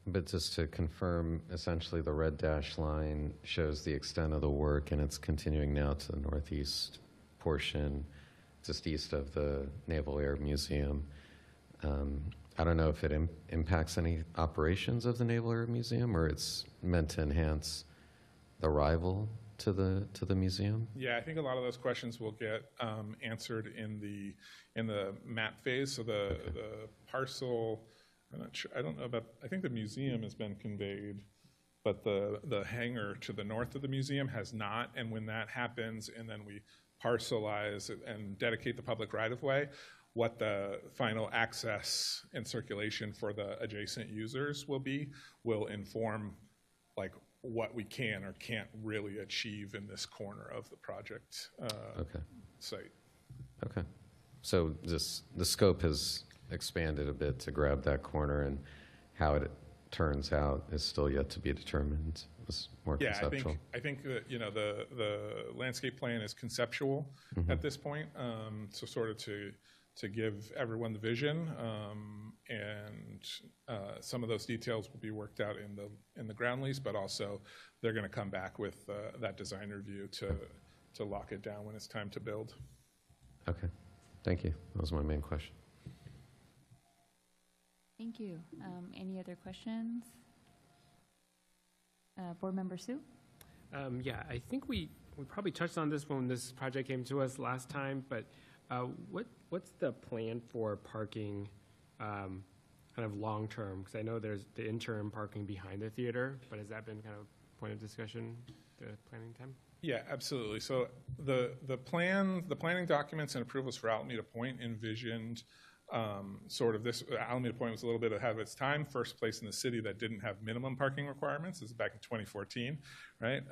But just to confirm, essentially the red dash line shows the extent of the work, and it's continuing now to the northeast portion, just east of the Naval Air Museum. I don't know if it impacts any operations of the Naval Air Museum, or it's meant to enhance the arrival to the museum. Yeah, I think a lot of those questions will get answered in the map phase. So the parcel, I'm not sure, I don't know about, I think the museum has been conveyed, but the hangar to the north of the museum has not. And when that happens, and then we parcelize and dedicate the public right-of-way, what the final access and circulation for the adjacent users will inform like what we can or can't really achieve in this corner of the project site. Okay. So the scope has expanded a bit to grab that corner, and how it turns out is still yet to be determined. It's more conceptual. I think that, you know, the landscape plan is conceptual at this point. So sort of to give everyone the vision, and some of those details will be worked out in the ground lease, but also they're going to come back with that design review to lock it down when it's time to build. Okay, thank you. That was my main question. Thank you. Any other questions? Board Member Sue? Yeah, I think we probably touched on this when this project came to us last time, but what's the plan for parking kind of long-term? Because I know there's the interim parking behind the theater, but has that been kind of point of discussion, the planning time? Yeah, absolutely. So the planning documents and approvals for Alameda Point envisioned sort of this. Alameda Point was a little bit ahead of its time, first place in the city that didn't have minimum parking requirements. This is back in 2014, right?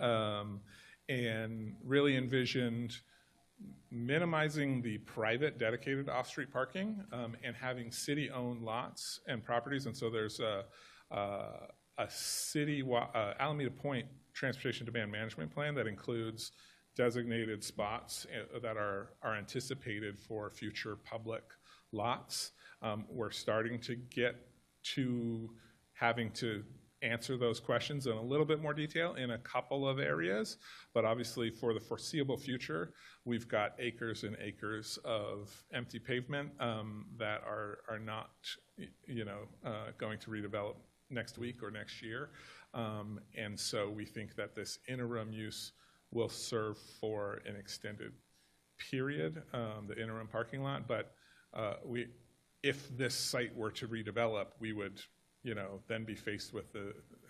And really envisioned minimizing the private dedicated off-street parking and having city-owned lots and properties. And so there's a city Alameda Point transportation demand management plan that includes designated spots that are anticipated for future public lots. We're starting to get to having to answer those questions in a little bit more detail in a couple of areas, but obviously for the foreseeable future, we've got acres and acres of empty pavement that are not, going to redevelop next week or next year. And so we think that this interim use will serve for an extended period, the interim parking lot, but if this site were to redevelop, we would then be faced with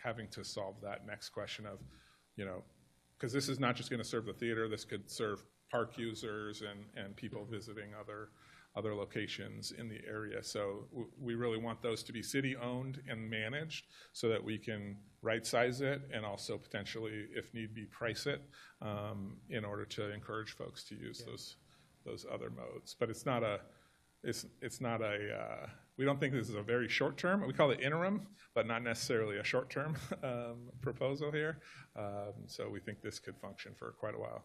having to solve that next question of, because this is not just going to serve the theater, this could serve park users and people visiting other locations in the area. So we really want those to be city-owned and managed so that we can right-size it and also potentially, if need be, price it in order to encourage folks to use those other modes. But it's not a we don't think this is a very short-term, we call it interim, but not necessarily a short-term proposal here. So we think this could function for quite a while.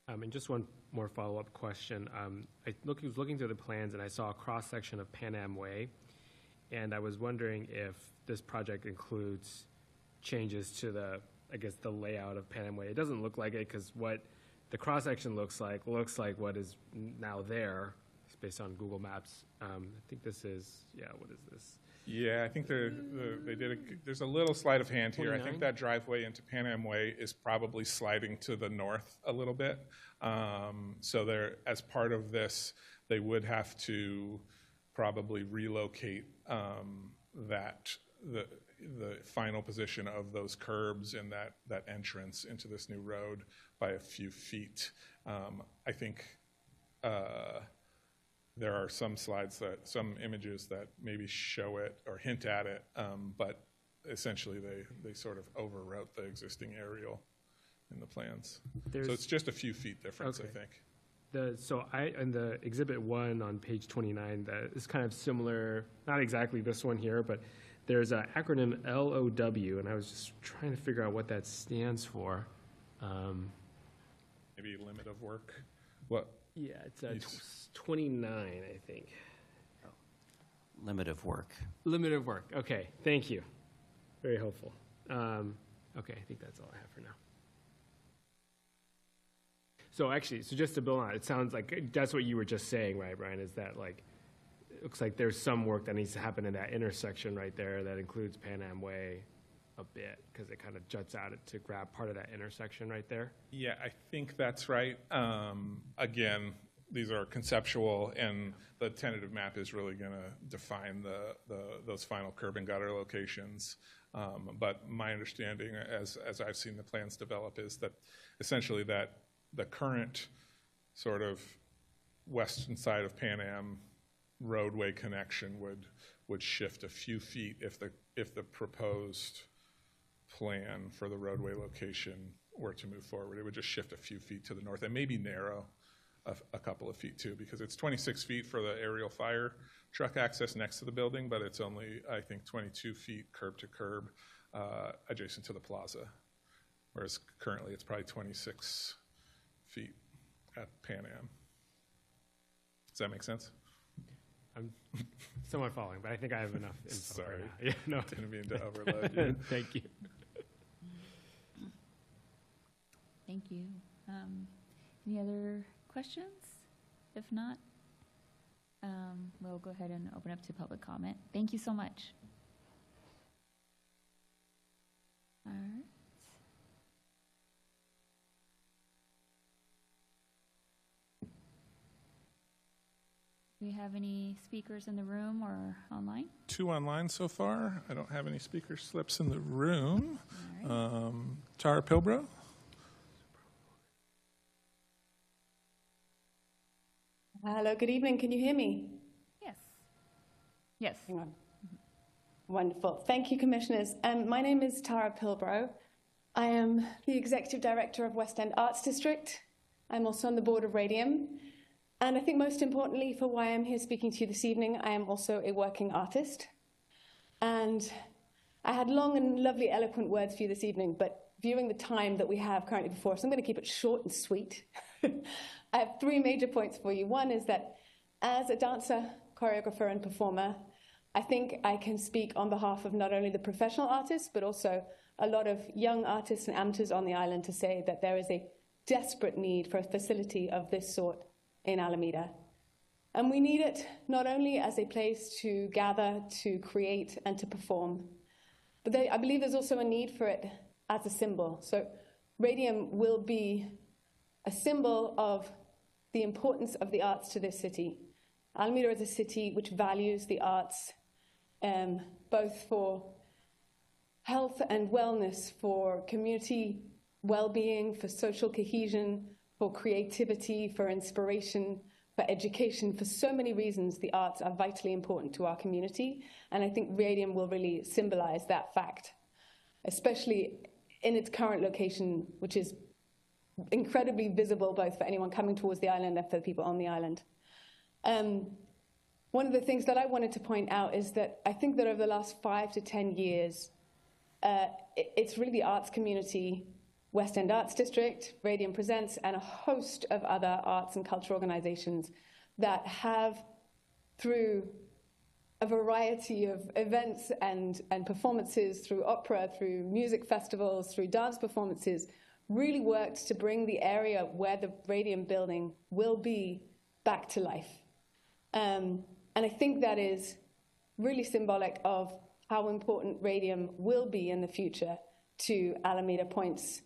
And just one more follow-up question. I was looking through the plans and I saw a cross-section of Pan Am Way, and I was wondering if this project includes changes to the layout of Pan Am Way. It doesn't look like it, because what the cross-section looks like what is now there, based on Google Maps. I think this is, what is this? Yeah, I think they did there's a little sleight of hand here. 29? I think that driveway into Pan Am Way is probably sliding to the north a little bit. So as part of this, they would have to probably relocate the final position of those curbs and that entrance into this new road by a few feet. I think there are some images that maybe show it or hint at it, but essentially they sort of overwrote the existing aerial in the plans. So it's just a few feet difference, okay. I think. In the Exhibit 1 on page 29, that is kind of similar, not exactly this one here, but there's an acronym LOW, and I was just trying to figure out what that stands for. Maybe limit of work. What? Yeah, it's 29, I think. limit of work. Limit of work, okay, thank you. Very helpful. Okay, I think that's all I have for now. So actually, so just to build on it sounds like that's what you were just saying, right, Brian, is that like, it looks like there's some work that needs to happen in that intersection right there that includes Pan Am Way a bit, because it kind of juts out to grab part of that intersection right there. Yeah, I think that's right. Again, these are conceptual, and the tentative map is really going to define those final curb and gutter locations. But my understanding, as I've seen the plans develop, is that essentially that the current sort of western side of Pan Am roadway connection would shift a few feet if the proposed plan for the roadway location were to move forward. It would just shift a few feet to the north and maybe narrow a couple of feet too, because it's 26 feet for the aerial fire truck access next to the building, but it's only, I think, 22 feet curb to curb adjacent to the plaza, whereas currently it's probably 26 feet at Pan Am. Does that make sense? I'm somewhat following, but I think I have enough info. Sorry. Right now. Yeah, no. Didn't mean to overload you. Thank you. Thank you. Any other questions? If not, we'll go ahead and open up to public comment. Thank you so much. All right. Do we have any speakers in the room or online? 2 online so far. I don't have any speaker slips in the room. Tara Pilbro. Hello, good evening. Can you hear me? Yes. Yes. Hang on. Wonderful. Thank you, Commissioners. My name is Tara Pilbro. I am the Executive Director of West End Arts District. I'm also on the board of Radium. And I think most importantly for why I'm here speaking to you this evening, I am also a working artist. And I had long and lovely, eloquent words for you this evening, but viewing the time that we have currently before us, I'm going to keep it short and sweet. I have 3 major points for you. One is that as a dancer, choreographer, and performer, I think I can speak on behalf of not only the professional artists, but also a lot of young artists and amateurs on the island to say that there is a desperate need for a facility of this sort in Alameda. And we need it not only as a place to gather, to create, and to perform, but I believe there's also a need for it as a symbol. So Radium will be a symbol of the importance of the arts to this city. Alameda is a city which values the arts, both for health and wellness, for community well-being, for social cohesion, for creativity, for inspiration, for education. For so many reasons, the arts are vitally important to our community, and I think Radium will really symbolize that fact, especially in its current location, which is incredibly visible both for anyone coming towards the island and for the people on the island. One of the things that I wanted to point out is that I think that over the last 5 to 10 years, it's really the arts community, West End Arts District, Radium Presents, and a host of other arts and cultural organizations that have, through a variety of events and performances, through opera, through music festivals, through dance performances, really worked to bring the area where the Radium building will be back to life. And I think that is really symbolic of how important Radium will be in the future to Alameda Point's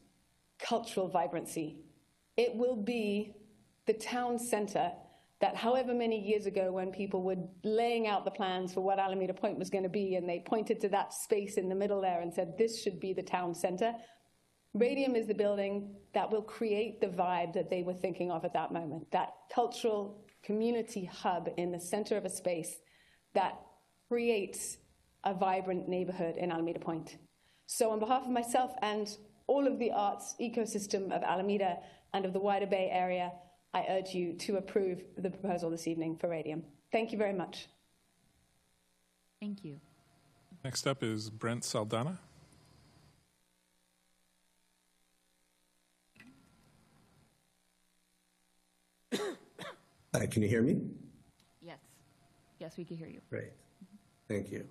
cultural vibrancy. It will be the town center that however many years ago when people were laying out the plans for what Alameda Point was going to be, and they pointed to that space in the middle there and said, this should be the town center. Radium is the building that will create the vibe that they were thinking of at that moment, that cultural community hub in the center of a space that creates a vibrant neighborhood in Alameda Point. So on behalf of myself and all of the arts ecosystem of Alameda and of the wider Bay Area, I urge you to approve the proposal this evening for Radium. Thank you very much. Thank you. Next up is Brent Saldana. Can you hear me? Yes. Yes, we can hear you. Great. Thank you.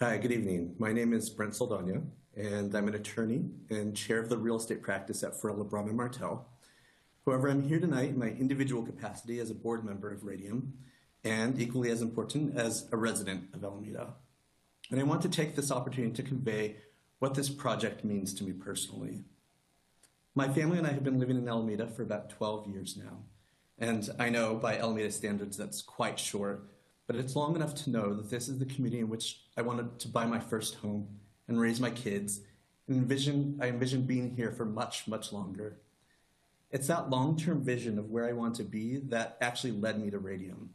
Hi, good evening. My name is Brent Saldana, and I'm an attorney and chair of the real estate practice at Farrell, LeBron and Martel. However, I'm here tonight in my individual capacity as a board member of Radium, and equally as important, as a resident of Alameda. And I want to take this opportunity to convey what this project means to me personally. My family and I have been living in Alameda for about 12 years now. And I know by Alameda standards that's quite short, but it's long enough to know that this is the community in which I wanted to buy my first home and raise my kids, and I envision being here for much, much longer. It's that long-term vision of where I want to be that actually led me to Radium,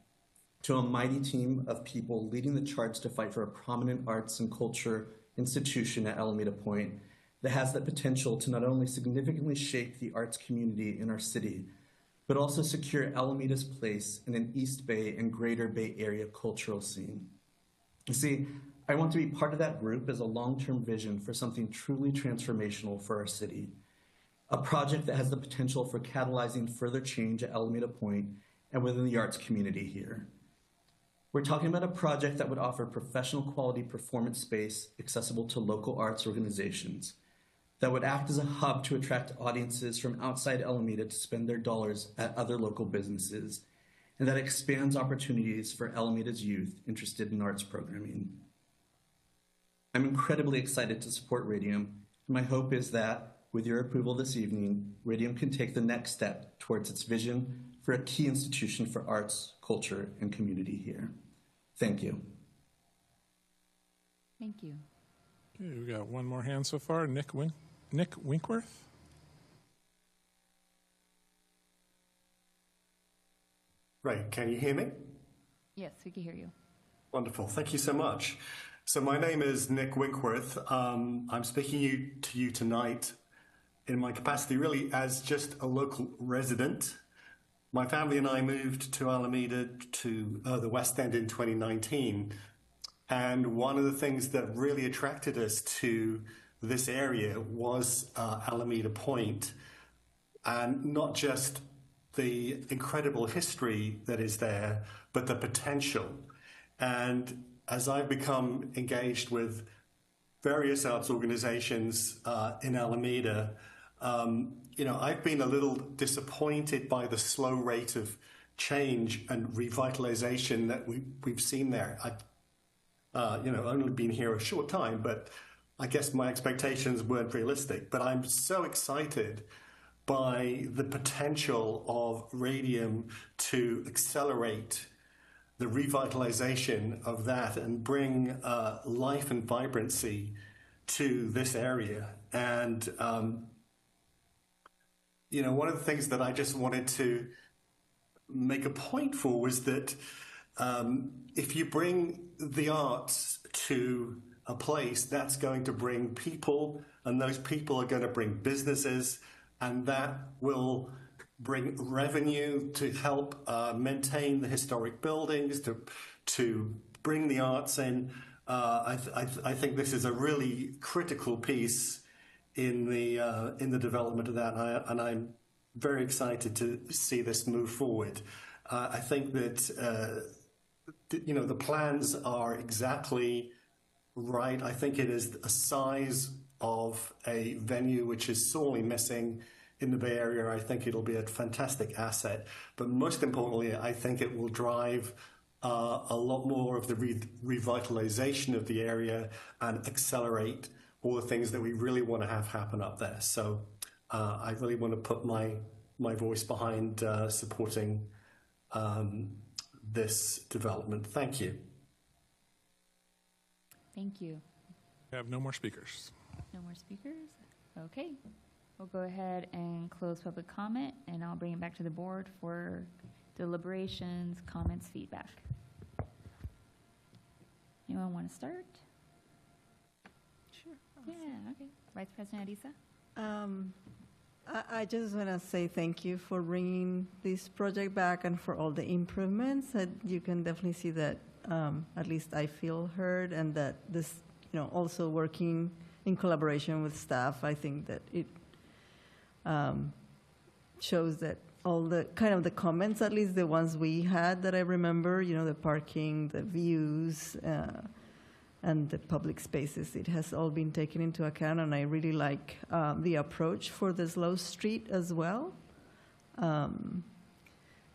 to a mighty team of people leading the charge to fight for a prominent arts and culture institution at Alameda Point that has the potential to not only significantly shape the arts community in our city, but also secure Alameda's place in an East Bay and Greater Bay Area cultural scene. You see, I want to be part of that group as a long-term vision for something truly transformational for our city, a project that has the potential for catalyzing further change at Alameda Point and within the arts community here. We're talking about a project that would offer professional quality performance space accessible to local arts organizations, that would act as a hub to attract audiences from outside Alameda to spend their dollars at other local businesses, and that expands opportunities for Alameda's youth interested in arts programming. I'm incredibly excited to support Radium, and my hope is that, with your approval this evening, Radium can take the next step towards its vision for a key institution for arts, culture, and community here. Thank you. Thank you. Okay, we got one more hand so far. Nick Winkworth. Right, can you hear me? Yes, we can hear you. Wonderful, thank you so much. So my name is Nick Winkworth. I'm speaking to you tonight in my capacity really as just a local resident. My family and I moved to Alameda to the West End in 2019. And one of the things that really attracted us to this area was Alameda Point, and not just the incredible history that is there, but the potential. And as I've become engaged with various arts organizations in Alameda, I've been a little disappointed by the slow rate of change and revitalization that we've seen there. I've only been here a short time, but I guess my expectations weren't realistic. But I'm so excited by the potential of Radium to accelerate the revitalization of that and bring life and vibrancy to this area. And, one of the things that I just wanted to make a point for was that if you bring the arts to a place, that's going to bring people, and those people are going to bring businesses, and that will bring revenue to help maintain the historic buildings, to bring the arts in. I think this is a really critical piece in the development of that, and I'm very excited to see this move forward. I think that the plans are exactly right. I think it is a size of a venue which is sorely missing in the Bay Area. I think it'll be a fantastic asset, but most importantly, I think it will drive a lot more of the revitalization of the area and accelerate all the things that we really want to have happen up there. So I really want to put my voice behind supporting this development. Thank you. Thank you. We have no more speakers. No more speakers? Okay. We'll go ahead and close public comment, and I'll bring it back to the board for deliberations, comments, feedback. Anyone want to start? Sure. Yeah, okay. Vice President Arisa? I just want to say thank you for bringing this project back and for all the improvements. That you can definitely see that at least I feel heard, and that this, also working in collaboration with staff, I think that it shows that all the kind of the comments, at least the ones we had that I remember, the parking, the views, and the public spaces. It has all been taken into account, and I really like the approach for the slow street as well.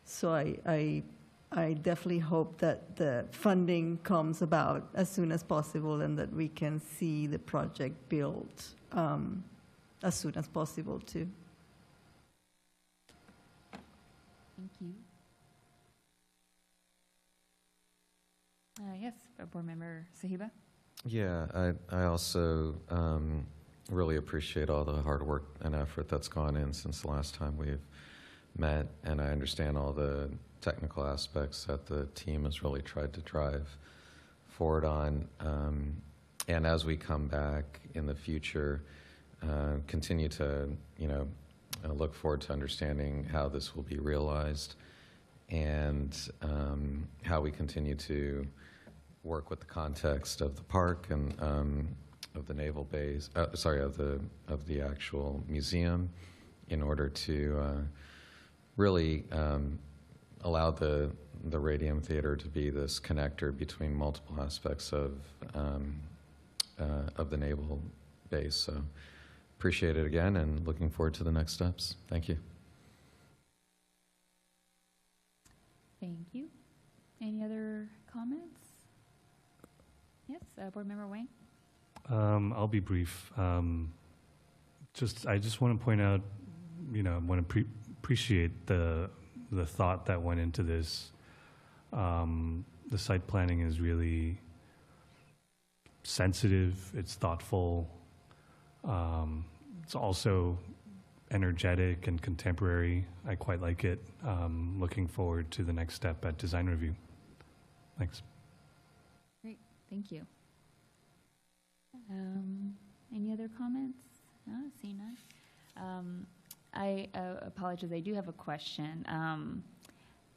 So I definitely hope that the funding comes about as soon as possible and that we can see the project built as soon as possible too. Thank you. Yes, Board Member Sahiba. Yeah, I also really appreciate all the hard work and effort that's gone in since the last time we've met, and I understand all the technical aspects that the team has really tried to drive forward on. And as we come back in the future, continue to, look forward to understanding how this will be realized and how we continue to work with the context of the park and of the naval base, of the actual museum, in order to really allow the Radium Theater to be this connector between multiple aspects of the naval base. So appreciate it again, and looking forward to the next steps. Thank you. Thank you. Any other comments? Yes, Board Member Wang. I'll be brief. I just want to point out, I want to appreciate the thought that went into this. The site planning is really sensitive. It's thoughtful. It's also energetic and contemporary. I quite like it. Looking forward to the next step at design review. Thanks. Great, thank you. Any other comments? No, see none. I apologize, I do have a question.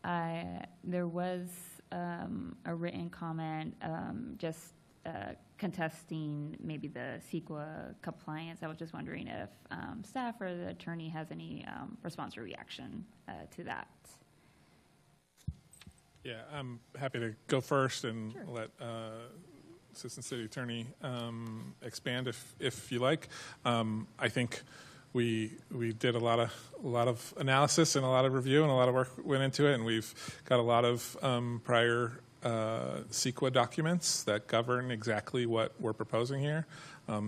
There was a written comment just contesting maybe the CEQA compliance. I was just wondering if staff or the attorney has any response or reaction to that. Yeah, I'm happy to go first and Sure. let Assistant City Attorney expand if you like. I think we did a lot of analysis and a lot of review and a lot of work went into it, and we've got a lot of prior CEQA documents that govern exactly what we're proposing here.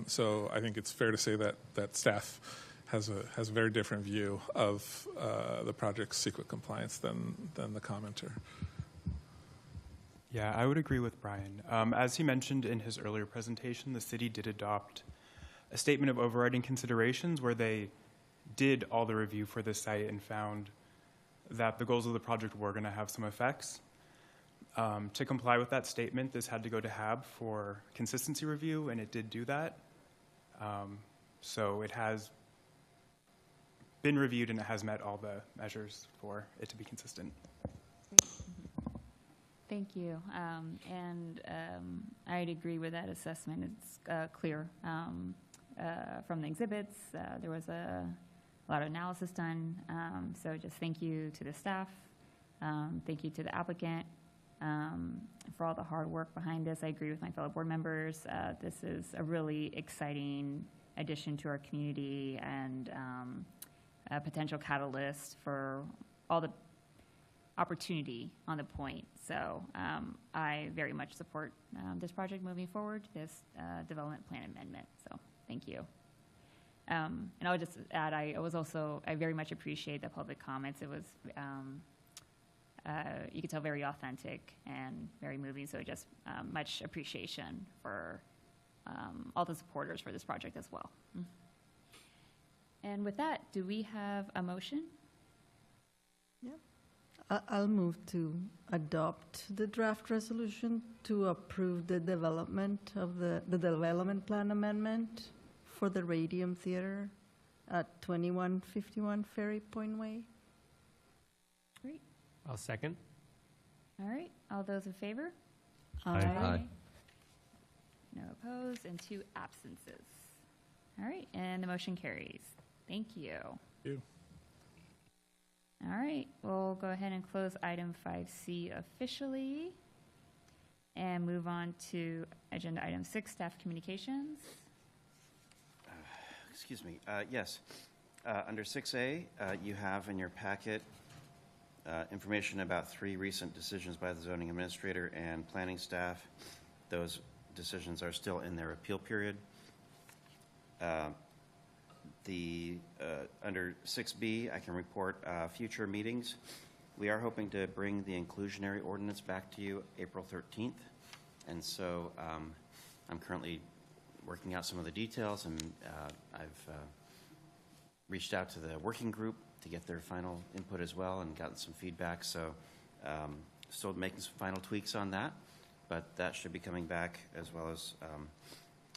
So I think it's fair to say that staff has a very different view of the project's CEQA compliance than the commenter. Yeah, I would agree with Brian. As he mentioned in his earlier presentation, the city did adopt a statement of overriding considerations where they did all the review for this site and found that the goals of the project were going to have some effects. To comply with that statement, this had to go to HAB for consistency review, and it did do that. So it has been reviewed, and it has met all the measures for it to be consistent. Thank you. I'd agree with that assessment. It's clear from the exhibits. There was a lot of analysis done. So just thank you to the staff. Thank you to the applicant for all the hard work behind this. I agree with my fellow board members. This is a really exciting addition to our community and a potential catalyst for all the opportunity on the point. So I very much support this project moving forward, this development plan amendment. So thank you. And I'll just add, I very much appreciate the public comments. It was, you could tell, very authentic and very moving. So just much appreciation for all the supporters for this project as well. And with that, do we have a motion? Yep. I'll move to adopt the draft resolution to approve the development of the development plan amendment for the Radium Theater at 2151 Ferry Point Way. Great. I'll second. All right. All those in favor? Aye. Aye. No opposed and 2 absences. All right. And the motion carries. Thank you. Thank you. All right, we'll go ahead and close item 5C officially and move on to agenda item 6, staff communications. Excuse me. Yes. Under 6A, you have in your packet information about 3 recent decisions by the zoning administrator and planning staff. Those decisions are still in their appeal period. Under 6B, I can report future meetings. We are hoping to bring the inclusionary ordinance back to you April 13th. And so I'm currently working out some of the details, and I've reached out to the working group to get their final input as well and gotten some feedback. So still making some final tweaks on that, but that should be coming back, as well as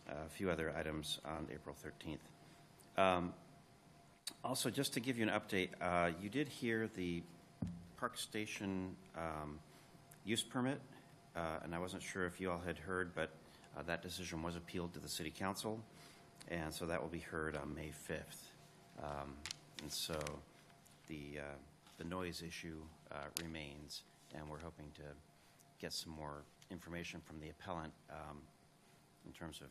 a few other items on April 13th. Also, just to give you an update, you did hear the Park Station use permit, and I wasn't sure if you all had heard, but that decision was appealed to the City Council, and so that will be heard on May 5th. And so the noise issue remains, and we're hoping to get some more information from the appellant in terms of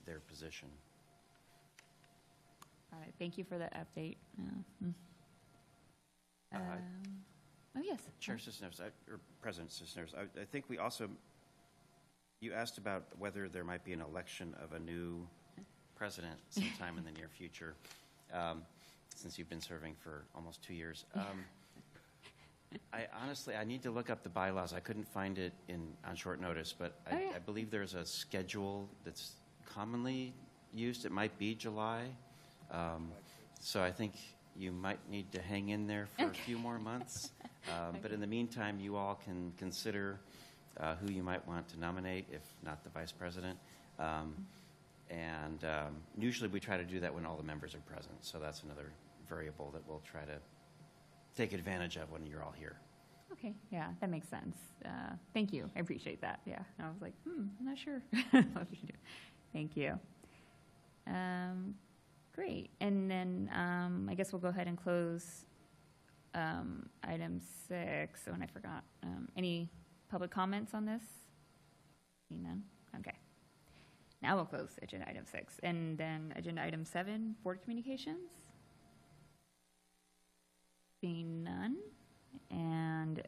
their position. All right, thank you for the update. Oh, yes. Chair Cisneros, or President Cisneros, I think we also, you asked about whether there might be an election of a new president sometime in the near future, since you've been serving for almost 2 years. I honestly, I need to look up the bylaws. I couldn't find it on short notice, but I believe there's a schedule that's commonly used. It might be July. So I think you might need to hang in there for a few more months. But in the meantime, you all can consider who you might want to nominate, if not the vice president. And usually we try to do that when all the members are present. So that's another variable that we'll try to take advantage of when you're all here. Okay, yeah, that makes sense. Thank you. I appreciate that. Yeah, I was like, I'm not sure what we should do. Thank you. Great. And then I guess we'll go ahead and close item 6. Oh, and I forgot. Any public comments on this? Seeing none? Okay. Now we'll close agenda item 6. And then agenda item 7, board communications. Seeing none. And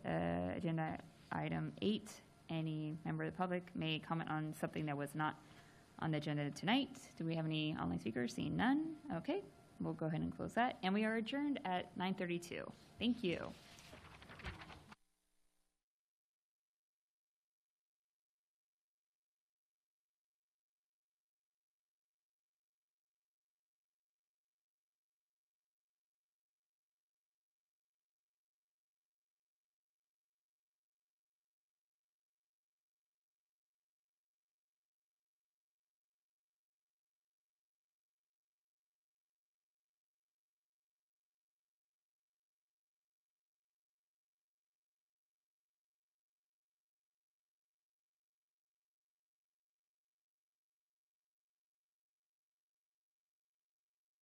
agenda item 8, any member of the public may comment on something that was not on the agenda tonight. Do we have any online speakers? Seeing none. Okay, we'll go ahead and close that. And we are adjourned at 9:32. Thank you.